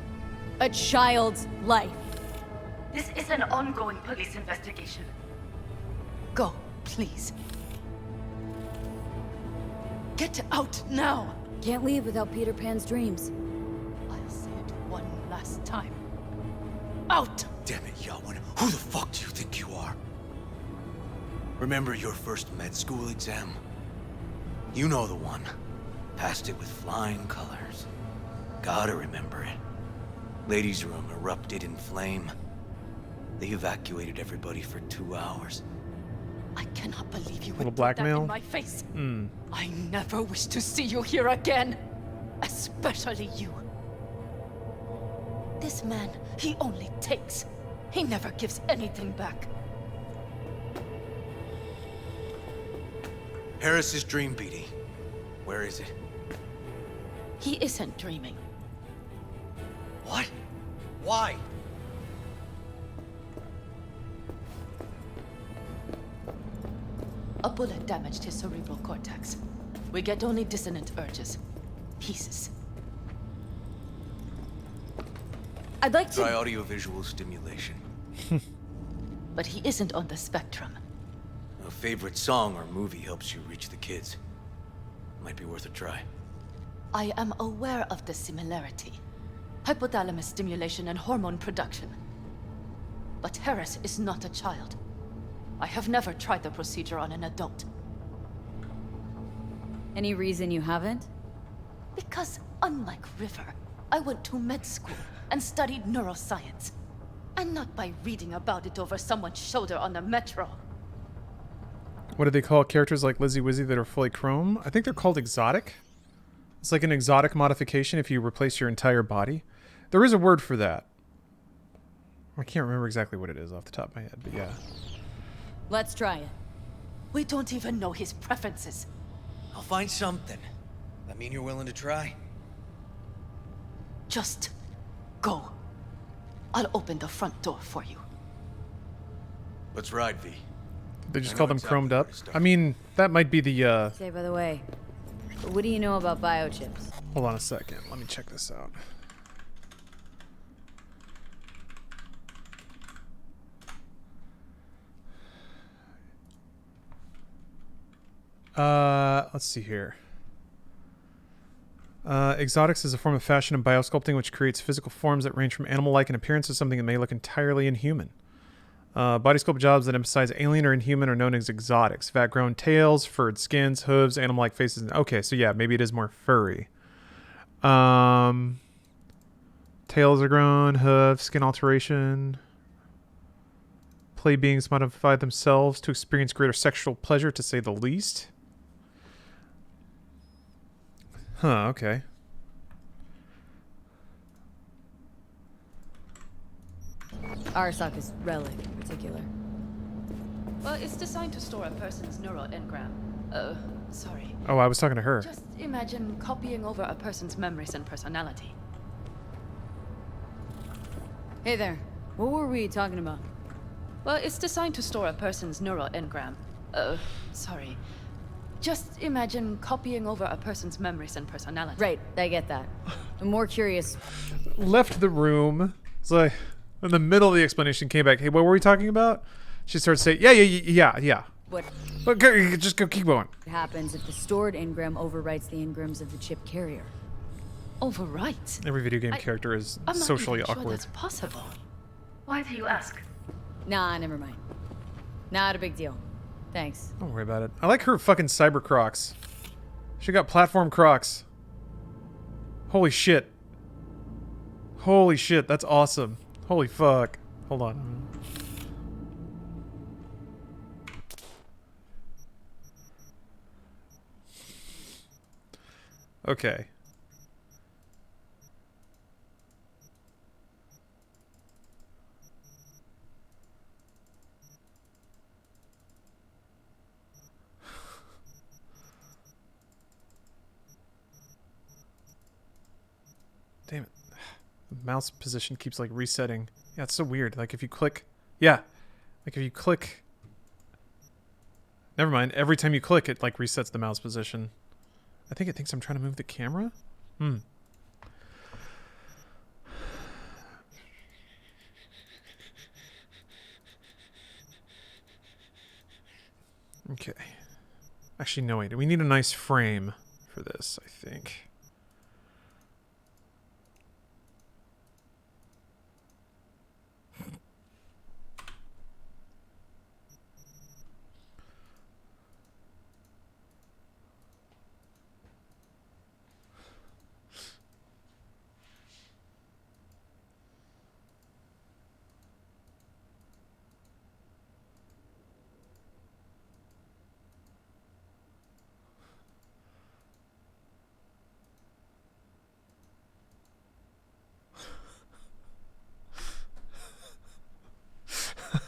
S4: A child's life.
S5: This is an ongoing police investigation. Go, please. Get out now!
S4: Can't leave without Peter Pan's dreams.
S5: I'll say it one last time. Out!
S7: Damn it, Yawen. Who the fuck do you think you are? Remember your first med school exam? You know the one. Passed it with flying colors. Gotta remember it. Ladies' room erupted in flame. They evacuated everybody for 2 hours.
S5: I cannot believe you
S1: Little
S5: would put that
S1: blackmail?
S5: in my face.
S1: Hmm.
S5: I never wish to see you here again. Especially you. This man, he only takes. He never gives anything back.
S7: Harris's dream, BD. Where is it?
S5: He isn't dreaming.
S7: What? Why?
S5: A bullet damaged his cerebral cortex. We get only dissonant urges. Pieces.
S4: I'd like to...
S7: Try audiovisual stimulation.
S5: But he isn't on the spectrum.
S7: A favorite song or movie helps you reach the kids. Might be worth a try.
S5: I am aware of the similarity. Hypothalamus stimulation and hormone production. But Harris is not a child. I have never tried the procedure on an adult.
S4: Any reason you haven't?
S5: Because unlike River, I went to med school and studied neuroscience. And not by reading about it over someone's shoulder on the metro.
S1: What do they call characters like Lizzie Wizzy that are fully chrome? I think they're called exotic. It's like an exotic modification if you replace your entire body. There is a word for that. I can't remember exactly what it is off the top of my head, but yeah.
S4: Let's try it.
S5: We don't even know his preferences.
S7: I'll find something. That mean you're willing to try?
S5: Just go. I'll open the front door for you.
S7: Let's ride, V.
S1: They just call them chromed up. I mean, that might be the,
S4: Say, by the way, what do you know about biochips?
S1: Hold on a second. Let me check this out. Let's see here. Exotics is a form of fashion and biosculpting which creates physical forms that range from animal-like in appearance to something that may look entirely inhuman. Body sculpt jobs that emphasize alien or inhuman are known as exotics. Vat-grown tails, furred skins, hooves, animal-like faces. Okay, so yeah, maybe it is more furry. Tails are grown, hooves, skin alteration. Play beings modify themselves to experience greater sexual pleasure, to say the least. Huh, okay.
S4: Arasaka's relic in particular.
S5: Well, it's designed to store a person's neural engram. Sorry.
S1: Oh, I was talking to her.
S5: Just imagine copying over a person's memories and personality.
S4: Hey there. What were we talking about?
S5: Well, it's designed to store a person's neural engram. Sorry. Just imagine copying over a person's memories and personality.
S4: Right, I get that. I'm more curious.
S1: Left the room. It's like, in the middle of the explanation, came back. Hey, what were we talking about? She started saying, yeah.
S4: What
S1: Okay, just go, keep going.
S4: happens if the stored engram overwrites the engrams of the chip carrier?
S5: Overwrite?
S1: Every video game character is
S5: I'm not
S1: socially
S5: even sure
S1: awkward.
S5: that's possible. Why do you ask?
S4: Nah, never mind. Not a big deal. Thanks.
S1: Don't worry about it. I like her fucking cyber crocs. She got platform crocs. Holy shit. Holy shit, that's awesome. Holy fuck. Hold on. Okay. Damn it. The mouse position keeps like resetting. Yeah, it's so weird. Like if you click... Yeah. Like if you click... Never mind. Every time you click, it like resets the mouse position. I think it thinks I'm trying to move the camera. Okay. Actually, no, wait. We need a nice frame for this, I think.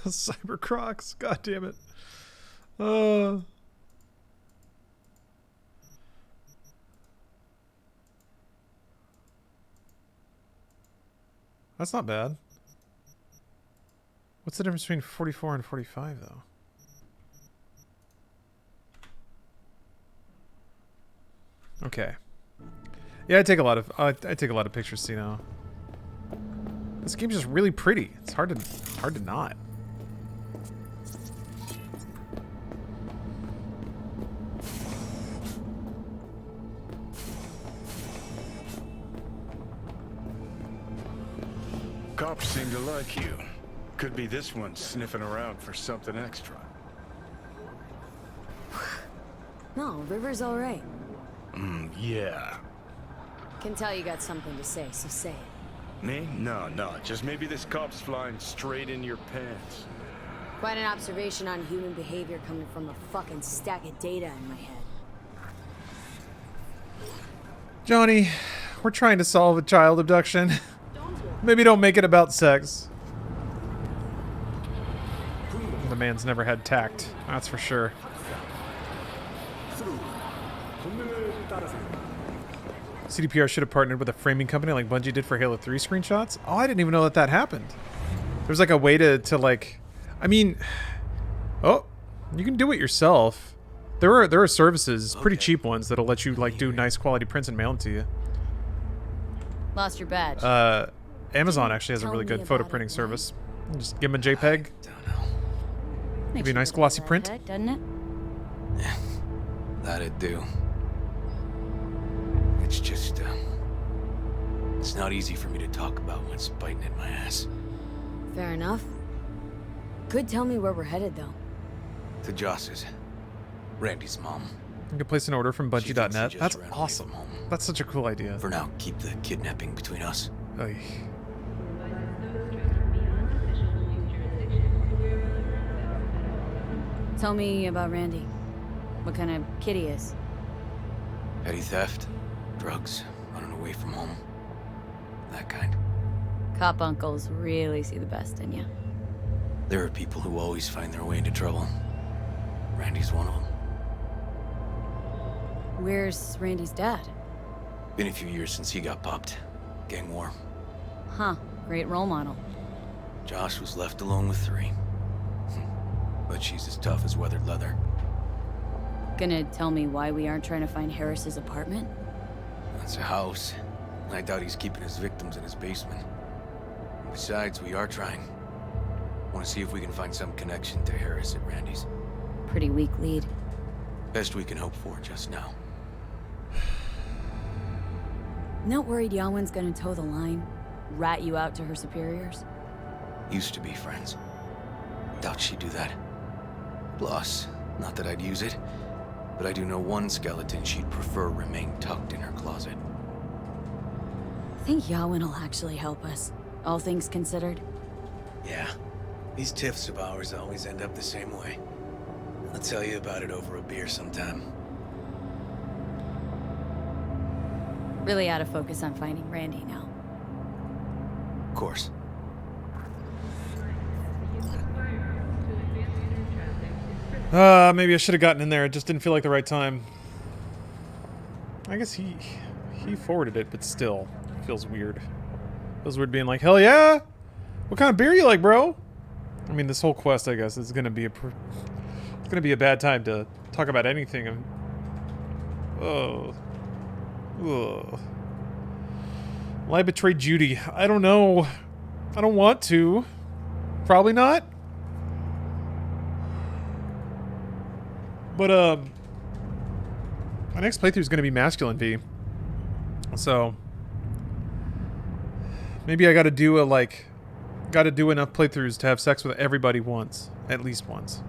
S1: Cyber Crocs, god damn it. That's not bad. What's the difference between 44 and 45 though? Okay. Yeah, I take a lot of pictures, see now. This game's just really pretty. It's hard to not.
S10: Cops seem to like you. Could be this one sniffing around for something extra.
S4: No, River's all right.
S10: Yeah.
S4: Can tell you got something to say, so say it.
S10: Me? No. Just maybe this cop's flying straight in your pants.
S4: Quite an observation on human behavior coming from a fucking stack of data in my head.
S1: Johnny, we're trying to solve a child abduction. Maybe don't make it about sex. The man's never had tact, that's for sure. CDPR should have partnered with a framing company like Bungie did for Halo 3 screenshots. Oh, I didn't even know that happened. There's like a way to like, I mean, oh, you can do it yourself. There are services, pretty cheap ones, that'll let you like do nice quality prints and mail them to you.
S4: Lost your badge.
S1: Amazon actually has a really good photo printing service. You just give them a JPEG. Give you a nice glossy print.
S4: Doesn't it?
S7: Yeah, that'd do. It's just, it's not easy for me to talk about what's biting at my ass.
S4: Fair enough. Could tell me where we're headed, though.
S7: To Joss's. Randy's mom.
S1: You can place an order from Bungie.net. That's awesome. That's such a cool idea.
S7: For now, keep the kidnapping between us.
S1: Oy.
S4: Tell me about Randy. What kind of kid he is.
S7: Petty theft, drugs, running away from home. That kind.
S4: Cop uncles really see the best in you.
S7: There are people who always find their way into trouble. Randy's one of them.
S4: Where's Randy's dad?
S7: Been a few years since he got popped. Gang war.
S4: Huh. Great role model.
S7: Josh was left alone with 3. But she's as tough as weathered leather.
S4: Gonna tell me why we aren't trying to find Harris's apartment?
S7: That's a house. I doubt he's keeping his victims in his basement. Besides, we are trying. Want to see if we can find some connection to Harris at Randy's.
S4: Pretty weak lead.
S7: Best we can hope for just now.
S4: Not worried Yawen's gonna toe the line? Rat you out to her superiors?
S7: Used to be friends. Doubt she'd do that. Plus, not that I'd use it, but I do know one skeleton she'd prefer remain tucked in her closet.
S4: Think Yawen will actually help us, all things considered?
S7: Yeah. These tiffs of ours always end up the same way. I'll tell you about it over a beer sometime.
S4: Really out of focus on finding Randy now.
S7: Of course.
S1: Maybe I should have gotten in there. It just didn't feel like the right time. I guess he forwarded it, but still, it feels weird. Feels weird being like, hell yeah! What kind of beer you like, bro? I mean, this whole quest, I guess, is gonna be It's gonna be a bad time to talk about anything. Oh. Ugh. Will I betray Judy? I don't know. I don't want to. Probably not. But, my next playthrough is going to be Masculine V. So, maybe I gotta do gotta do enough playthroughs to have sex with everybody once. At least once.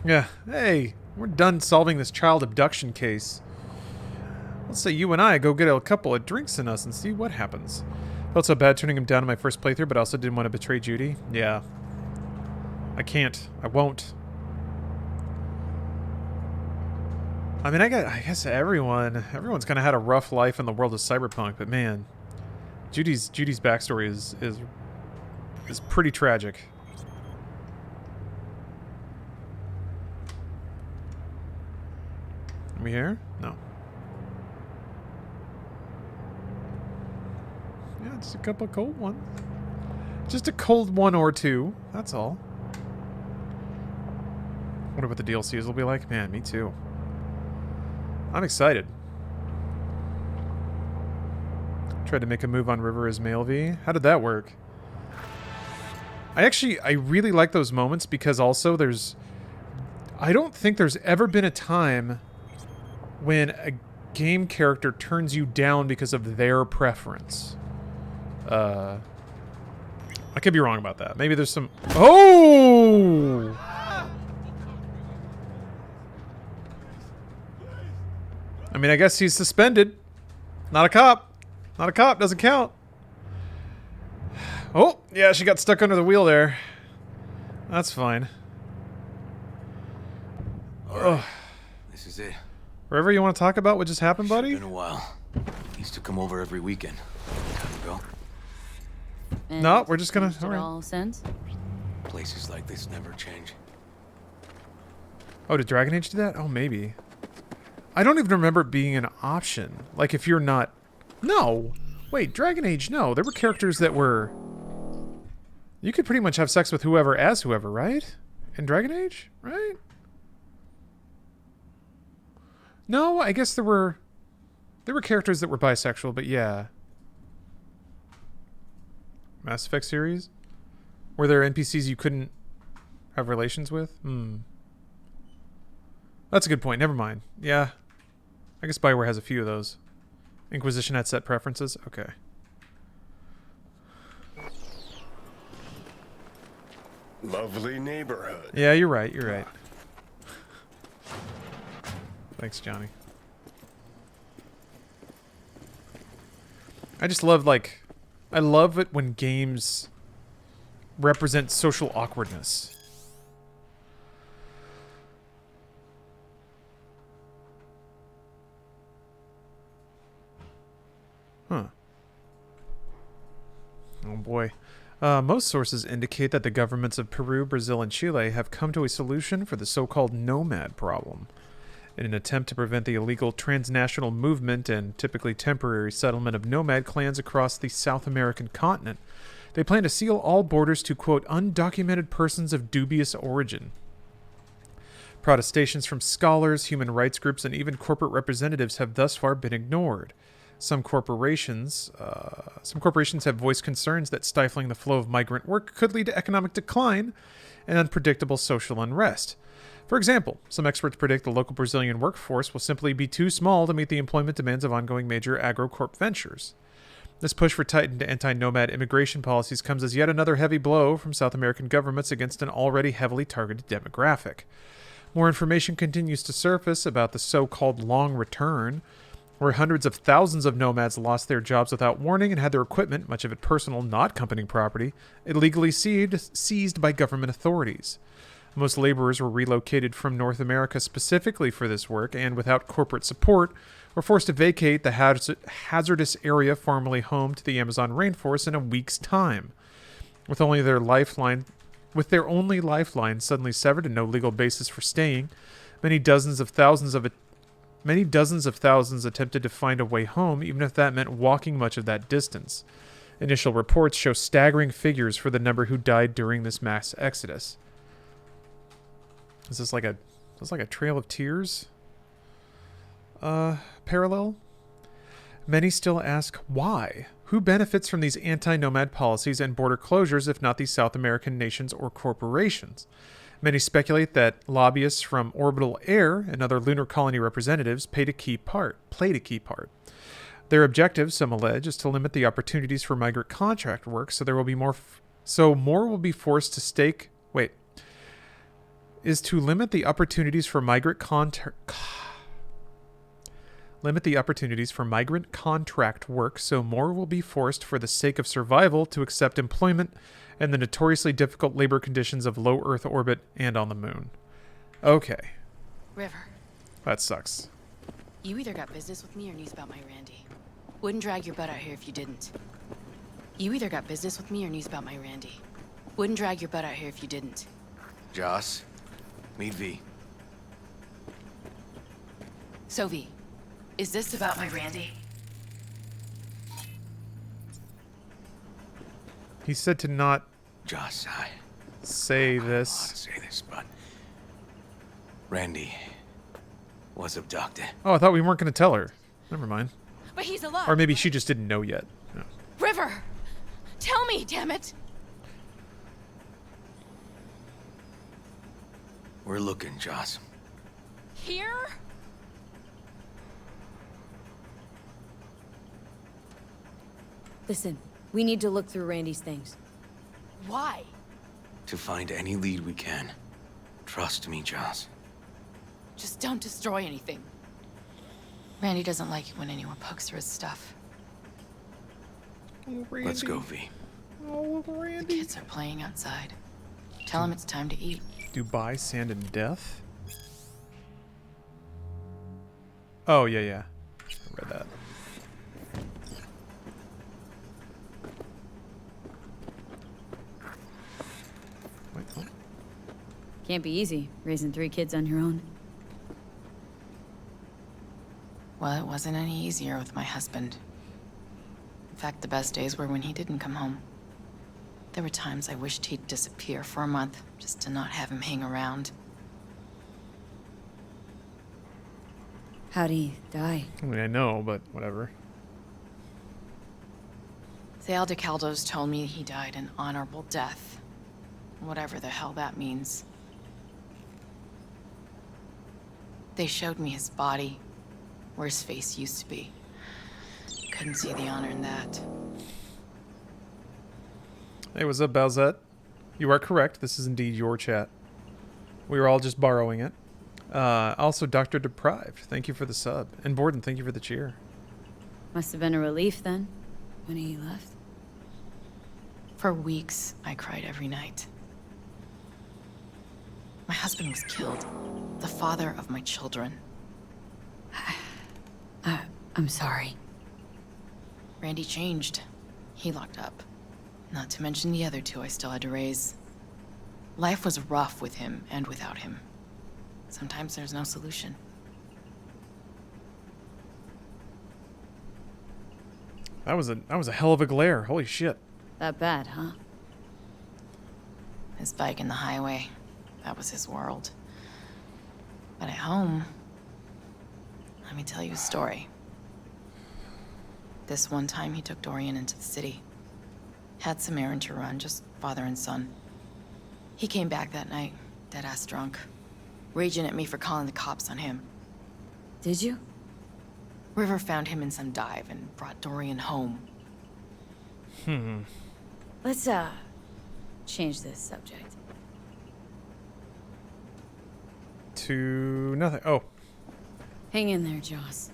S1: Yeah, hey, we're done solving this child abduction case. Let's say you and I go get a couple of drinks in us and see what happens. Felt so bad turning him down in my first playthrough, but I also didn't want to betray Judy. Yeah. I can't. I won't. I mean, I guess everyone's kind of had a rough life in the world of Cyberpunk, but man, Judy's backstory is pretty tragic. Are we here? No. Yeah, just a couple of cold ones. Just a cold one or two. That's all. Wonder what the DLCs will be like. Man, me too. I'm excited. Tried to make a move on River as male V. How did that work? I really like those moments because also I don't think there's ever been a time when a game character turns you down because of their preference. I could be wrong about that. Maybe there's some... Oh! I mean, I guess he's suspended. Not a cop. Not a cop. Doesn't count. Oh, yeah, she got stuck under the wheel there. That's fine.
S7: Alright. This is it.
S1: Whatever you want to talk about what just happened, buddy?
S7: It's been a while. Used to come over every weekend. Time to go.
S4: And
S1: no, we're just gonna...
S4: all since?
S7: Places like this never change.
S1: Oh, did Dragon Age do that? Oh, maybe. I don't even remember it being an option. Like, if you're not... No! Wait, Dragon Age, no. There were characters that were... You could pretty much have sex with whoever as whoever, right? In Dragon Age? Right? No, I guess there were characters that were bisexual, but yeah. Mass Effect series? Were there NPCs you couldn't have relations with? That's a good point. Never mind. Yeah. I guess BioWare has a few of those. Inquisition had set preferences? Okay.
S6: Lovely neighborhood.
S1: Yeah, you're right. You're right. Thanks, Johnny. I just love, like... I love it when games represent social awkwardness. Huh. Oh boy. Most sources indicate that the governments of Peru, Brazil, and Chile have come to a solution for the so-called nomad problem. In an attempt to prevent the illegal transnational movement and typically temporary settlement of nomad clans across the South American continent, they plan to seal all borders to, quote, undocumented persons of dubious origin. Protestations from scholars, human rights groups, and even corporate representatives have thus far been ignored. Some corporations have voiced concerns that stifling the flow of migrant work could lead to economic decline and unpredictable social unrest. For example, some experts predict the local Brazilian workforce will simply be too small to meet the employment demands of ongoing major agro-corp ventures. This push for tightened anti-nomad immigration policies comes as yet another heavy blow from South American governments against an already heavily targeted demographic. More information continues to surface about the so-called long return, where hundreds of thousands of nomads lost their jobs without warning and had their equipment, much of it personal, not company property, illegally seized by government authorities. Most laborers were relocated from North America specifically for this work, and without corporate support, were forced to vacate the hazardous area formerly home to the Amazon rainforest in a week's time. With their only lifeline suddenly severed and no legal basis for staying, many dozens of thousands attempted to find a way home, even if that meant walking much of that distance. Initial reports show staggering figures for the number who died during this mass exodus. Is this like a Trail of Tears parallel? Many still ask why. Who benefits from these anti-nomad policies and border closures if not these South American nations or corporations? Many speculate that lobbyists from Orbital Air and other lunar colony representatives played a key part. Their objective, some allege, is to limit the opportunities for migrant contract work, so there will be more. More will be forced to stake. Wait. Is to limit the opportunities for migrant contract work, so more will be forced for the sake of survival to accept employment and the notoriously difficult labor conditions of low Earth orbit and on the moon. Okay.
S5: River.
S1: That sucks.
S5: You either got business with me or news about my Randy. Wouldn't drag your butt out here if you didn't. You either got business with me or news about my Randy. Wouldn't drag your butt out here if you didn't.
S7: Joss, meet V.
S5: So V, is this about my Randy?
S1: He said to not
S7: Joss, I
S1: say
S7: don't
S1: this.
S7: want to say this, but Randy was abducted.
S1: Oh, I thought we weren't going to tell her. Never mind.
S5: But he's alive.
S1: Or maybe she just didn't know yet. No.
S5: River, tell me, damn it.
S7: We're looking, Joss.
S5: Here?
S4: Listen, we need to look through Randy's things.
S5: Why?
S7: To find any lead we can. Trust me, Joss.
S5: Just don't destroy anything. Randy doesn't like it when anyone pokes through his stuff.
S1: Oh,
S7: Let's go, V.
S1: Oh, Randy.
S5: The kids are playing outside. Tell them it's time to eat.
S1: Dubai, Sand and Death? Oh, yeah. I read that. Wait, what?
S4: Can't be easy, raising 3 kids on your own.
S5: Well, it wasn't any easier with my husband. In fact, the best days were when he didn't come home. There were times I wished he'd disappear for a month, just to not have him hang around.
S4: How'd he die?
S1: I mean, I know, but whatever.
S5: The Aldecaldos told me he died an honorable death. Whatever the hell that means. They showed me his body, where his face used to be. Couldn't see the honor in that.
S1: Hey, what's up, Balzette? You are correct. This is indeed your chat. We were all just borrowing it. Also, Dr. Deprived, thank you for the sub. And Borden, thank you for the cheer.
S4: Must have been a relief then, when he left.
S5: For weeks, I cried every night. My husband was killed. The father of my children.
S4: I'm sorry.
S5: Randy changed. He locked up. Not to mention the other 2 I still had to raise. Life was rough with him and without him. Sometimes there's no solution.
S1: That was a hell of a glare. Holy shit.
S4: That bad, huh?
S5: His bike in the highway. That was his world. But at home, let me tell you a story. This one time he took Dorian into the city. Had some errand to run, just father and son. He came back that night, dead-ass drunk. Raging at me for calling the cops on him.
S4: Did you?
S5: River found him in some dive and brought Dorian home.
S4: Let's, change this subject.
S1: To nothing. Oh.
S4: Hang in there, Joss.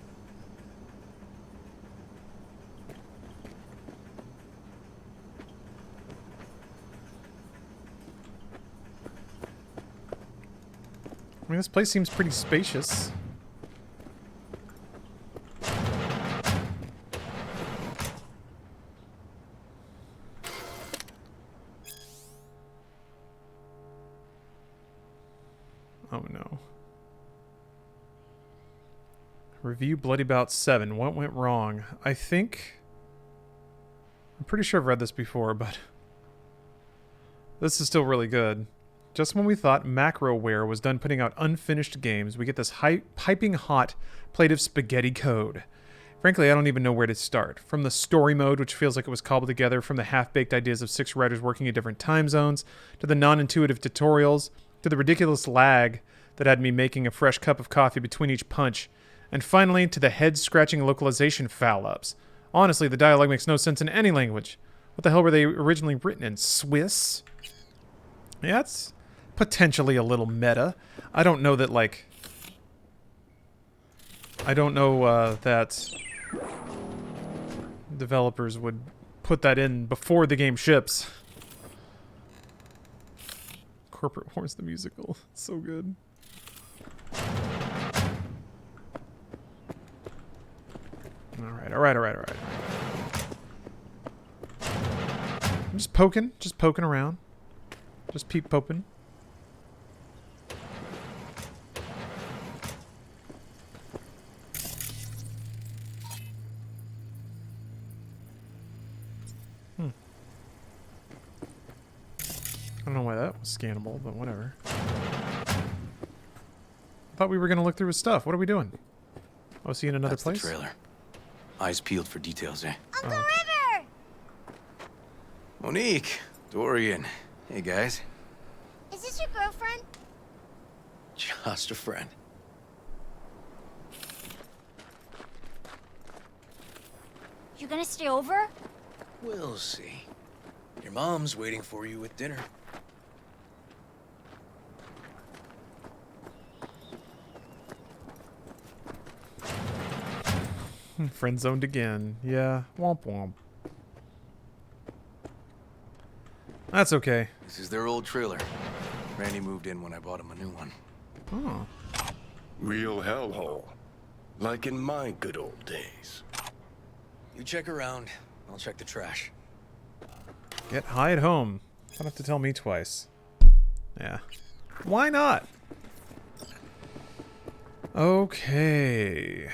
S1: I mean, this place seems pretty spacious. Oh no. Review Bloody Bout 7. What went wrong? I think I'm pretty sure I've read this before, but this is still really good. Just when we thought Macroware was done putting out unfinished games, we get this piping hot plate of spaghetti code. Frankly, I don't even know where to start. From the story mode, which feels like it was cobbled together from the half-baked ideas of 6 writers working at different time zones, to the non-intuitive tutorials, to the ridiculous lag that had me making a fresh cup of coffee between each punch, and finally to the head-scratching localization foul-ups. Honestly, the dialogue makes no sense in any language. What the hell were they originally written in? Swiss? Yeah, it's potentially a little meta. I don't know that, like... I don't know that developers would put that in before the game ships. Corporate Wars the musical. It's so good. Alright. I'm just poking around. Just peep poping. I don't know why that was scannable, but whatever. I thought we were gonna look through his stuff. What are we doing? Oh, is he in another place?
S7: The trailer. Eyes peeled for details, eh?
S15: Uncle River!
S7: Monique, Dorian. Hey, guys.
S15: Is this your girlfriend?
S7: Just a friend.
S15: You gonna stay over?
S7: We'll see. Your mom's waiting for you with dinner.
S1: Friend zoned again. Yeah. Womp womp. That's okay.
S7: This is their old trailer. Randy moved in when I bought him a new one.
S1: Oh.
S6: Real hellhole. Like in my good old days.
S7: You check around. I'll check the trash.
S1: Get high at home. Don't have to tell me twice. Yeah. Why not? Okay.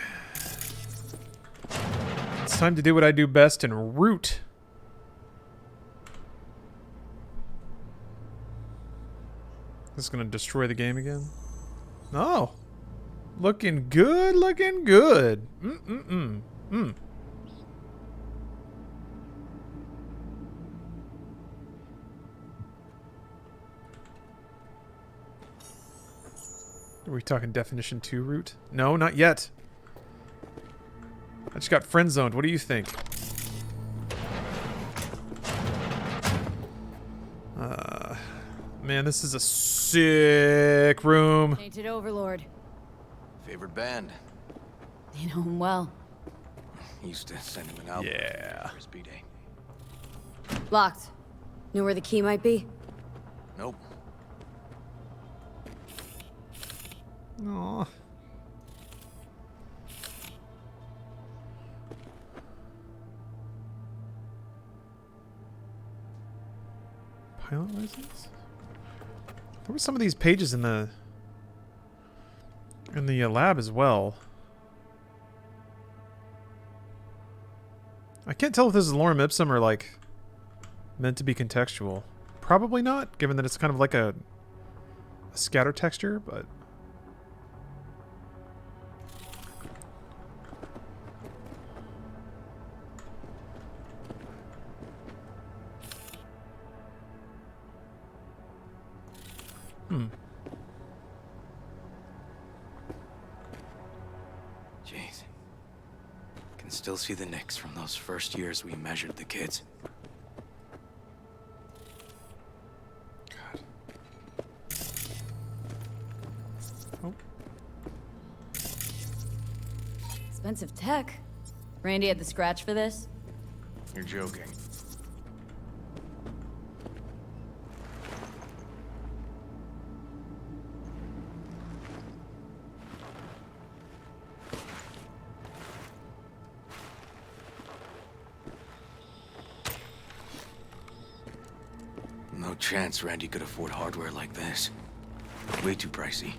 S1: It's time to do what I do best and root. This is gonna destroy the game again. Oh. Looking good, looking good. Mm. Are we talking definition 2 root? No, not yet. I just got friend zoned. What do you think? Man, this is a sick room.
S4: Painted Overlord.
S7: Favorite band?
S4: You know him well.
S7: Used to send him an album.
S1: Yeah.
S7: For his B-Day.
S4: Locked. Know where the key might be?
S7: Nope.
S1: Aww. Pilot license? There were some of these pages in the lab as well. I can't tell if this is lorem ipsum or like meant to be contextual. Probably not, given that it's kind of like a scatter texture, but
S7: Jeez. Can still see the nicks from those first years we measured the kids.
S1: God. Oh.
S4: Expensive tech. Randy had the scratch for this?
S7: You're joking. No chance Randy could afford hardware like this. Way too pricey.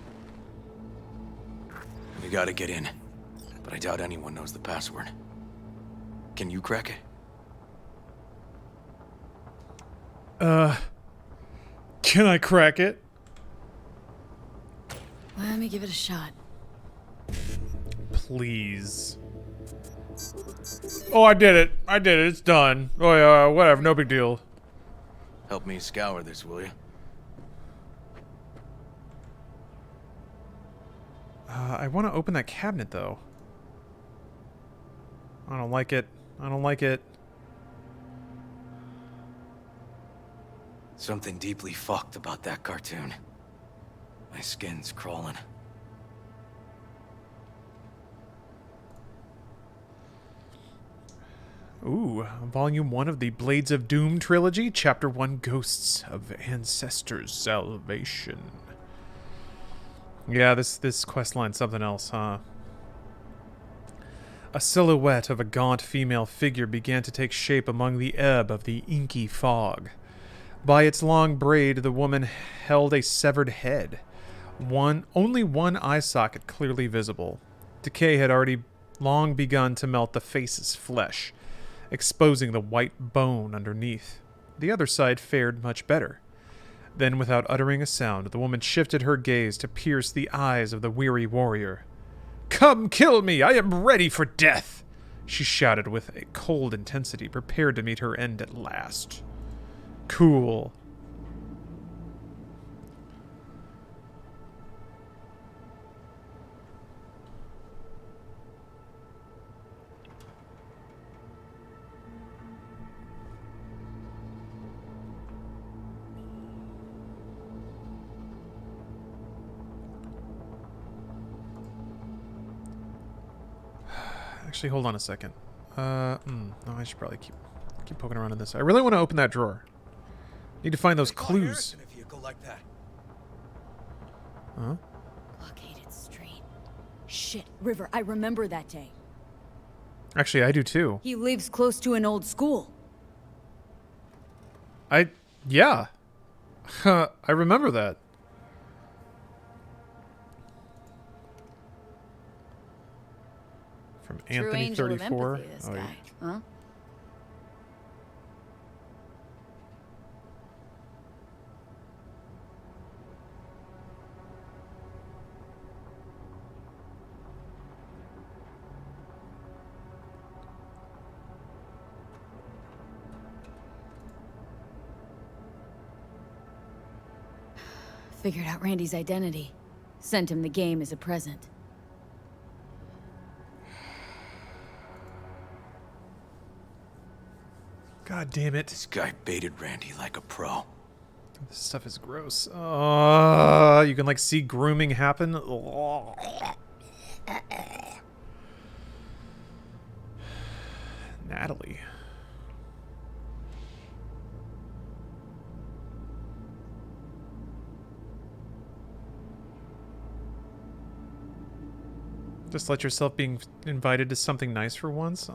S7: We gotta get in, but I doubt anyone knows the password. Can you crack it?
S1: Can I crack it?
S4: Let me give it a shot.
S1: Please. Oh, I did it. I did it. It's done. Oh, yeah, whatever. No big deal.
S7: Help me scour this, will you?
S1: I want to open that cabinet, though. I don't like it. I don't like it.
S7: Something deeply fucked about that cartoon. My skin's crawling.
S1: Ooh, Volume 1 of the Blades of Doom trilogy, Chapter 1, Ghosts of Ancestors' Salvation. Yeah, this quest line's something else, huh? A silhouette of a gaunt female figure began to take shape among the ebb of the inky fog. By its long braid, the woman held a severed head. Only one eye socket clearly visible. Decay had already long begun to melt the face's flesh, exposing the white bone underneath. The other side fared much better. Then, without uttering a sound, the woman shifted her gaze to pierce the eyes of the weary warrior. "Come kill me! I am ready for death!" she shouted with a cold intensity, prepared to meet her end at last. Cool. Actually, hold on a second. No, I should probably keep poking around in this. I really want to open that drawer. Need to find those clues. Huh?
S4: Blockaded street. Shit, River, I remember that day.
S1: Actually, I do too.
S4: He lives close to an old school.
S1: Yeah. I remember that. From Anthony 34.
S4: This guy, huh? Figured out Randy's identity. Sent him the game as a present.
S1: God damn it.
S7: This guy baited Randy like a pro.
S1: This stuff is gross. You can like see grooming happen. Natalie. Just let yourself being invited to something nice for once.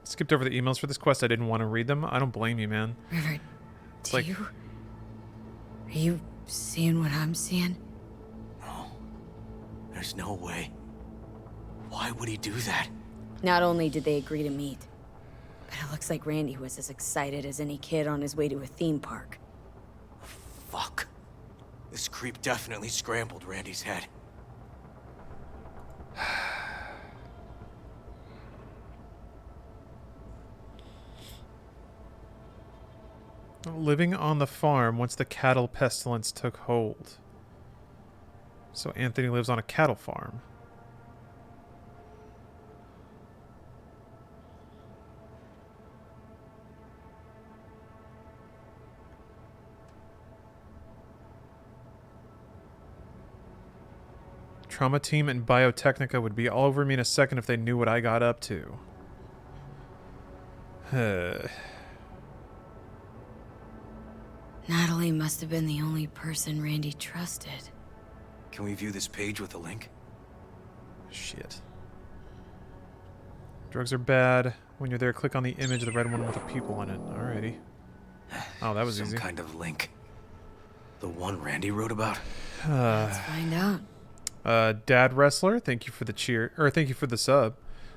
S1: Skipped over the emails for this quest. I didn't want to read them. I don't blame you, man.
S4: River,
S1: it's like,
S4: are you seeing what I'm seeing?
S7: No. There's no way. Why would he do that?
S4: Not only did they agree to meet, but it looks like Randy was as excited as any kid on his way to a theme park.
S7: Fuck. This creep definitely scrambled Randy's head.
S1: Living on the farm once the cattle pestilence took hold. So Anthony lives on a cattle farm. Trauma team and Biotechnica would be all over me in a second if they knew what I got up to.
S4: Natalie must have been the only person Randy trusted.
S7: Can we view this page with a link?
S1: Shit. Drugs are bad. When you're there, click on the image of the red one with the people in it. Alrighty. Oh, that was
S7: Some
S1: easy.
S7: kind of link. The one Randy wrote about?
S4: Let's find out.
S1: Dad Wrestler, thank you for the cheer, or thank you for the sub.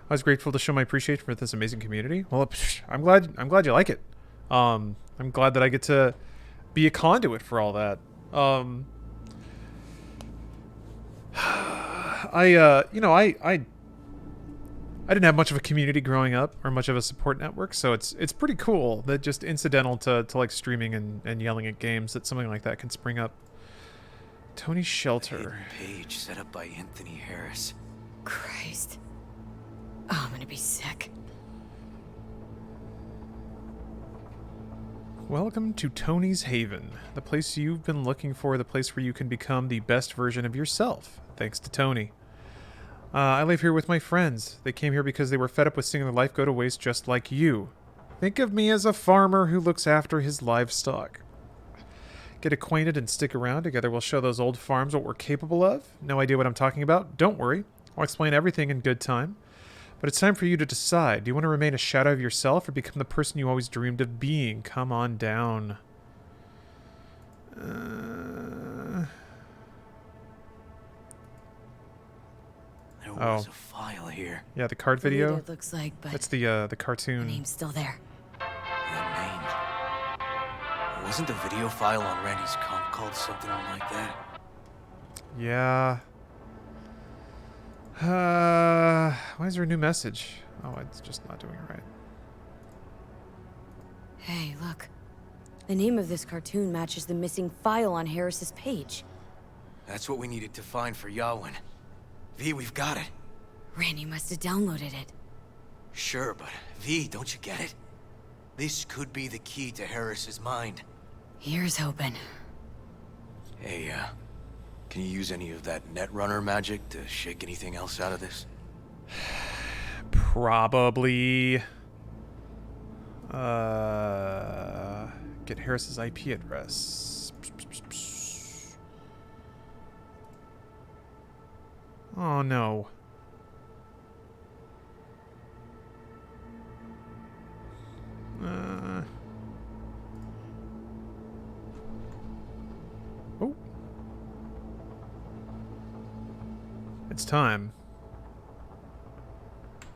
S1: I was grateful to show my appreciation for this amazing community. Well, I'm glad you like it. I'm glad that I get to be a conduit for all that. I didn't have much of a community growing up or much of a support network, so it's pretty cool that just incidental to like streaming and yelling at games that something like that can spring up. Tony's shelter.
S7: Page set up by Anthony Harris.
S4: Christ. Oh, I'm gonna be sick.
S1: Welcome to Tony's Haven, the place you've been looking for, the place where you can become the best version of yourself, thanks to Tony. I live here with my friends. They came here because they were fed up with seeing their life go to waste just like you. Think of me as a farmer who looks after his livestock. Get acquainted and stick around. Together we'll show those old farms what we're capable of. No idea what I'm talking about? Don't worry. I'll explain everything in good time. But it's time for you to decide. Do you want to remain a shadow of yourself or become the person you always dreamed of being? Come on down.
S7: There was a file here.
S1: Yeah, the card video.
S4: It looks like, but
S1: that's the cartoon.
S4: The name's still there.
S7: That name. Wasn't the video file on Randy's comp called something like that?
S1: Yeah. Why is there a new message? Oh, it's just not doing it right.
S4: Hey, look. The name of this cartoon matches the missing file on Harris's page.
S7: That's what we needed to find for Yawin. V, we've got it.
S4: Randy must have downloaded it.
S7: Sure, but V, don't you get it? This could be the key to Harris's mind.
S4: Here's hoping.
S7: Hey, can you use any of that Netrunner magic to shake anything else out of this?
S1: Probably. Get Harris's IP address. Oh no. Oh. It's time.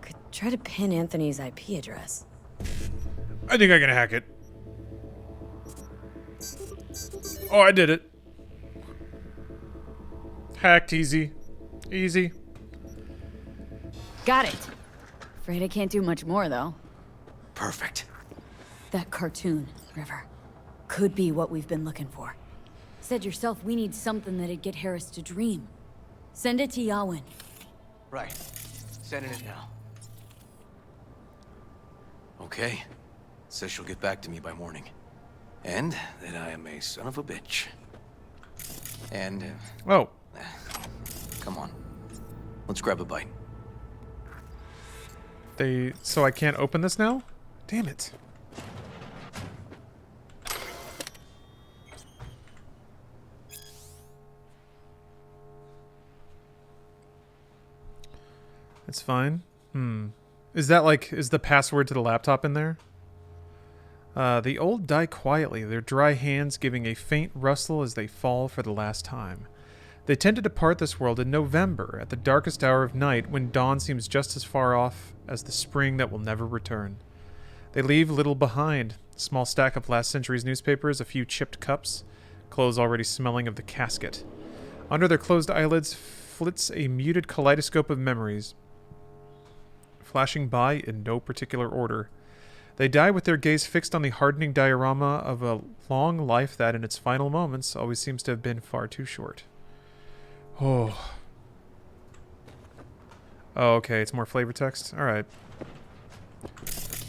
S4: Could try to pin Anthony's IP address.
S1: I think I can hack it. Oh, I did it. Hacked easy. Easy.
S4: Got it. Afraid I can't do much more, though.
S7: Perfect.
S4: That cartoon, River, could be what we've been looking for. Said yourself we need something that'd get Harris to dream. Send it to Yawin.
S7: Right. Sending it now. Okay. Says she'll get back to me by morning. And that I am a son of a bitch. And,
S1: oh.
S7: Come on. Let's grab a bite.
S1: So I can't open this now? Damn it. It's fine. Is that is the password to the laptop in there? The old die quietly, their dry hands giving a faint rustle as they fall for the last time. They tend to depart this world in November, at the darkest hour of night, when dawn seems just as far off as the spring that will never return. They leave little behind. A small stack of last century's newspapers, a few chipped cups, clothes already smelling of the casket. Under their closed eyelids flits a muted kaleidoscope of memories, flashing by in no particular order. They die with their gaze fixed on the hardening diorama of a long life that, in its final moments, always seems to have been far too short. Oh. Oh, okay, it's more flavor text? Alright.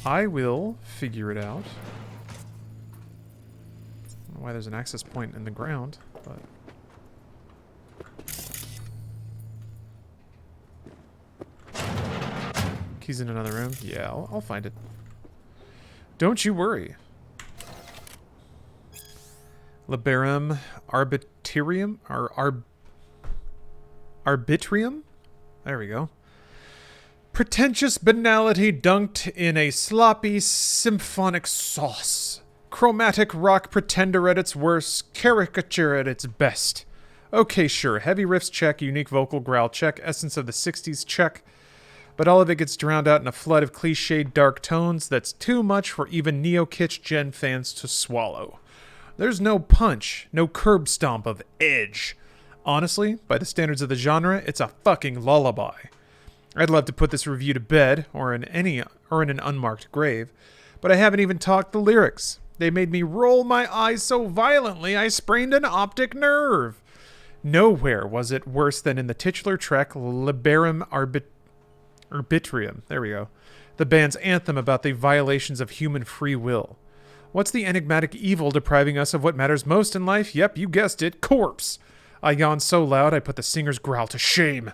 S1: I will figure it out. I don't know why there's an access point in the ground, but... Keys in another room? Yeah, I'll find it. Don't you worry. Liberum arbitrium? Arbitrium? There we go. Pretentious banality dunked in a sloppy symphonic sauce. Chromatic rock pretender at its worst, caricature at its best. Okay, sure. Heavy riffs check, unique vocal growl check, essence of the 60s check. but all of it gets drowned out in a flood of cliched dark tones that's too much for even neo-kitsch gen fans to swallow. There's no punch, no curb stomp of edge. Honestly, by the standards of the genre, it's a fucking lullaby. I'd love to put this review to bed, or in an unmarked grave, but I haven't even talked the lyrics. They made me roll my eyes so violently I sprained an optic nerve. Nowhere was it worse than in the titular track Liberum Arbitrium. There we go. The band's anthem about the violations of human free will. What's the enigmatic evil depriving us of what matters most in life? Yep, you guessed it, corpse. I yawned so loud I put the singer's growl to shame.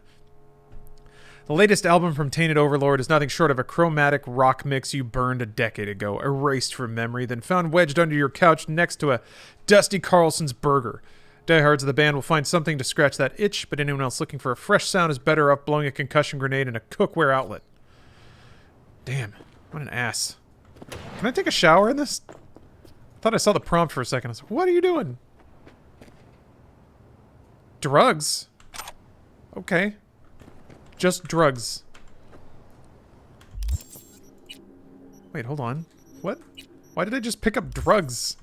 S1: The latest album from Tainted Overlord is nothing short of a chromatic rock mix you burned a decade ago, erased from memory, then found wedged under your couch next to a Dusty Carlson's burger. Diehards of the band will find something to scratch that itch, but anyone else looking for a fresh sound is better off blowing a concussion grenade in a cookware outlet. Damn, what an ass. Can I take a shower in this? I thought I saw the prompt for a second. I was like, what are you doing? Drugs? Okay. Just drugs. Wait, hold on. What? Why did I just pick up drugs?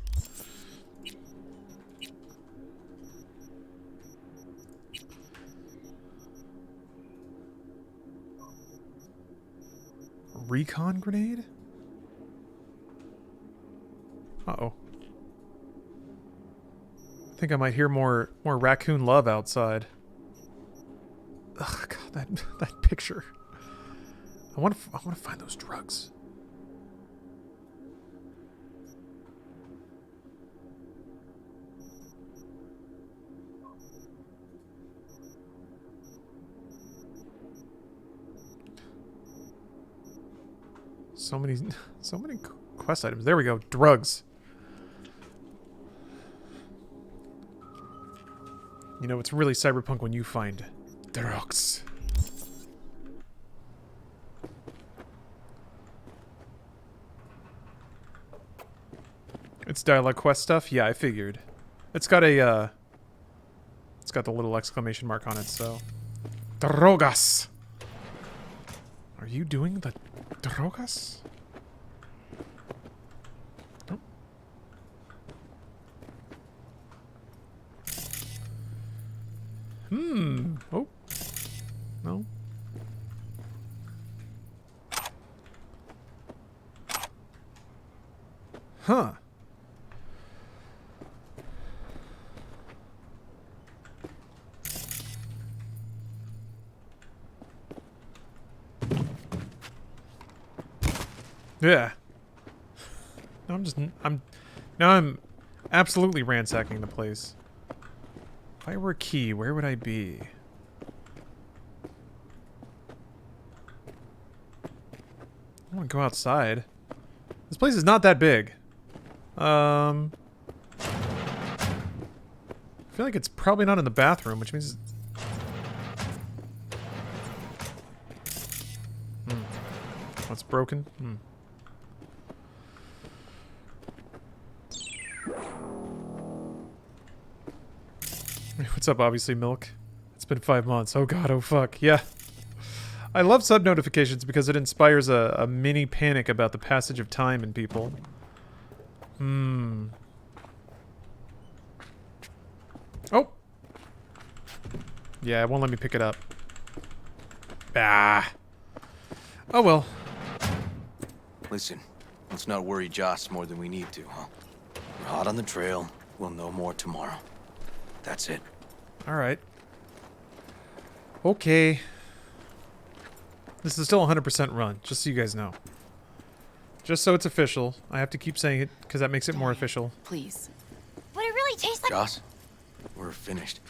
S1: Recon grenade? Uh-oh. I think I might hear more raccoon love outside. Ugh, God, that picture. I want to find those drugs. So many quest items. There we go. Drugs. You know, it's really cyberpunk when you find drugs. It's dialogue quest stuff? Yeah, I figured. It's got a, it's got the little exclamation mark on it, so. Drogas! Are you doing the drogas? Nope. Oh. No. Huh. Yeah. No, I'm absolutely ransacking the place. If I were a key, where would I be? I want to go outside. This place is not that big. I feel like it's probably not in the bathroom, which means... What's broken? What's up, obviously, Milk? It's been 5 months. Oh god, oh fuck. Yeah. I love sub notifications because it inspires a mini panic about the passage of time in people. Oh! Yeah, it won't let me pick it up. Bah! Oh well.
S7: Listen, let's not worry Joss more than we need to, huh? We're hot on the trail. We'll know more tomorrow. That's it.
S1: Alright. Okay. This is still 100% run, just so you guys know. Just so it's official. I have to keep saying it, because that makes it more official.
S4: Please.
S15: Would it really taste like—
S7: Joss, we're finished.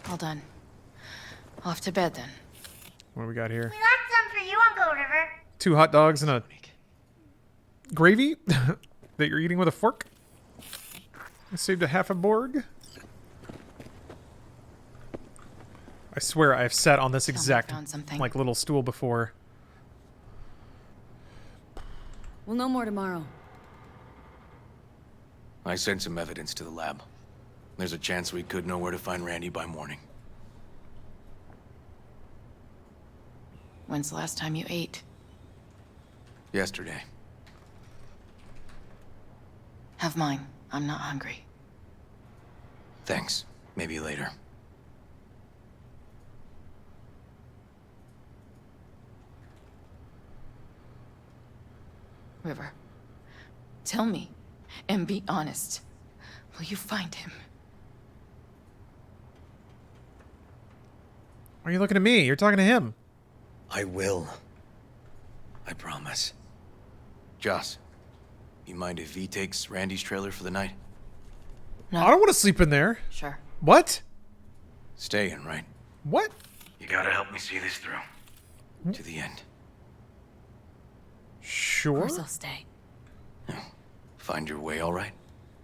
S5: All done. Off to bed, then.
S1: What do we got here?
S15: We got some for you, Uncle River.
S1: 2 hot dogs and a gravy that you're eating with a fork. I saved a half a Borg. I swear I've sat on this exact like little stool before.
S4: We'll know more tomorrow.
S7: I sent some evidence to the lab. There's a chance we could know where to find Randy by morning.
S5: When's the last time you ate?
S7: Yesterday.
S5: Have mine. I'm not hungry.
S7: Thanks. Maybe later.
S5: River, tell me, and be honest. Will you find him?
S1: Why are you looking at me? You're talking to him.
S7: I will. I promise. Joss, you mind if V takes Randy's trailer for the night?
S5: No.
S1: I don't want to sleep in there.
S5: Sure.
S1: What?
S7: Staying, right?
S1: What?
S7: You gotta help me see this through. To the end.
S1: Sure.
S4: Of course I'll stay.
S7: Find your way all right?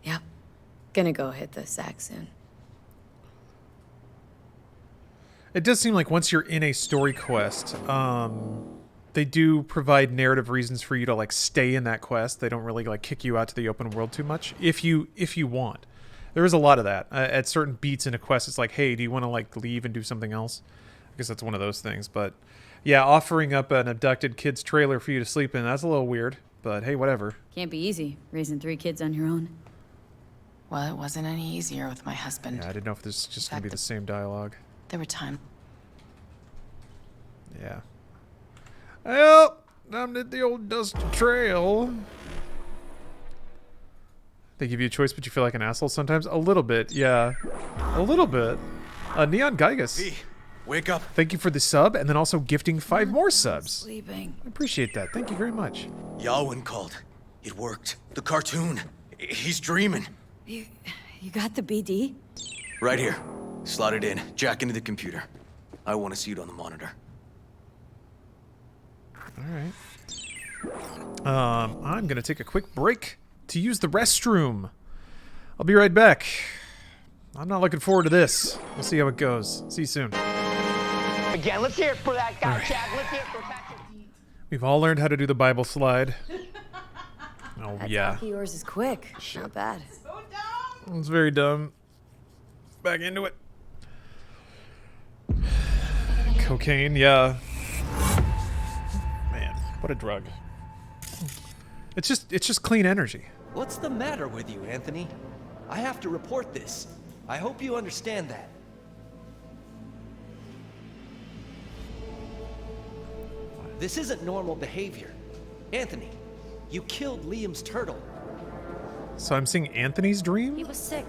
S4: Yep. Gonna go hit the sack soon.
S1: It does seem like once you're in a story quest, they do provide narrative reasons for you to like stay in that quest. They don't really like kick you out to the open world too much if you want. There is a lot of that. At certain beats in a quest, it's like, hey, do you want to like leave and do something else? I guess that's one of those things. But yeah, offering up an abducted kid's trailer for you to sleep in, that's a little weird. But hey, whatever.
S4: Can't be easy, raising 3 kids on your own.
S5: Well, it wasn't any easier with my husband.
S1: Yeah, I didn't know if this is just going to be the same dialogue.
S5: There were times.
S1: Yeah. Well, time to hit the old dusty trail. They give you a choice, but you feel like an asshole sometimes? A little bit, yeah. A little bit. Neon Gygus.
S7: V, wake up.
S1: Thank you for the sub, and then also gifting 5 more subs.
S4: Sleeping.
S1: I appreciate that. Thank you very much.
S7: Yalwyn called. It worked. The cartoon. He's dreaming.
S4: You got the BD?
S7: Right here. Slot it in. Jack into the computer. I want to see it on the monitor.
S1: Alright. I'm gonna take a quick break to use the restroom. I'll be right back. I'm not looking forward to this. We'll see how it goes. See you soon.
S8: Again, let's hear it for that guy,
S1: All right.
S8: Chad. Let's hear it for Patrick.
S1: We've all learned how to do the Bible slide. Oh,
S4: That
S1: yeah.
S4: talk of yours is quick. Not bad.
S1: It's very dumb. Back into it. Cocaine, yeah. Man, what a drug. It's just clean energy.
S12: What's the matter with you, Anthony? I have to report this. I hope you understand that. This isn't normal behavior. Anthony, you killed Liam's turtle.
S1: So I'm seeing Anthony's dream?
S23: He was sick.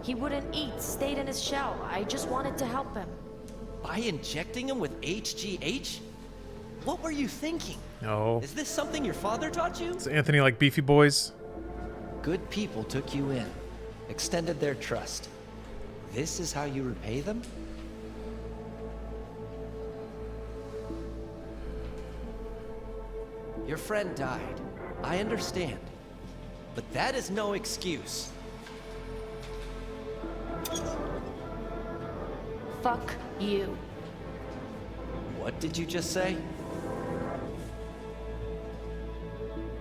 S23: He wouldn't eat, stayed in his shell. I just wanted to help him.
S12: By injecting him with HGH? What were you thinking?
S1: No.
S12: Is this something your father taught you?
S1: Is Anthony like Beefy Boys?
S12: Good people took you in, extended their trust. This is how you repay them? Your friend died. I understand. But that is no excuse.
S23: Fuck you.
S12: What did you just say?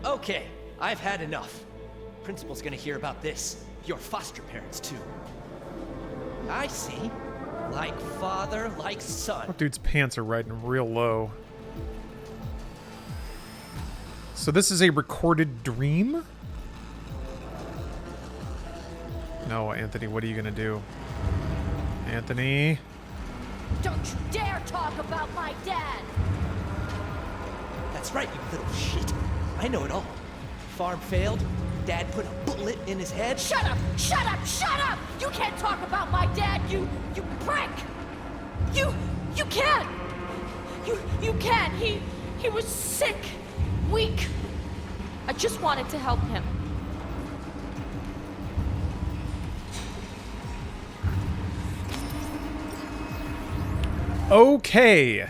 S12: Okay, I've had enough. Principal's gonna hear about this. Your foster parents, too. I see. Like father, like son.
S1: That dude's pants are riding real low. So this is a recorded dream? No, Anthony, what are you gonna do? Anthony?
S23: Don't you dare talk about my dad!
S12: That's right, you little shit. I know it all. Farm failed. Dad put a bullet in his head.
S23: Shut up! Shut up! Shut up! You can't talk about my dad, you prick! You can't! You can't! He was sick, weak. I just wanted to help him.
S1: Okay.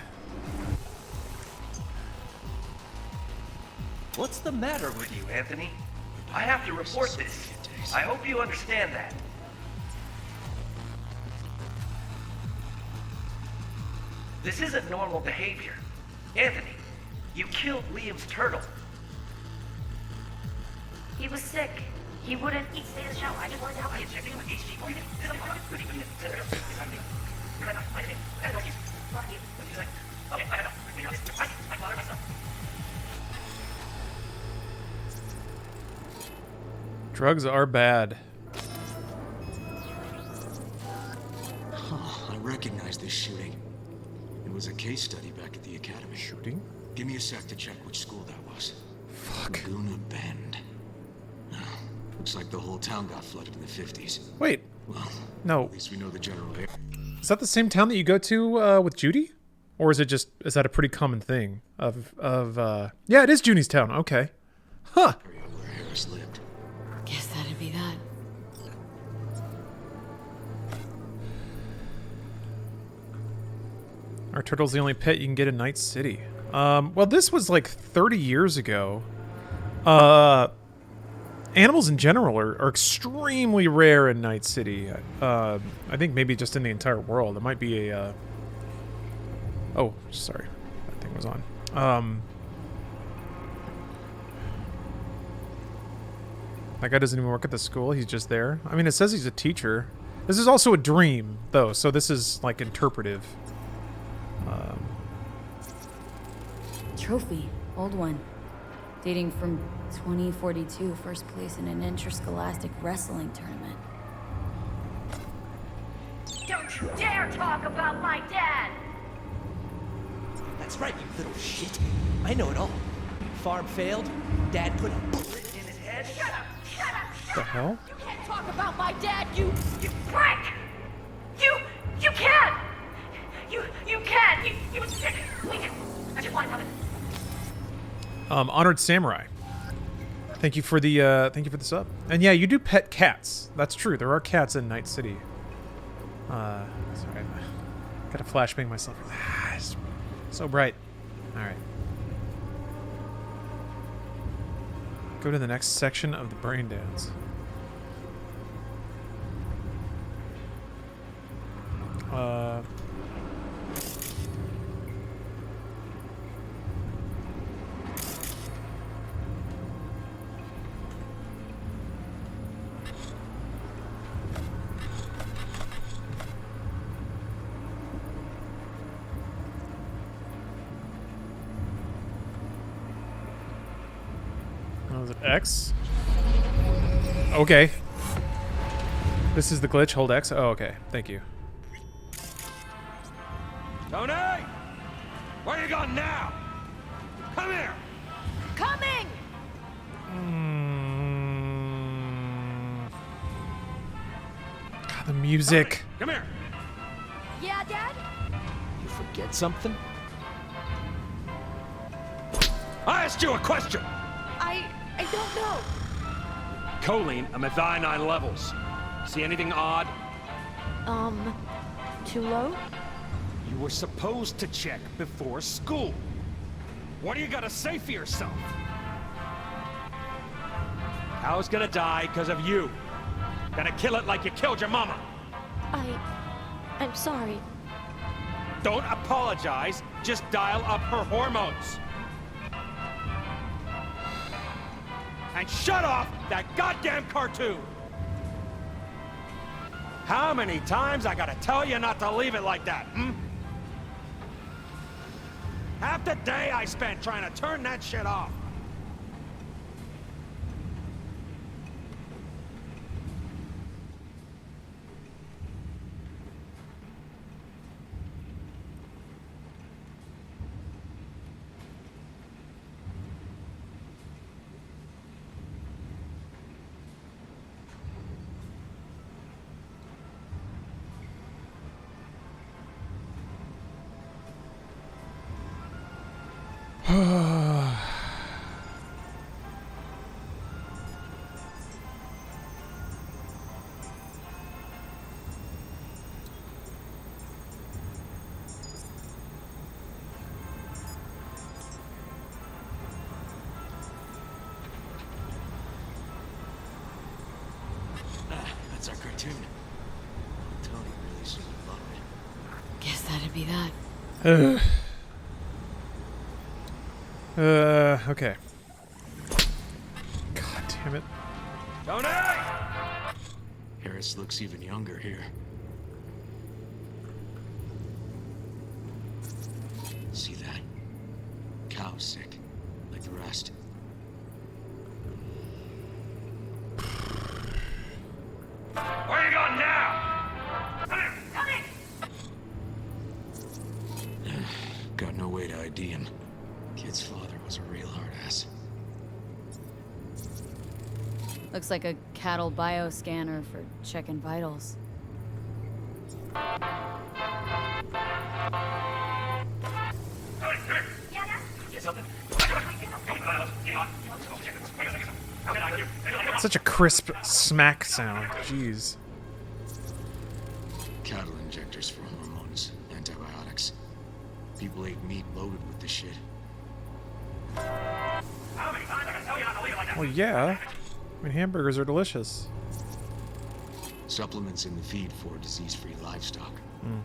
S12: What's the matter with you, Anthony? I have to report this. I hope you understand that. This isn't normal behavior. Anthony, you killed Liam's turtle.
S23: He was sick. He wouldn't eat, stay in his shell. I just wanted to help him.
S1: Drugs are bad.
S7: Huh, I recognize this shooting. It was a case study back at the academy.
S1: Shooting?
S7: Give me a sec to check which school that was.
S1: Fuck.
S7: Laguna Bend. Oh, looks like the whole town got flooded in the 50s.
S1: Wait.
S7: Well,
S1: no.
S7: At least we know the general area.
S1: Is that the same town that you go to with Judy? Or is that a pretty common thing yeah, it is Junie's town. Okay. Huh.
S7: Where Harris lived.
S4: Guess that'd be that.
S1: Our turtle's the only pet you can get in Night City. Well, this was like 30 years ago. Animals in general are extremely rare in Night City. I think maybe just in the entire world. It might be a... Oh, sorry. That thing was on. That guy doesn't even work at the school. He's just there. I mean, it says he's a teacher. This is also a dream, though, so this is, like, interpretive.
S4: Trophy. Old one. Dating from 2042. First place in an interscholastic wrestling tournament.
S23: Don't you dare talk about my dad!
S12: That's right, you little shit. I know it all. Farm failed. Dad put a bullet in his head.
S23: Shut up! Shut up! Shut
S1: The
S23: up!
S1: hell?
S23: You can't talk about my dad, you prick! You can't! You can't! You sick weak! I just want to
S1: Honored Samurai. Thank you for the sub. And yeah, you do pet cats. That's true. There are cats in Night City. Sorry, got a flashbang myself. It's so bright. All right. Go to the next section of the brain dance. Was it X? Okay. This is the glitch. Hold X. Oh, okay. Thank you.
S16: Tony! Where you going now? Come here!
S23: Coming!
S1: God, the music.
S16: Come here!
S23: Yeah, Dad?
S12: You forget something?
S16: I asked you a question!
S23: I don't know.
S16: Choline and methionine levels. See anything odd?
S23: Too low?
S16: You were supposed to check before school. What do you gotta say for yourself? Cows gonna die because of you. Gonna kill it like you killed your mama.
S23: I'm sorry.
S16: Don't apologize, just dial up her hormones. And shut off that goddamn cartoon! How many times I gotta tell you not to leave it like that, hmm? Half the day I spent trying to turn that shit off.
S7: That's our cartoon. Tony really should have loved it.
S4: Guess that'd be that.
S1: Okay. God damn it.
S16: Tony!
S7: Harris looks even younger here. See that? Cow's sick, like the rest.
S16: Where you going now?
S7: Got no way to ID him. Kid's father was a real hard ass.
S4: Looks like a cattle bioscanner for checking vitals.
S1: Such a crisp smack sound. Jeez.
S7: Cattle injectors for hormones, antibiotics. People ate meat loaded with this shit.
S1: Well, yeah. I mean, hamburgers are delicious.
S7: Supplements in the feed for disease-free livestock.
S1: Mm.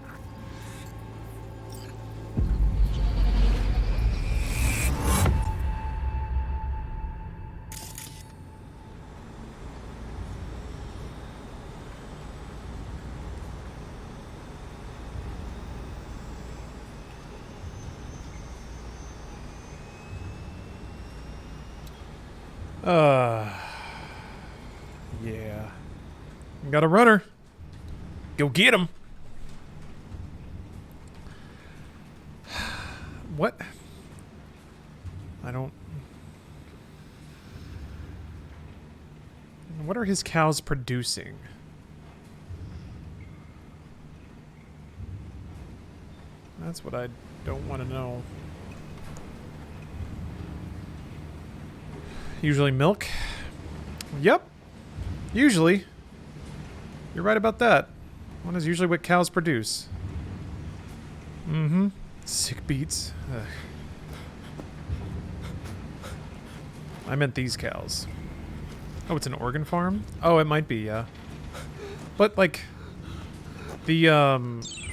S1: Yeah. Got a runner. Go get him. What? I don't... What are his cows producing? That's what I don't want to know. Usually milk? Yep. Usually. You're right about that. One is usually what cows produce. Mm-hmm. Sick beats. Ugh. I meant these cows. Oh, it's an organ farm? Oh, it might be, yeah. But, like, the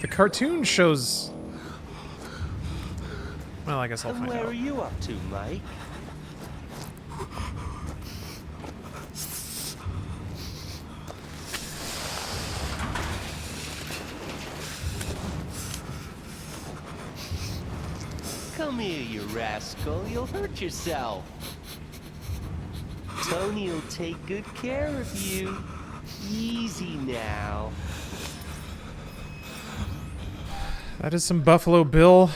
S1: cartoon shows... Well, I guess I'll find out.
S12: Where are you up to, Mike? Come here, you rascal. You'll hurt yourself. Tony'll take good care of you. Easy now.
S1: That is some Buffalo Bill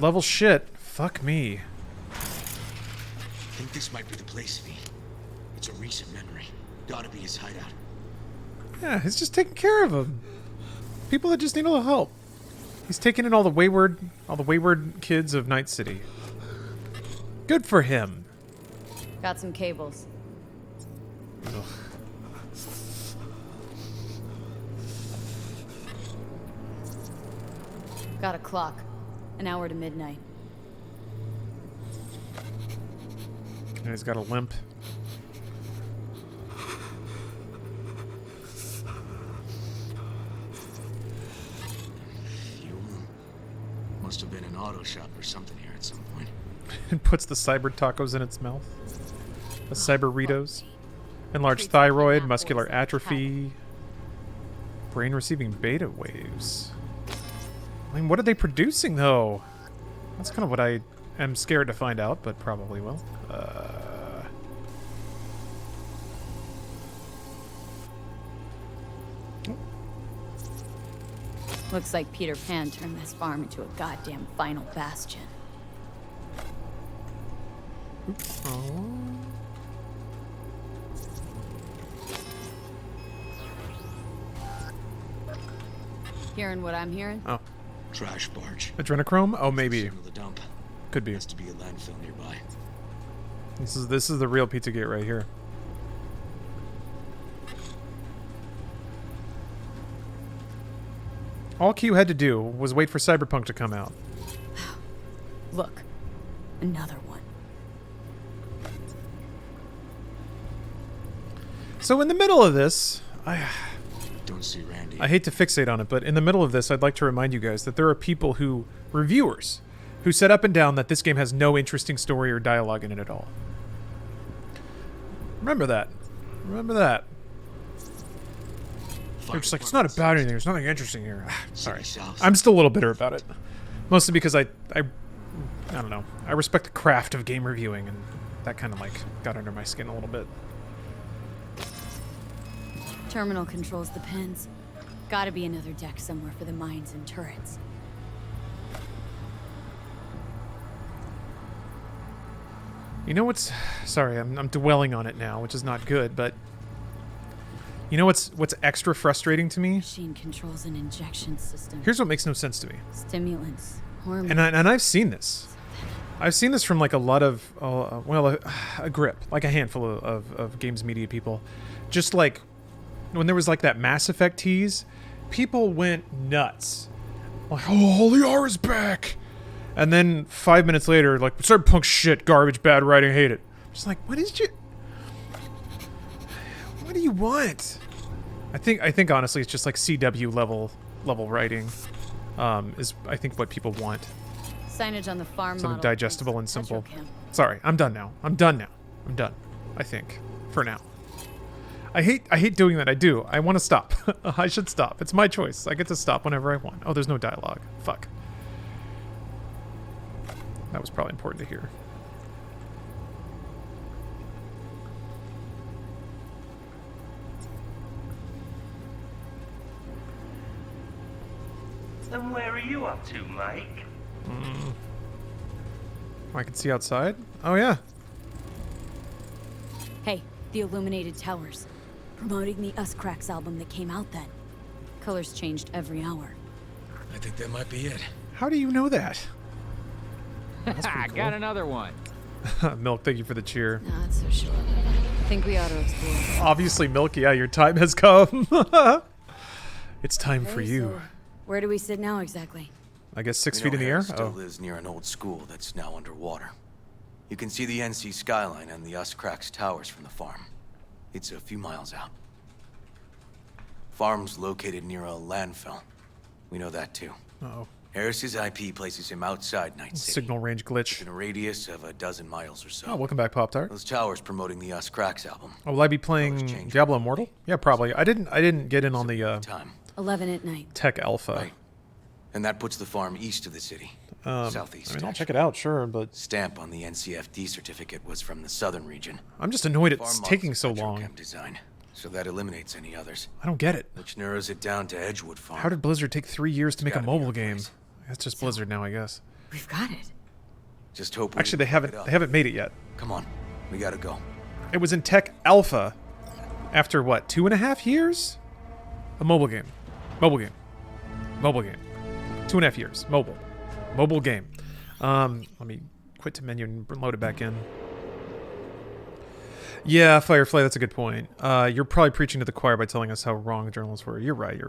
S1: level shit. Fuck me.
S7: I think this might be the place, V. It's a recent memory. Gotta be his hideout.
S1: Yeah, he's just taking care of them. People that just need a little help. He's taking in all the wayward kids of Night City. Good for him.
S4: Got some cables.
S1: Ugh.
S4: Got a clock. An hour to midnight.
S1: And he's got a limp.
S7: Must have been an auto shop or something here at some point.
S1: And puts the cyber tacos in its mouth. The cyber-ritos. Enlarged thyroid, muscular atrophy. Brain receiving beta waves. I mean, what are they producing, though? That's kind of what I am scared to find out, but probably will.
S4: Looks like Peter Pan turned this farm into a goddamn final bastion.
S1: Oh.
S4: Hearing what I'm hearing?
S1: Oh.
S7: Trash barge.
S1: Adrenochrome? Oh, maybe.
S7: Signal the dump.
S1: Could be.
S7: Has to be a landfill nearby.
S1: This is the real Pizzagate right here. All Q had to do was wait for Cyberpunk to come out.
S4: Look, another one.
S1: So in the middle of this,
S7: Don't see Randy.
S1: I hate to fixate on it, but in the middle of this, I'd like to remind you guys that there are people reviewers, who said up and down that this game has no interesting story or dialogue in it at all. Remember that. Remember that. They're just like, it's not about anything. There's nothing interesting here. Sorry. I'm still a little bitter about it. Mostly because I don't know. I respect the craft of game reviewing, and that kind of like got under my skin a little bit.
S4: Terminal controls the pins. Gotta be another deck somewhere for the mines and turrets.
S1: You know what's... Sorry, I'm dwelling on it now, which is not good, but... You know what's extra frustrating to me?
S4: Machine controls an injection system.
S1: Here's what makes no sense to me.
S4: Stimulants, hormones.
S1: And I've seen this. I've seen this from like a lot of... a grip. Like a handful of games media people. Just like... When there was like that Mass Effect tease, people went nuts. Like, oh, Liara's back! And then 5 minutes later, like, Cyberpunk shit, garbage, bad writing, hate it. Just like, what is you... What do you want? I think honestly it's just like CW level writing is I think what people want.
S4: Signage on the farm
S1: Something
S4: model
S1: digestible and simple.
S4: Petrochem.
S1: Sorry, I'm done now. I'm done. I think. For now. I hate doing that. I do. I want to stop. I should stop. It's my choice. I get to stop whenever I want. Oh, there's no dialogue. Fuck. That was probably important to hear.
S3: And where are you up to, Mike?
S1: I can see outside? Oh, yeah.
S4: Hey, the Illuminated Towers. Promoting the Us Cracks album that came out then. Colors changed every hour.
S7: I think that might be it.
S1: How do you know that?
S22: I
S1: cool.
S22: got another one.
S1: Milk, thank you for the cheer.
S4: Not so sure. I think we ought to explore.
S1: Obviously, Milk, yeah, your time has come. It's time for you.
S4: So where do we sit now exactly?
S1: I guess 6
S7: You
S1: feet
S7: know,
S1: in the air?
S7: Harris still
S1: Oh.
S7: lives near an old school that's now underwater. You can see the NC skyline and the Us Cracks towers from the farm. It's a few miles out. Farm's located near a landfill. We know that too.
S1: Uh-oh.
S7: Harris's IP places him outside Night City.
S1: Signal range glitch.
S7: In a radius of a dozen miles or so.
S1: Oh, welcome back, Pop-Tart.
S7: Those towers promoting the Us Cracks album.
S1: Oh, will I be playing Diablo Immortal? Yeah, probably. I didn't get in on the
S4: 11 at night.
S1: tech alpha.
S7: Right. And that puts the farm east of the city. Southeast.
S1: I mean, I'll check it out, sure, but
S7: Stamp on the NCFD certificate was from the southern region.
S1: I'm just annoyed it's
S7: Farm
S1: taking
S7: models
S1: so
S7: Petrochem
S1: long.
S7: design, so that eliminates any others.
S1: I don't get it.
S7: Which narrows it down to Edgewood Farm.
S1: How did Blizzard take 3 years to make a
S7: gotta be
S1: mobile
S7: our
S1: game?
S7: place.
S1: That's just Blizzard now, I guess.
S4: We've got it.
S7: Just hope.
S1: Actually, they haven't made it yet.
S7: Come on, we gotta go.
S1: It was in tech alpha after what, 2.5 years? A mobile game. Mobile game. Mobile game. 2.5 years. Mobile game. Let me quit to menu and load it back in. Yeah, Firefly, that's a good point. You're probably preaching to the choir by telling us how wrong journalists were. You're right.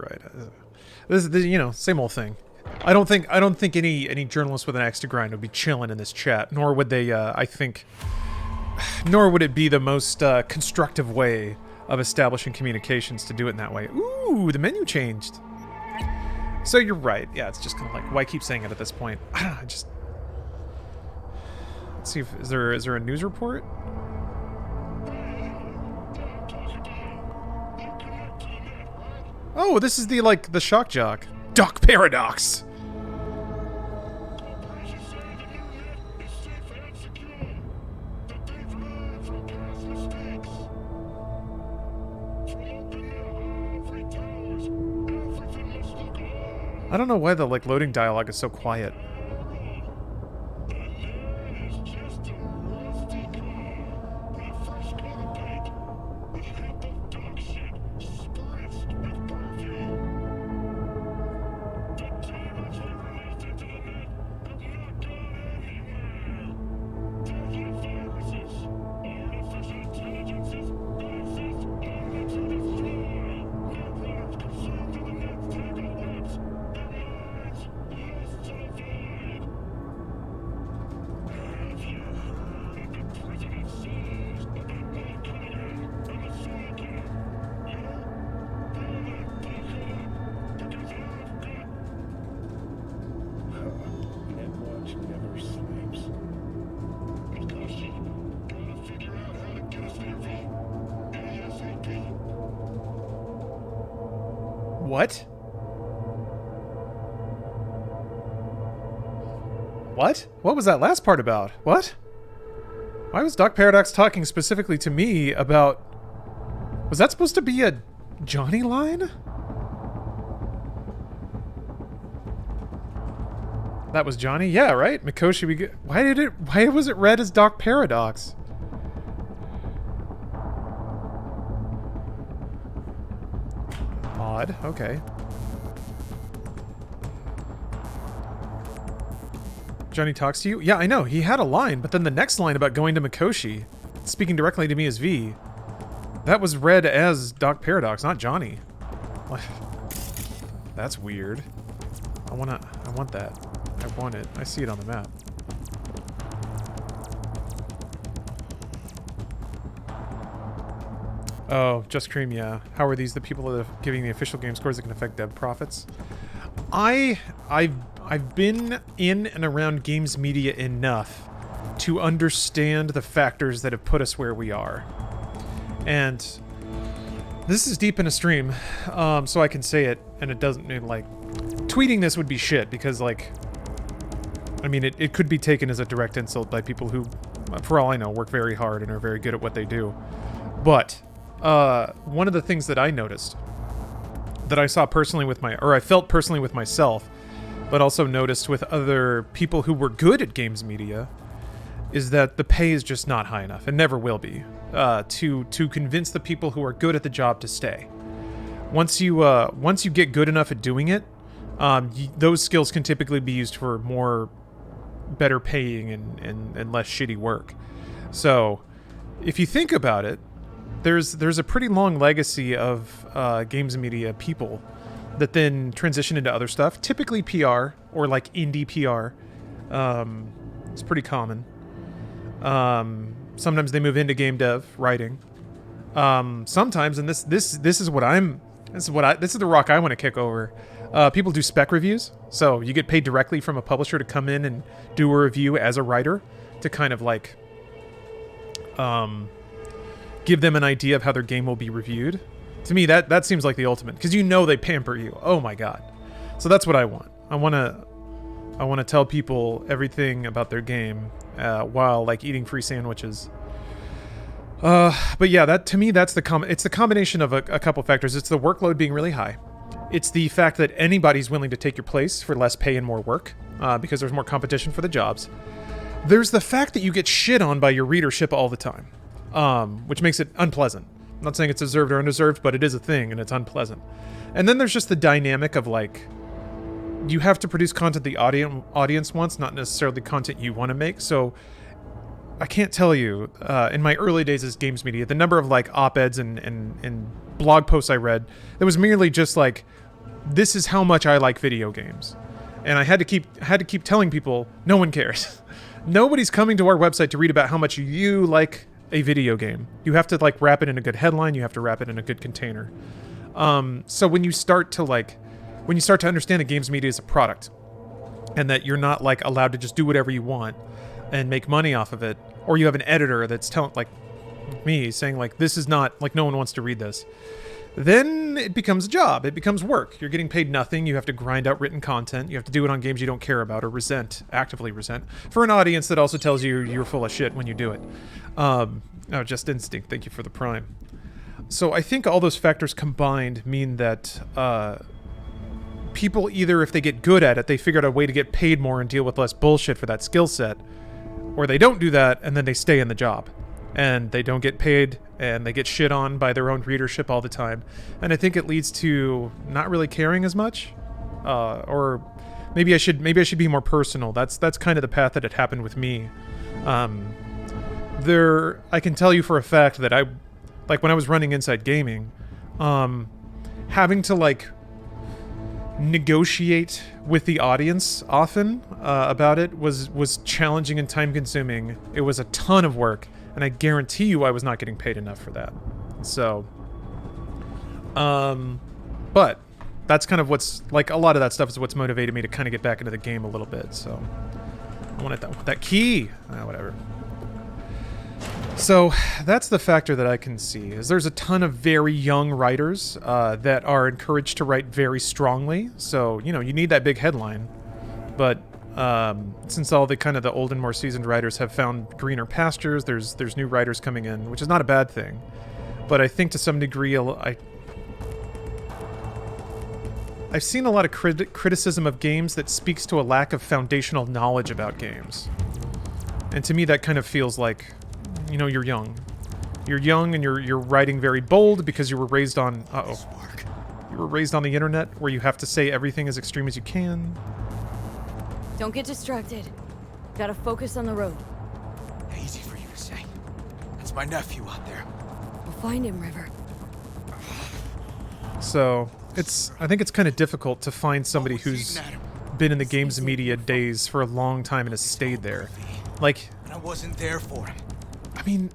S1: This is, you know, same old thing. I don't think any journalist with an axe to grind would be chilling in this chat, nor would they, nor would it be the most constructive way of establishing communications to do it in that way. Ooh, the menu changed. So you're right. Yeah, it's just kind of like, why keep saying it at this point? I don't know, I just... Let's see if, is there a news report? Oh, this is the shock jock. Doc Paradox! I don't know why the loading dialogue is so quiet. What? What? What was that last part about? What? Why was Doc Paradox talking specifically to me about... Was that supposed to be a Johnny line? That was Johnny? Yeah, right? Mikoshi, we get... Why was it read as Doc Paradox? Odd. Okay. Johnny talks to you? Yeah, I know. He had a line, but then the next line about going to Mikoshi, speaking directly to me as V, that was read as Doc Paradox, not Johnny. That's weird. I want that. I want it. I see it on the map. Oh, Just Cream, yeah. How are these the people that are giving the official game scores that can affect dev profits? I've been in and around games media enough to understand the factors that have put us where we are. And this is deep in a stream, so I can say it, and it doesn't mean, like, tweeting this would be shit, because, like, I mean, it could be taken as a direct insult by people who, for all I know, work very hard and are very good at what they do. But, one of the things that I noticed, that I saw personally with or I felt personally with myself, but also noticed with other people who were good at games media, is that the pay is just not high enough, and never will be, to convince the people who are good at the job to stay. Once you get good enough at doing it, those skills can typically be used for better paying and less shitty work. So, if you think about it, there's a pretty long legacy of games media people that then transition into other stuff, typically PR or like indie PR. It's pretty common. Sometimes they move into game dev writing. Sometimes, and this is the rock I want to kick over. People do spec reviews, so you get paid directly from a publisher to come in and do a review as a writer to kind of like give them an idea of how their game will be reviewed. To me, that seems like the ultimate, because you know they pamper you. Oh my god. So that's what I want. I want to tell people everything about their game while like eating free sandwiches. But yeah, that to me it's the combination of a couple factors. It's the workload being really high. It's the fact that anybody's willing to take your place for less pay and more work, because there's more competition for the jobs. There's the fact that you get shit on by your readership all the time, which makes it unpleasant. I'm not saying it's deserved or undeserved, but it is a thing, and it's unpleasant. And then there's just the dynamic of, like, you have to produce content the audience wants, not necessarily content you want to make. So I can't tell you, in my early days as games media, the number of, like, op-eds and blog posts I read, it was merely just like, this is how much I like video games. And I had to keep telling people, no one cares. Nobody's coming to our website to read about how much you like a video game. You have to like wrap it in a good headline. You have to wrap it in a good container. So when you start to understand that games media is a product, and that you're not like allowed to just do whatever you want and make money off of it, or you have an editor that's telling, like me, saying like, this is not, like, no one wants to read this, then it becomes a job. It becomes work. You're getting paid nothing. You have to grind out written content. You have to do it on games you don't care about or actively resent, for an audience that also tells you you're full of shit when you do it. Just instinct. Thank you for the prime. So I think all those factors combined mean that people, either if they get good at it, they figure out a way to get paid more and deal with less bullshit for that skill set, or they don't do that and then they stay in the job and they don't get paid and they get shit on by their own readership all the time. And I think it leads to not really caring as much, or maybe I should be more personal. That's kind of the path that had happened with me. I can tell you for a fact that when I was running Inside Gaming, having to like negotiate with the audience often about it was challenging and time consuming. It was a ton of work, and I guarantee you I was not getting paid enough for that. So, but that's kind of what's, like, a lot of that stuff is what's motivated me to kind of get back into the game a little bit. So I wanted that key. Whatever. So that's the factor that I can see, is there's a ton of very young writers that are encouraged to write very strongly. So, you know, you need that big headline. But since all the kind of the old and more seasoned writers have found greener pastures, there's new writers coming in, which is not a bad thing. But I think to some degree, I've seen a lot of criticism of games that speaks to a lack of foundational knowledge about games. And to me, that kind of feels like, you know, you're young. You're young and you're writing very bold because you were raised on... You were raised on the internet where you have to say everything as extreme as you can.
S4: Don't get distracted. Gotta focus on the road.
S7: Easy for you to say. That's my nephew out there.
S4: We'll find him, River.
S1: So, I think it's kind of difficult to find somebody who's been in the games media days for a long time and has stayed there. Like...
S7: And I wasn't there for him.
S1: I mean...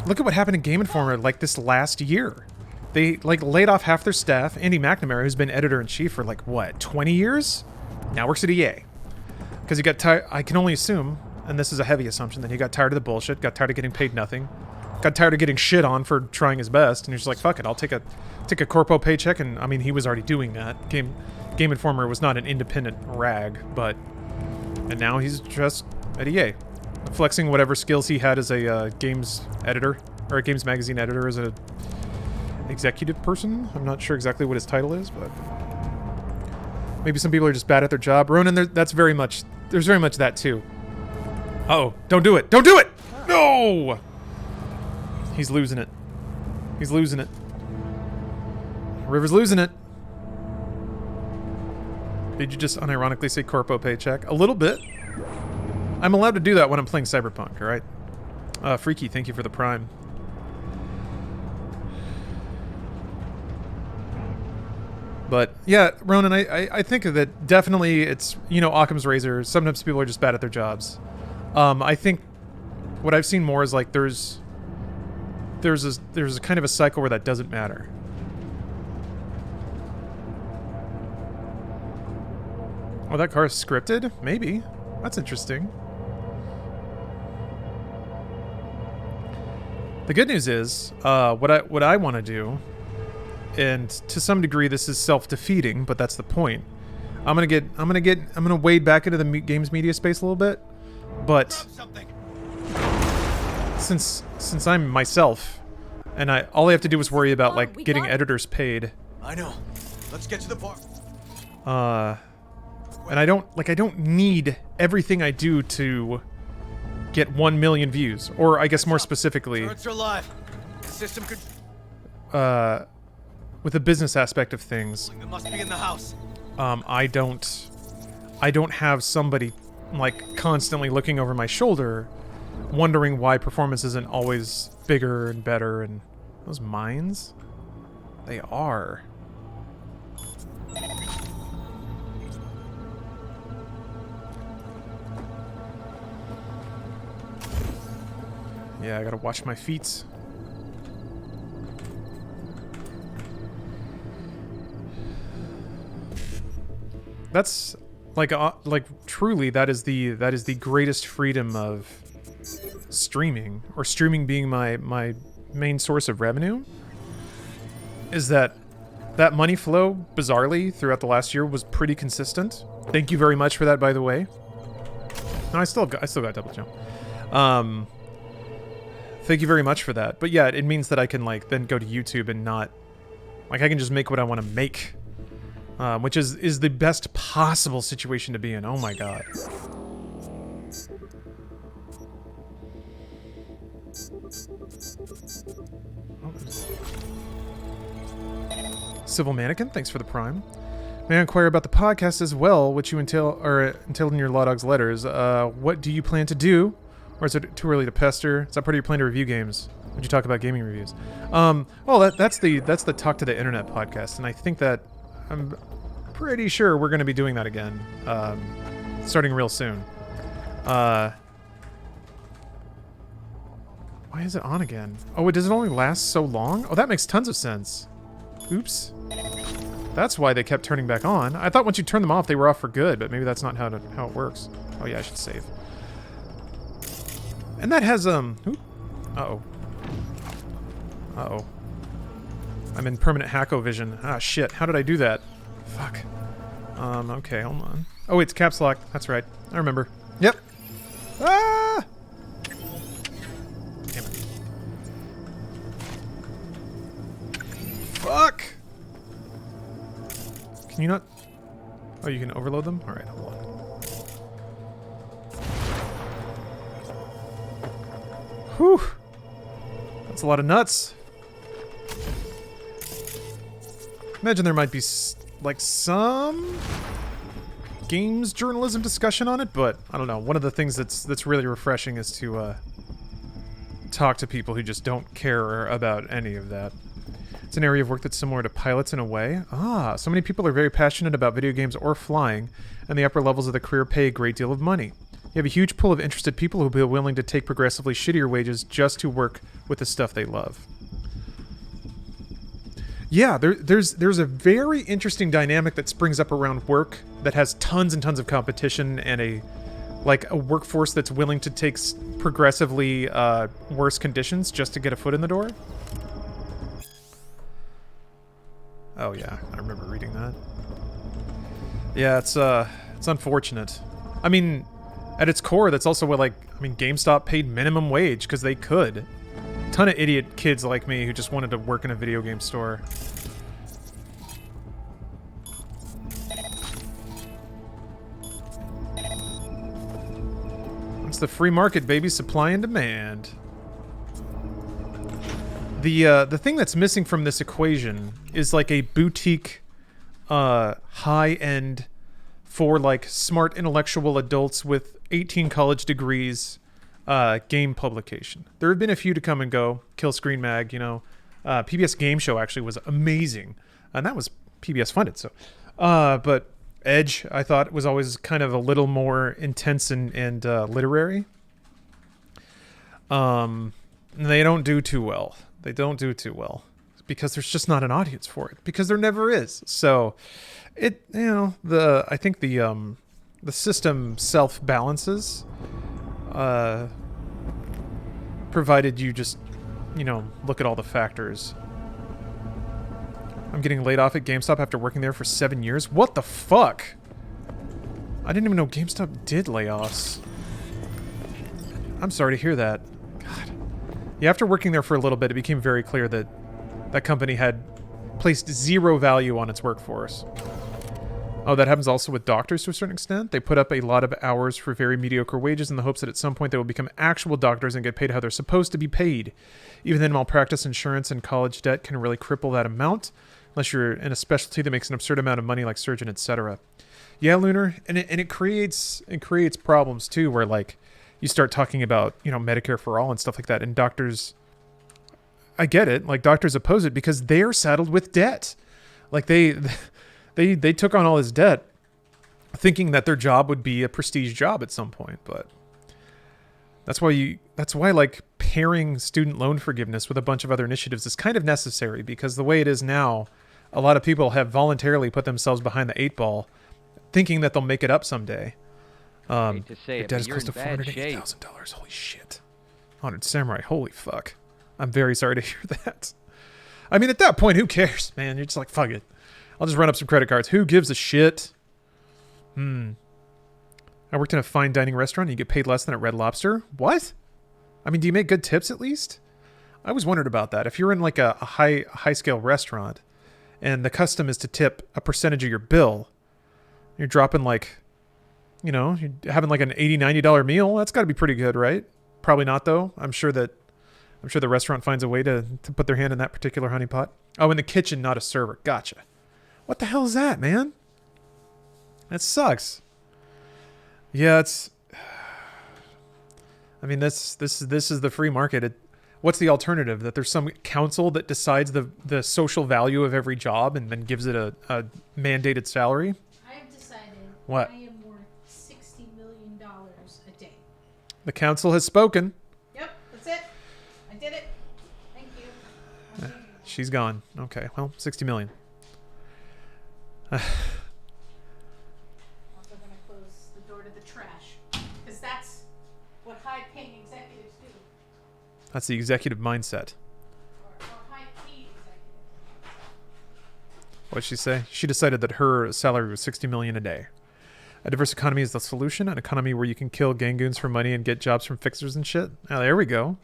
S1: Look at what happened in Game Informer, like, this last year. They, like, laid off half their staff. Andy McNamara, who's been editor-in-chief for, like, what, 20 years? Now works at EA. Because he got tired... I can only assume, and this is a heavy assumption, that he got tired of the bullshit, got tired of getting paid nothing, got tired of getting shit on for trying his best, and he was just like, fuck it, I'll take a corpo paycheck, and, I mean, he was already doing that. Game Informer was not an independent rag, but... And now he's just at EA. Flexing whatever skills he had as a games editor, or a games magazine editor, as a executive person. I'm not sure exactly what his title is, but maybe some people are just bad at their job. Ronan, there's very much that too. Uh-oh, don't do it! Don't do it! No! He's losing it. He's losing it. River's losing it. Did you just unironically say corpo paycheck? A little bit. I'm allowed to do that when I'm playing Cyberpunk, alright? Freaky, thank you for the Prime. But, yeah, Ronan, I think that definitely it's, you know, Occam's razor. Sometimes people are just bad at their jobs. I think what I've seen more is, like, there's a kind of a cycle where that doesn't matter. Oh, that car is scripted? Maybe. That's interesting. The good news is, what I want to do, and to some degree this is self-defeating, but that's the point. I'm gonna wade back into the games media space a little bit, but since I'm myself, and all I have to do is worry about like getting editors paid.
S7: I know. Let's get to the bar.
S1: And I don't need everything I do to get 1 million views, or I guess more specifically,
S7: Turrets are live. The system could.
S1: With the business aspect of things,
S7: It must be in the house.
S1: I don't have somebody like constantly looking over my shoulder, wondering why performance isn't always bigger and better. And those mines, they are. Yeah, I gotta watch my feet. That's like truly that is the greatest freedom of streaming, or streaming being my main source of revenue, is that money flow bizarrely throughout the last year was pretty consistent. Thank you very much for that, by the way. No, I still got double jump. Thank you very much for that. But yeah, it means that I can like then go to YouTube and not like I can just make what I want to make, which is the best possible situation to be in. Oh my god. Civil Mannequin, thanks for the Prime. May I inquire about the podcast as well, which you entail in your Law Dog's letters? What do you plan to do? Or is it too early to pester? Is that part of your plan to review games? Would you talk about gaming reviews? Well, that's the Talk to the Internet podcast, and I think that I'm pretty sure we're going to be doing that again, starting real soon. Why is it on again? Oh, does it only last so long? Oh, that makes tons of sense. Oops. That's why they kept turning back on. I thought once you turn them off, they were off for good, but maybe that's not how it works. Oh yeah, I should save. And that has, Uh-oh. I'm in permanent hacko vision. Ah, shit. How did I do that? Fuck. Okay, hold on. Oh, it's caps lock. That's right. I remember. Yep. Ah! Damn it. Fuck! Can you not... Oh, you can overload them? Alright, hold on. Whew! That's a lot of nuts. Imagine there might be, like, some games journalism discussion on it, but I don't know. One of the things that's really refreshing is to talk to people who just don't care about any of that. It's an area of work that's similar to pilots in a way. Ah, so many people are very passionate about video games or flying, and the upper levels of the career pay a great deal of money. You have a huge pool of interested people who will be willing to take progressively shittier wages just to work with the stuff they love. Yeah, there's a very interesting dynamic that springs up around work that has tons and tons of competition and a workforce that's willing to take progressively worse conditions just to get a foot in the door. Oh yeah, I remember reading that. Yeah, it's unfortunate. I mean, at its core, that's also what GameStop paid minimum wage because they could. Ton of idiot kids like me who just wanted to work in a video game store. It's the free market, baby. Supply and demand. The thing that's missing from this equation is like a boutique, high-end, for like smart intellectual adults with 18 college degrees, game publication. There have been a few to come and go. Kill Screen Mag, you know. PBS Game Show actually was amazing. And that was PBS funded, so. But Edge, I thought, was always kind of a little more intense and literary. And they don't do too well. They don't do too well. Because there's just not an audience for it. Because there never is. So, I think the system self-balances. Provided you just, look at all the factors. I'm getting laid off at GameStop after working there for 7 years. What the fuck? I didn't even know GameStop did layoffs. I'm sorry to hear that. God. Yeah, after working there for a little bit, it became very clear that that company had placed zero value on its workforce. Oh, that happens also with doctors to a certain extent. They put up a lot of hours for very mediocre wages in the hopes that at some point they will become actual doctors and get paid how they're supposed to be paid. Even then, malpractice insurance and college debt can really cripple that amount, unless you're in a specialty that makes an absurd amount of money like surgeon, etc. Yeah, Lunar, and it creates problems too, where like you start talking about, Medicare for all and stuff like that, and doctors, I get it, like doctors oppose it because they're saddled with debt. Like they took on all this debt thinking that their job would be a prestige job at some point, but that's why like pairing student loan forgiveness with a bunch of other initiatives is kind of necessary, because the way it is now, a lot of people have voluntarily put themselves behind the 8 ball thinking that they'll make it up someday.
S9: Hate to say
S1: the
S9: it,
S1: debt
S9: but
S1: is
S9: you're
S1: close to
S9: in bad shape.
S1: $480,000. Holy shit. 100 Samurai, holy fuck. I'm very sorry to hear that. I mean, at that point, who cares, man? You're just like, fuck it. I'll just run up some credit cards. Who gives a shit? I worked in a fine dining restaurant and you get paid less than at Red Lobster. What? I mean, do you make good tips at least? I always wondered about that. If you're in like a high scale restaurant and the custom is to tip a percentage of your bill, you're dropping like, you're having like an $80, $90 meal. That's got to be pretty good, right? Probably not though. I'm sure the restaurant finds a way to put their hand in that particular honeypot. Oh, in the kitchen, not a server. Gotcha. What the hell is that, man? That sucks. Yeah, I mean, this is the free market. What's the alternative? That there's some council that decides the social value of every job and then gives it a mandated salary?
S17: I have decided
S1: what?
S17: I am worth $60 million a day.
S1: The council has spoken.
S17: Yep, that's it. I did it. Thank you.
S1: She's gone. Okay, well, 60 million.
S17: Also gonna close the door to the trash, because that's what high-paying executives do.
S1: That's the executive mindset.
S17: Or high-paid executives.
S1: What'd she say? She decided that her salary was 60 million a day. A diverse economy is the solution. An economy where you can kill gangoons for money and get jobs from fixers and shit. Oh, there we go.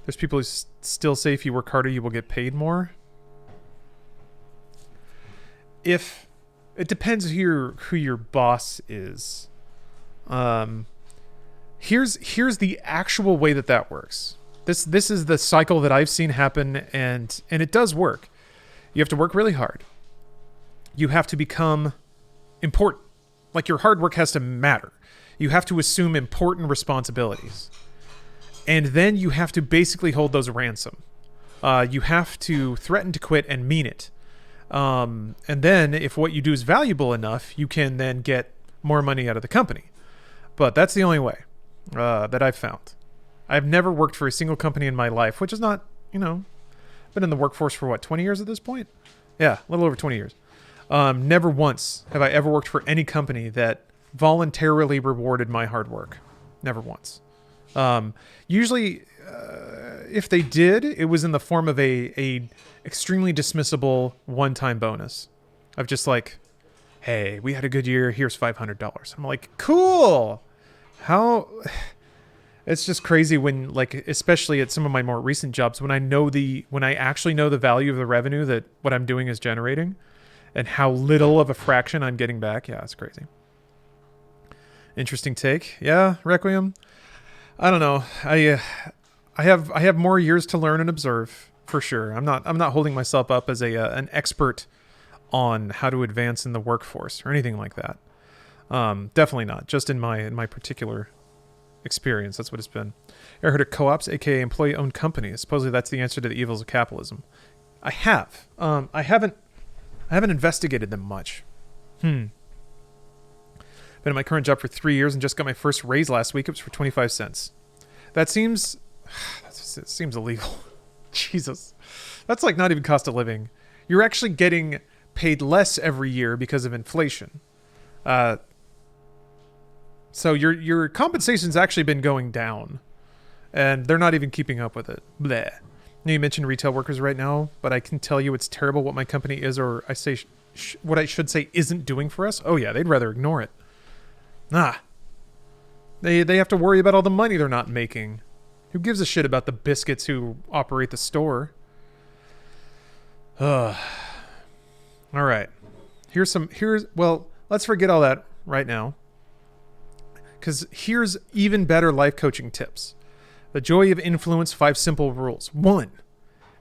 S1: There's people who still say if you work harder, you will get paid more. If it depends who your boss is. Here's the actual way that works. This is the cycle that I've seen happen, and it does work. You have to work really hard. You have to become important. Like, your hard work has to matter. You have to assume important responsibilities. And then you have to basically hold those ransom. You have to threaten to quit and mean it. And then if what you do is valuable enough, you can then get more money out of the company. But that's the only way that I've found. I've never worked for a single company in my life, which is not, been in the workforce for what, 20 years at this point? Yeah, a little over 20 years. Never once have I ever worked for any company that voluntarily rewarded my hard work. Never once. Usually, if they did, it was in the form of a extremely dismissible one-time bonus of just like, hey, we had a good year, here's $500. I'm like, cool. How? It's just crazy when, like, especially at some of my more recent jobs, when I actually know the value of the revenue that what I'm doing is generating and how little of a fraction I'm getting back. Yeah, it's crazy. Interesting take. Yeah, Requiem. I don't know. I have more years to learn and observe for sure. I'm not holding myself up as an expert on how to advance in the workforce or anything like that. Definitely not. Just in my particular experience, that's what it's been. Ever heard of co-ops, aka employee-owned companies? Supposedly that's the answer to the evils of capitalism. I have. I haven't investigated them much. Been at my current job for 3 years and just got my first raise last week. It was for 25 cents. That seems illegal. Jesus. That's like not even cost of living. You're actually getting paid less every year because of inflation. So your compensation's actually been going down, and they're not even keeping up with it. Bleh. You mentioned retail workers right now, but I can tell you it's terrible what my company is, or I say what I should say isn't doing for us. Oh yeah, they'd rather ignore it. They have to worry about all the money they're not making. Who gives a shit about the biscuits who operate the store? All right. Well, let's forget all that right now. Because here's even better life coaching tips. The joy of influence, 5 simple rules. 1.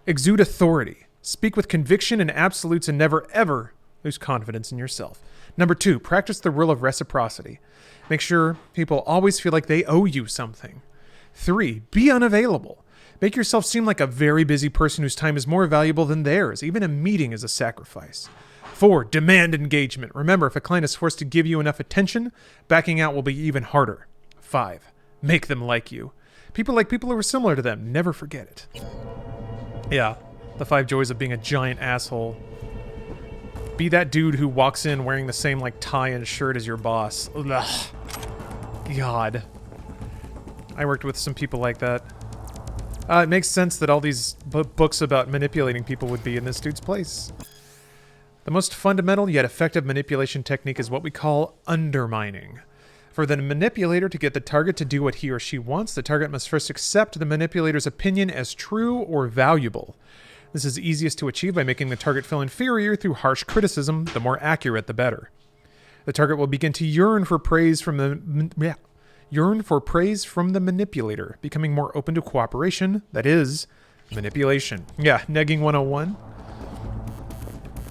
S1: Exude authority. Speak with conviction and absolutes and never, ever lose confidence in yourself. Number 2, practice the rule of reciprocity. Make sure people always feel like they owe you something. 3, be unavailable. Make yourself seem like a very busy person whose time is more valuable than theirs. Even a meeting is a sacrifice. 4, demand engagement. Remember, if a client is forced to give you enough attention, backing out will be even harder. 5, make them like you. People like people who are similar to them. Never forget it. Yeah, the 5 joys of being a giant asshole. Be that dude who walks in wearing the same like tie and shirt as your boss. Ugh. God. I worked with some people like that. It makes sense that all these books about manipulating people would be in this dude's place. The most fundamental yet effective manipulation technique is what we call undermining. For the manipulator to get the target to do what he or she wants, the target must first accept the manipulator's opinion as true or valuable. This is easiest to achieve by making the target feel inferior through harsh criticism. The more accurate, the better. The target will begin to yearn for praise from the manipulator, becoming more open to cooperation. That is manipulation. Yeah, negging 101.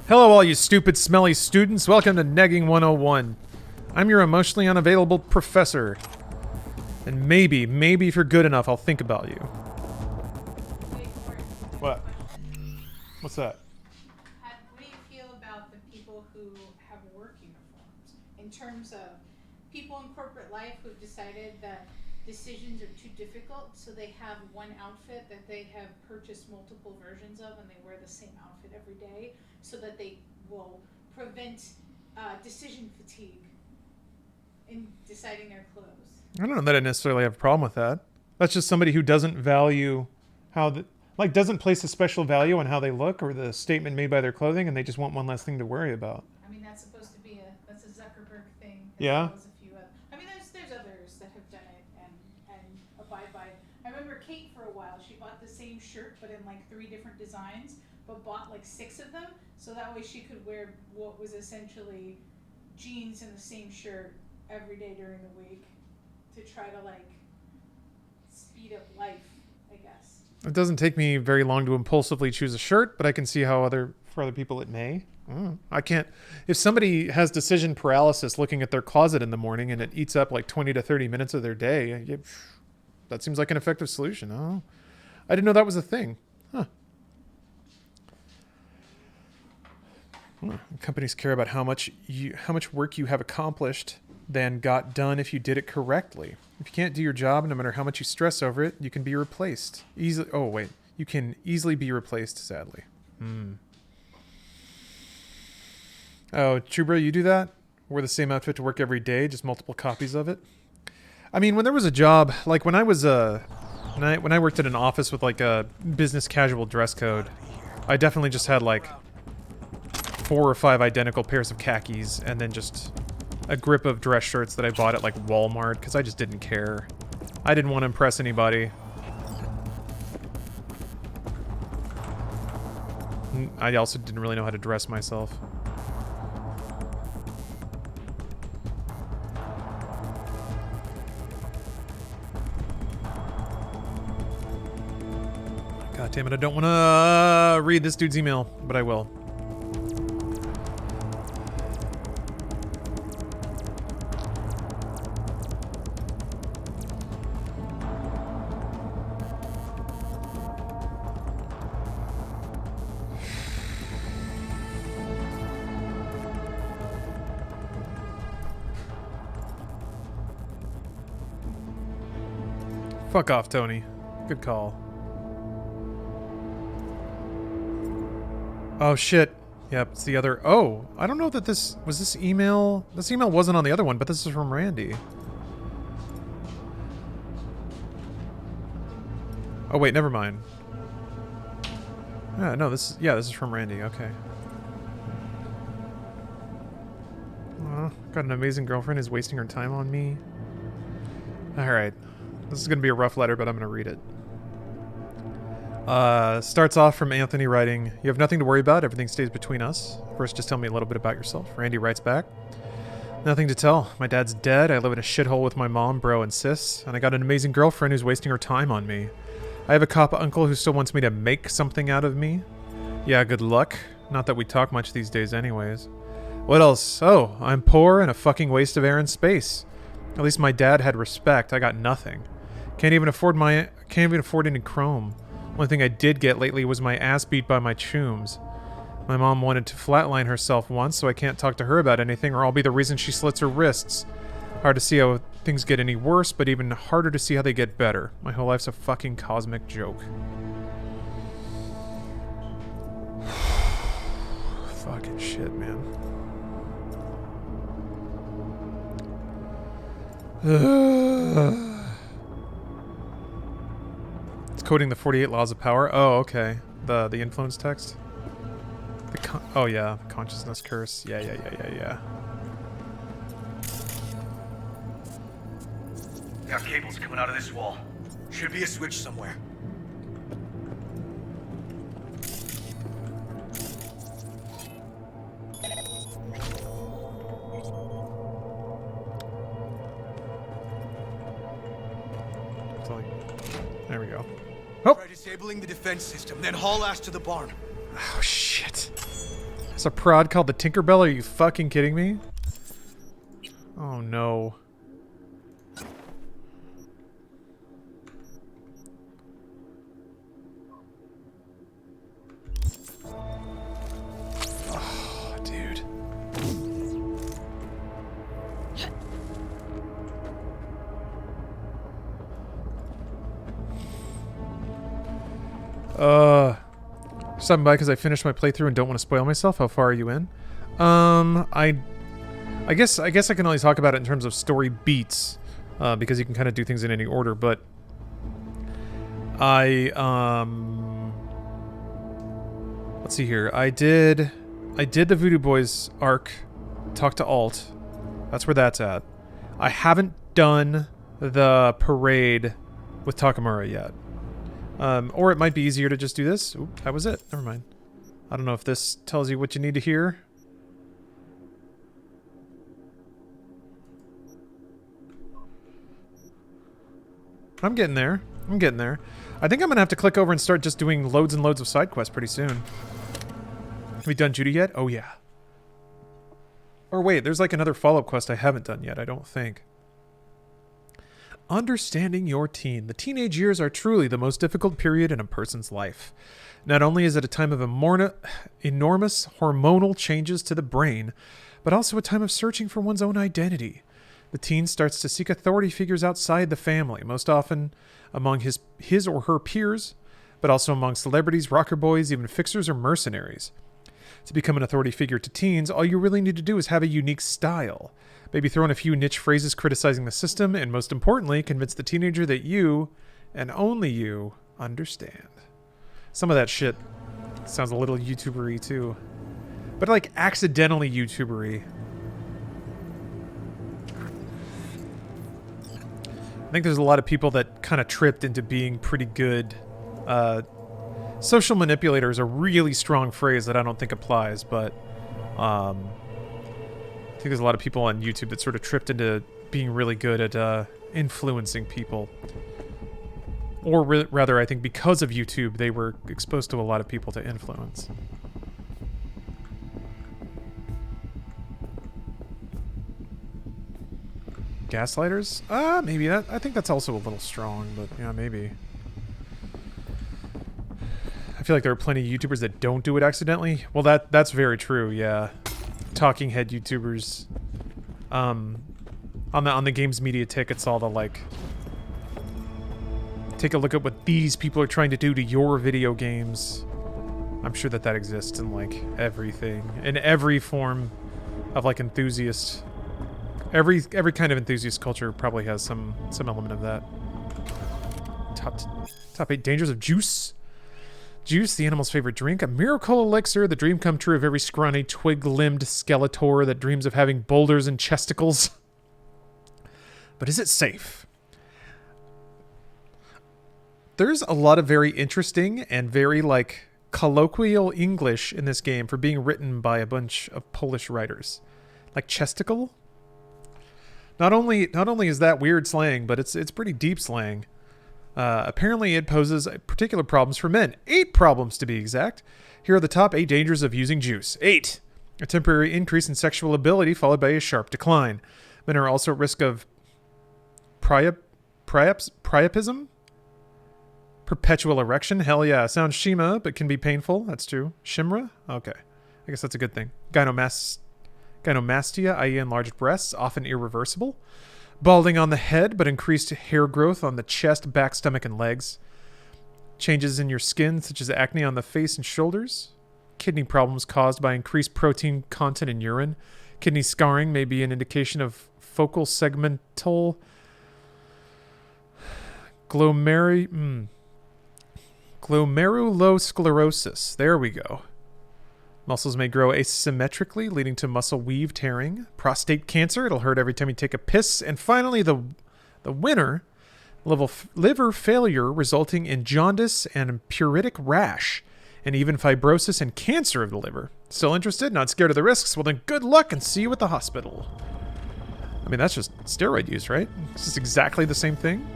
S1: Hello all you stupid, smelly students. Welcome to Negging 101. I'm your emotionally unavailable professor. And maybe if you're good enough, I'll think about you. What? What's that?
S17: What do you feel about the people who have work uniforms? In terms of people in corporate life who've decided that decisions are too difficult, so they have one outfit that they have purchased multiple versions of, and they wear the same outfit every day, so that they will prevent decision fatigue in deciding their clothes.
S1: I don't know that I necessarily have a problem with that. That's just somebody who doesn't value how Like, doesn't place a special value on how they look or the statement made by their clothing, and they just want one less thing to worry about.
S17: I mean, that's supposed to be that's a Zuckerberg thing.
S1: Yeah.
S17: As well as a few other. I mean, there's others that have done it and abide by it. I remember Kate for a while. She bought the same shirt but in like 3 different designs, but bought like 6 of them, so that way she could wear what was essentially jeans and the same shirt every day during the week to try to like speed up life, I guess.
S1: It doesn't take me very long to impulsively choose a shirt, but I can see how for other people it may. I can't. If somebody has decision paralysis looking at their closet in the morning and it eats up like 20 to 30 minutes of their day, that seems like an effective solution. Oh, I didn't know that was a thing. Huh. Companies care about how much work you have accomplished than got done if you did it correctly. If you can't do your job, no matter how much you stress over it, you can be replaced. Easily. Oh, wait. You can easily be replaced, sadly. Oh, Chubra, you do that? Wear the same outfit to work every day, just multiple copies of it? I mean, when there was a job, like when I was when I worked at an office with like a business casual dress code, I definitely just had like 4 or 5 identical pairs of khakis and then just a grip of dress shirts that I bought at like Walmart because I just didn't care. I didn't want to impress anybody. I also didn't really know how to dress myself. God damn it, I don't want to read this dude's email, but I will. Fuck off, Tony. Good call. Oh, shit. Yep, it's the other... Oh, I don't know that this... Was this email... This email wasn't on the other one, but this is from Randy. Oh, wait, never mind. Yeah, no, this is... Yeah, this is from Randy. Okay. Got an amazing girlfriend who's wasting her time on me. Alright. This is going to be a rough letter, but I'm going to read it. Starts off from Anthony writing, "You have nothing to worry about. Everything stays between us. First, just tell me a little bit about yourself." Randy writes back, "Nothing to tell. My dad's dead. I live in a shithole with my mom, bro, and sis. And I got an amazing girlfriend who's wasting her time on me. I have a cop uncle who still wants me to make something out of me. Yeah, good luck. Not that we talk much these days anyways. What else? Oh, I'm poor and a fucking waste of air and space. At least my dad had respect. I got nothing. Can't even afford any chrome. Only thing I did get lately was my ass beat by my chooms. My mom wanted to flatline herself once, so I can't talk to her about anything or I'll be the reason she slits her wrists. Hard to see how things get any worse, but even harder to see how they get better. My whole life's a fucking cosmic joke." Fucking shit, man. It's coding the 48 laws of power. Oh, okay. The influence text. Oh yeah, consciousness curse. Yeah.
S7: Got cables coming out of this wall. Should be a switch somewhere.
S1: There we go. Oh!
S7: Try disabling the defense system, then haul ass to the barn.
S1: Oh, shit. It's a prod called the Tinkerbell? Are you fucking kidding me? Oh, no. Oh, dude. Stopping by because I finished my playthrough and don't want to spoil myself. How far are you in? I guess I can only talk about it in terms of story beats, because you can kind of do things in any order, but I Let's see here. I did the Voodoo Boys arc. Talk to Alt. That's where that's at. I haven't done the parade with Takamura yet. Or it might be easier to just do this. Oop, that was it. Never mind. I don't know if this tells you what you need to hear. I'm getting there. I'm getting there. I think I'm gonna have to click over and start just doing loads and loads of side quests pretty soon. Have we done Judy yet? Oh yeah. Or wait, there's like another follow-up quest I haven't done yet, I don't think. Understanding your teen. The teenage years are truly the most difficult period in a person's life. Not only is it a time of enormous hormonal changes to the brain, but also a time of searching for one's own identity. The teen starts to seek authority figures outside the family, most often among his or her peers, but also among celebrities, rocker boys, even fixers or mercenaries. To become an authority figure to teens, all you really need to do is have a unique style. Maybe throw in a few niche phrases criticizing the system, and most importantly, convince the teenager that you, and only you, understand. Some of that shit sounds a little YouTuber-y too. But like accidentally YouTuber-y. I think there's a lot of people that kind of tripped into being pretty good. Social manipulator is a really strong phrase that I don't think applies, but I think there's a lot of people on YouTube that sort of tripped into being really good at influencing people. Or rather, I think because of YouTube, they were exposed to a lot of people to influence. Gaslighters? Maybe that. I think that's also a little strong, but yeah, maybe. I feel like there are plenty of YouTubers that don't do it accidentally. Well, that's very true. Yeah, talking head YouTubers. On the games media tick, it's all the like. Take a look at what these people are trying to do to your video games. I'm sure that exists in like everything, in every form of like enthusiast. Every kind of enthusiast culture probably has some element of that. Top 8 dangers of juice. Juice, the animal's favorite drink. A miracle elixir, the dream come true of every scrawny, twig-limbed Skeletor that dreams of having boulders and chesticles. But is it safe? There's a lot of very interesting and very, like, colloquial English in this game for being written by a bunch of Polish writers. Like chesticle? Not only is that weird slang, but it's pretty deep slang. Apparently it poses particular problems for men. 8 problems to be exact. Here are the top 8 dangers of using juice. 8. A temporary increase in sexual ability followed by a sharp decline. Men are also at risk of priapism? Perpetual erection? Hell yeah. Sounds Shima, but can be painful. That's true. Shimra? Okay. I guess that's a good thing. Gynomastia, i.e. enlarged breasts, often irreversible. Balding on the head, but increased hair growth on the chest, back, stomach, and legs. Changes in your skin, such as acne on the face and shoulders. Kidney problems caused by increased protein content in urine. Kidney scarring may be an indication of focal segmental glomerulosclerosis. There we go. Muscles may grow asymmetrically, leading to muscle weave tearing. Prostate cancer, it'll hurt every time you take a piss. And finally, the winner, liver failure resulting in jaundice and pruritic rash, and even fibrosis and cancer of the liver. Still interested? Not scared of the risks? Well then, good luck and see you at the hospital. I mean, that's just steroid use, right? It's just exactly the same thing.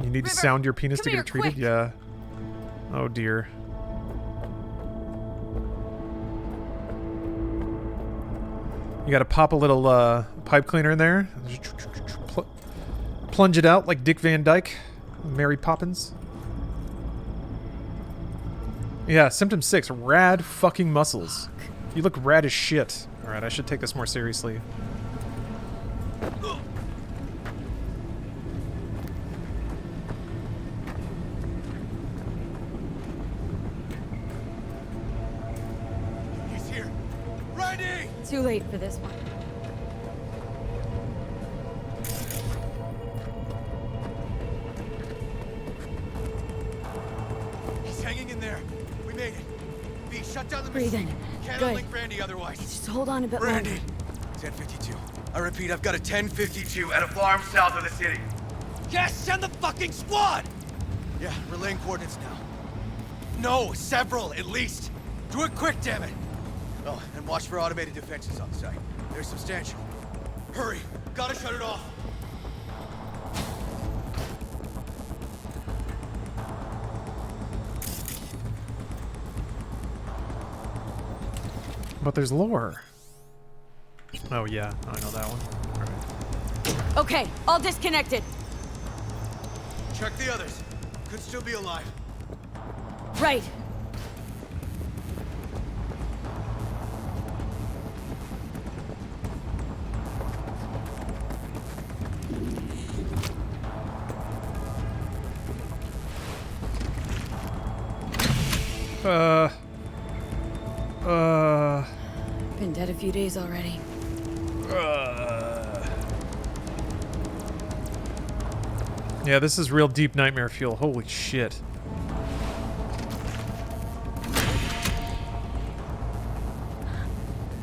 S1: You need to sound your penis to get it treated? Quick. Yeah. Oh dear. You gotta pop a little pipe cleaner in there. Plunge it out like Dick Van Dyke. Mary Poppins. Yeah, symptom 6. Rad fucking muscles. You look rad as shit. Alright, I should take this more seriously.
S4: Too late for this one.
S7: made it. B, shut down the
S4: Breathe in.
S7: machine. Can't
S4: Good.
S7: link Randy otherwise.
S4: Just hold on a bit
S7: Randy.
S4: longer.
S7: 1052. I repeat, I've got a 1052 at a farm south of the city.
S12: Yes, send the fucking squad!
S7: Yeah, relaying coordinates now. No, several, at least. Do it quick, damn it. Oh, and watch for automated defenses on site. They're substantial. Hurry, gotta shut it off.
S1: But there's lore. Oh yeah, I know that one. Alright.
S4: Okay, all disconnected.
S7: Check the others. Could still be alive.
S4: Right. Been dead a few days already.
S1: Yeah, this is real deep nightmare fuel. Holy shit.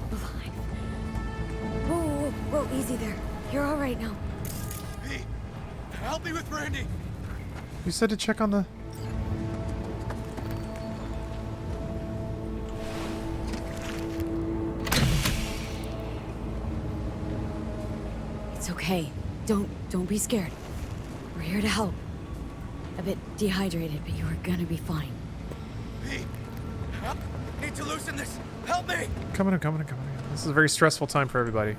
S4: Whoa, whoa, whoa, whoa, easy there. You're all right now.
S7: Hey, help me with Randy.
S1: You said to check on the...
S4: It's okay. Don't be scared. We're here to help. A bit dehydrated, but you are gonna be fine.
S7: Hey, help. Need to loosen this. Help me.
S1: Coming in. This is a very stressful time for everybody.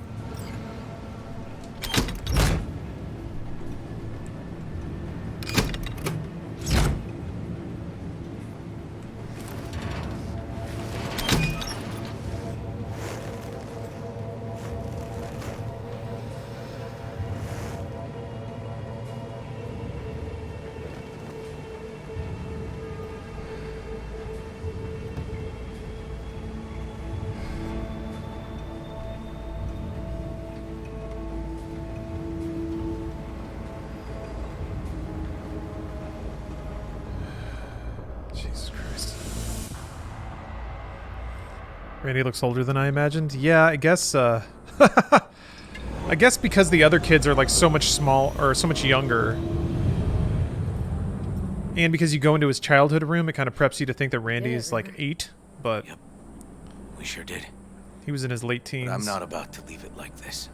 S1: Jesus Christ. Randy looks older than I imagined. Yeah, I guess, I guess because the other kids are like so much so much younger. And because you go into his childhood room, it kind of preps you to think that Randy is like 8, but...
S7: Yep. We sure did.
S1: He was in his late teens.
S7: But I'm not about to leave it like this.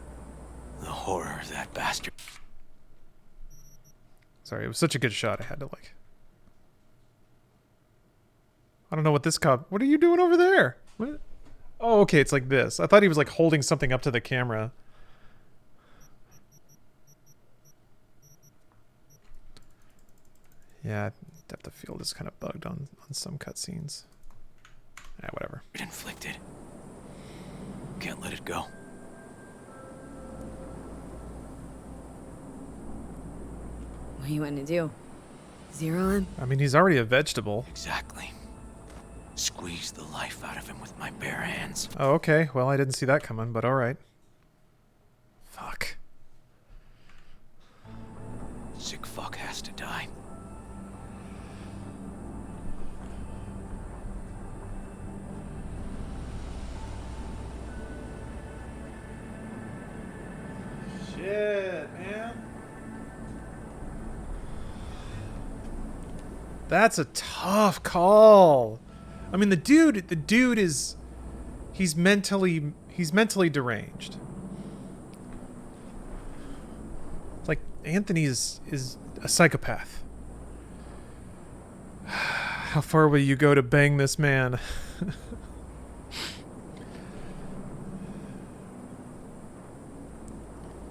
S7: The horror of that bastard.
S1: Sorry, it was such a good shot, I had to like... I don't know what this cop... What are you doing over there? What? Oh, okay, it's like this. I thought he was like holding something up to the camera. Yeah, depth of field is kind of bugged on some cutscenes. Yeah, whatever.
S7: Inflicted. Can't let it go.
S4: What do you want to do? Zero him?
S1: I mean, he's already a vegetable.
S7: Exactly. Squeeze the life out of him with my bare hands.
S1: Oh, okay. Well, I didn't see that coming, but alright. Fuck.
S7: Sick fuck has to die.
S1: Shit, man. That's a tough call. I mean, the dude is, he's mentally deranged. Like, Anthony is a psychopath. How far will you go to bang this man?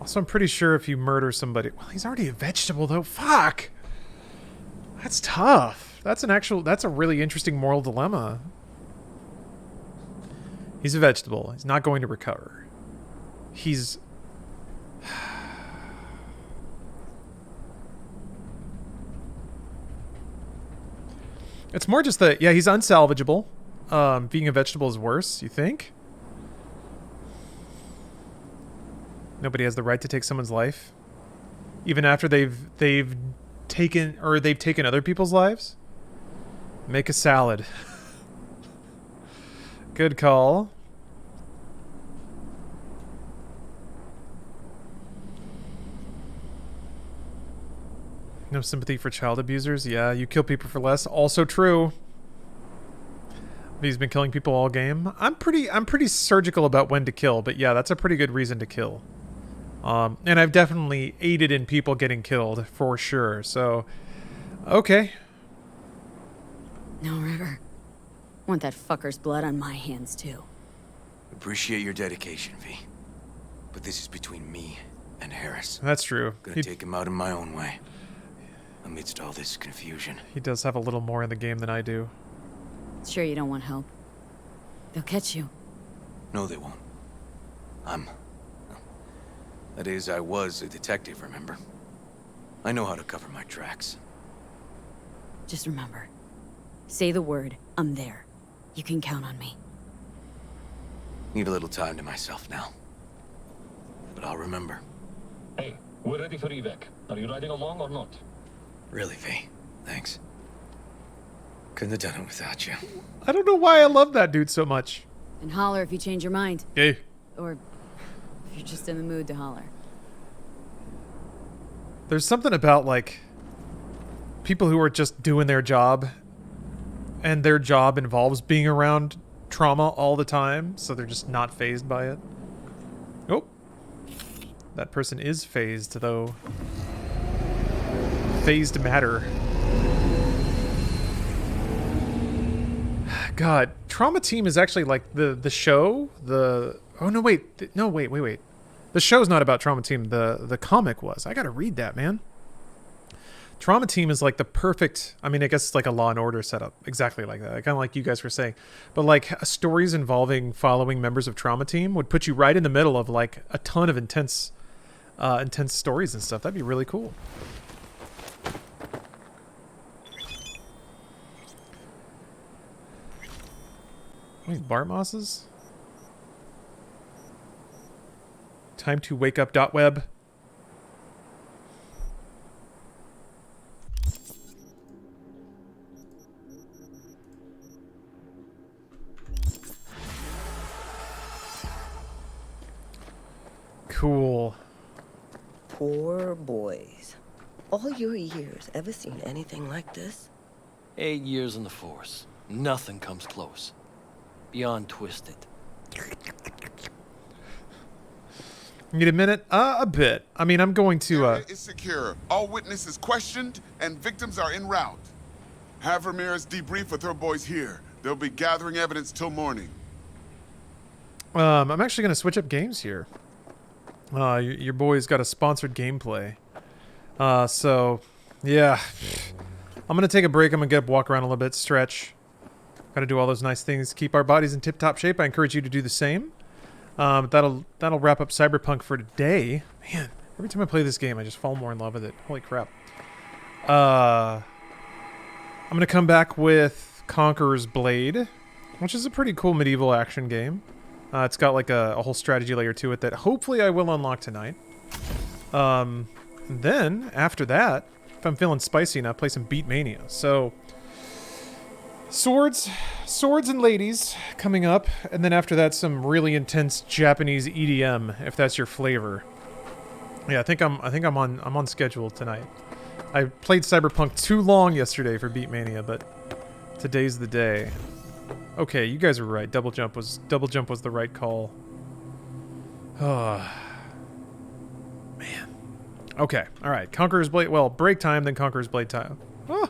S1: Also, I'm pretty sure if you murder somebody... Well, he's already a vegetable, though. Fuck! That's tough. That's a really interesting moral dilemma. He's a vegetable. He's not going to recover. He's... It's more just that, yeah, he's unsalvageable. Being a vegetable is worse, you think? Nobody has the right to take someone's life, even after they've taken other people's lives. Make a salad. Good call. No sympathy for child abusers. Yeah, you kill people for less. Also true. He's been killing people all game. I'm pretty surgical about when to kill, but yeah, that's a pretty good reason to kill. And I've definitely aided in people getting killed for sure. So, okay.
S4: No, River. Want that fucker's blood on my hands too.
S7: Appreciate your dedication, V. But this is between me and Harris.
S1: That's true.
S7: Gonna take him out in my own way. Amidst all this confusion.
S1: He does have a little more in the game than I do.
S4: Sure you don't want help? They'll catch you.
S7: No, they won't. That is, I was a detective, remember? I know how to cover my tracks.
S4: Just remember. Say the word, I'm there. You can count on me.
S7: Need a little time to myself now. But I'll remember.
S18: Hey, we're ready for evac. Are you riding along or not?
S7: Really, V. Thanks. Couldn't have done it without you.
S1: I don't know why I love that dude so much.
S4: And holler if you change your mind.
S1: Hey.
S4: Or if you're just in the mood to holler.
S1: There's something about, like, people who are just doing their job, and their job involves being around trauma all the time, so they're just not fazed by it. Oh. That person is phased, though. Phased matter. God, Trauma Team is actually like the show. Oh no, wait, wait. The show's not about Trauma Team. The comic was. I gotta read that, man. Trauma Team is like the perfect. I mean, I guess it's like a Law and Order setup, exactly like that. Kind of like you guys were saying, but like stories involving following members of Trauma Team would put you right in the middle of like a ton of intense stories and stuff. That'd be really cool. These Bart Mosses? Time to wake up, .web. Cool.
S9: Poor boys. All your years, ever seen anything like this?
S12: 8 years in the Force. Nothing comes close. Beyond twisted.
S1: Need a minute? A bit. I mean, I'm going to,
S13: Area is secure. All witnesses questioned, and victims are en route. Have Ramirez debrief with her boys here. They'll be gathering evidence till morning.
S1: I'm actually going to switch up games here. Your boy's got a sponsored gameplay. So, yeah. I'm going to take a break. I'm going to get up, walk around a little bit, stretch. Gotta do all those nice things. Keep our bodies in tip-top shape. I encourage you to do the same. That'll wrap up Cyberpunk for today. Man, every time I play this game, I just fall more in love with it. Holy crap. I'm gonna come back with Conqueror's Blade, which is a pretty cool medieval action game. It's got like a whole strategy layer to it that hopefully I will unlock tonight. Then, after that, if I'm feeling spicy enough, play some Beat Mania. So... Swords and ladies coming up, and then after that some really intense Japanese EDM if that's your flavor. Yeah, I think I'm on schedule tonight. I played Cyberpunk too long yesterday for Beat Mania, but today's the day. Okay, you guys were right. Double jump was the right call. Oh. Man. Okay. All right. Conqueror's Blade. Well, break time, then Conqueror's Blade time. Oh.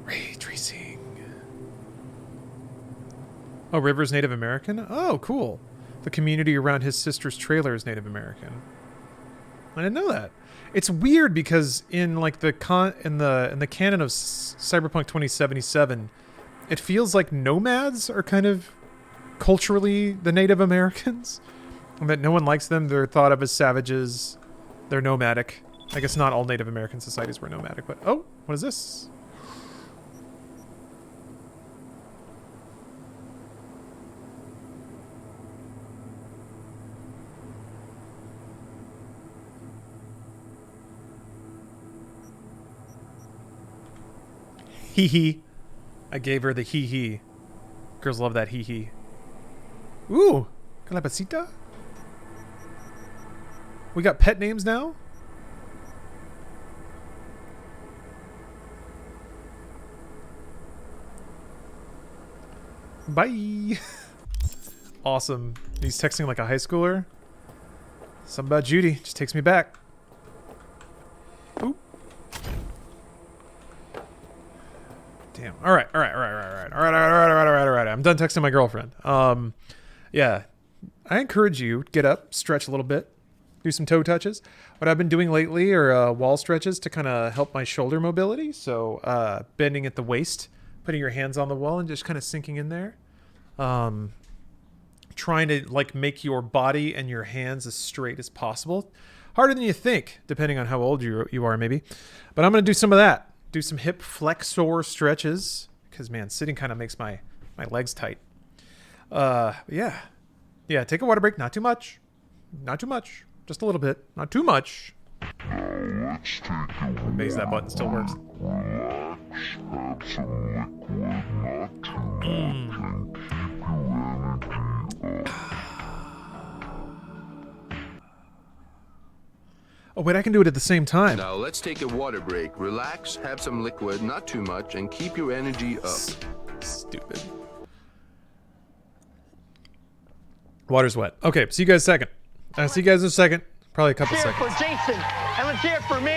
S1: Ray tracing. Oh, River's Native American? Oh, cool. The community around his sister's trailer is Native American. I didn't know that. It's weird because in like the canon of Cyberpunk 2077, it feels like nomads are kind of culturally the Native Americans. And that no one likes them. They're thought of as savages. They're nomadic. I guess not all Native American societies were nomadic, but oh, what is this? Hee hee. I gave her the hee-hee. Girls love that hee-hee. Ooh! Calabacita? We got pet names now? Bye! Awesome. He's texting like a high schooler. Something about Judy. Just takes me back. Oop. Damn. Alright. I'm done texting my girlfriend. Yeah. I encourage you, get up, stretch a little bit, do some toe touches. What I've been doing lately are wall stretches to kind of help my shoulder mobility. So bending at the waist, putting your hands on the wall and just kind of sinking in there. Trying to like make your body and your hands as straight as possible. Harder than you think, depending on how old you are maybe. But I'm going to do some of that. Do some hip flexor stretches. Because, man, sitting kind of makes my legs tight. Yeah. Yeah, take a water break. Not too much. Not too much. Just a little bit. Not too much. Amazed that button still works. Oh, wait, I can do it at the same time.
S11: Now let's take a water break. Relax, have some liquid, not too much, and keep your energy up.
S1: Stupid. Water's wet. Okay, see you guys in a second. See you guys in a second. Probably a couple seconds.
S8: Let's hear it for Jason, and let's hear it for me.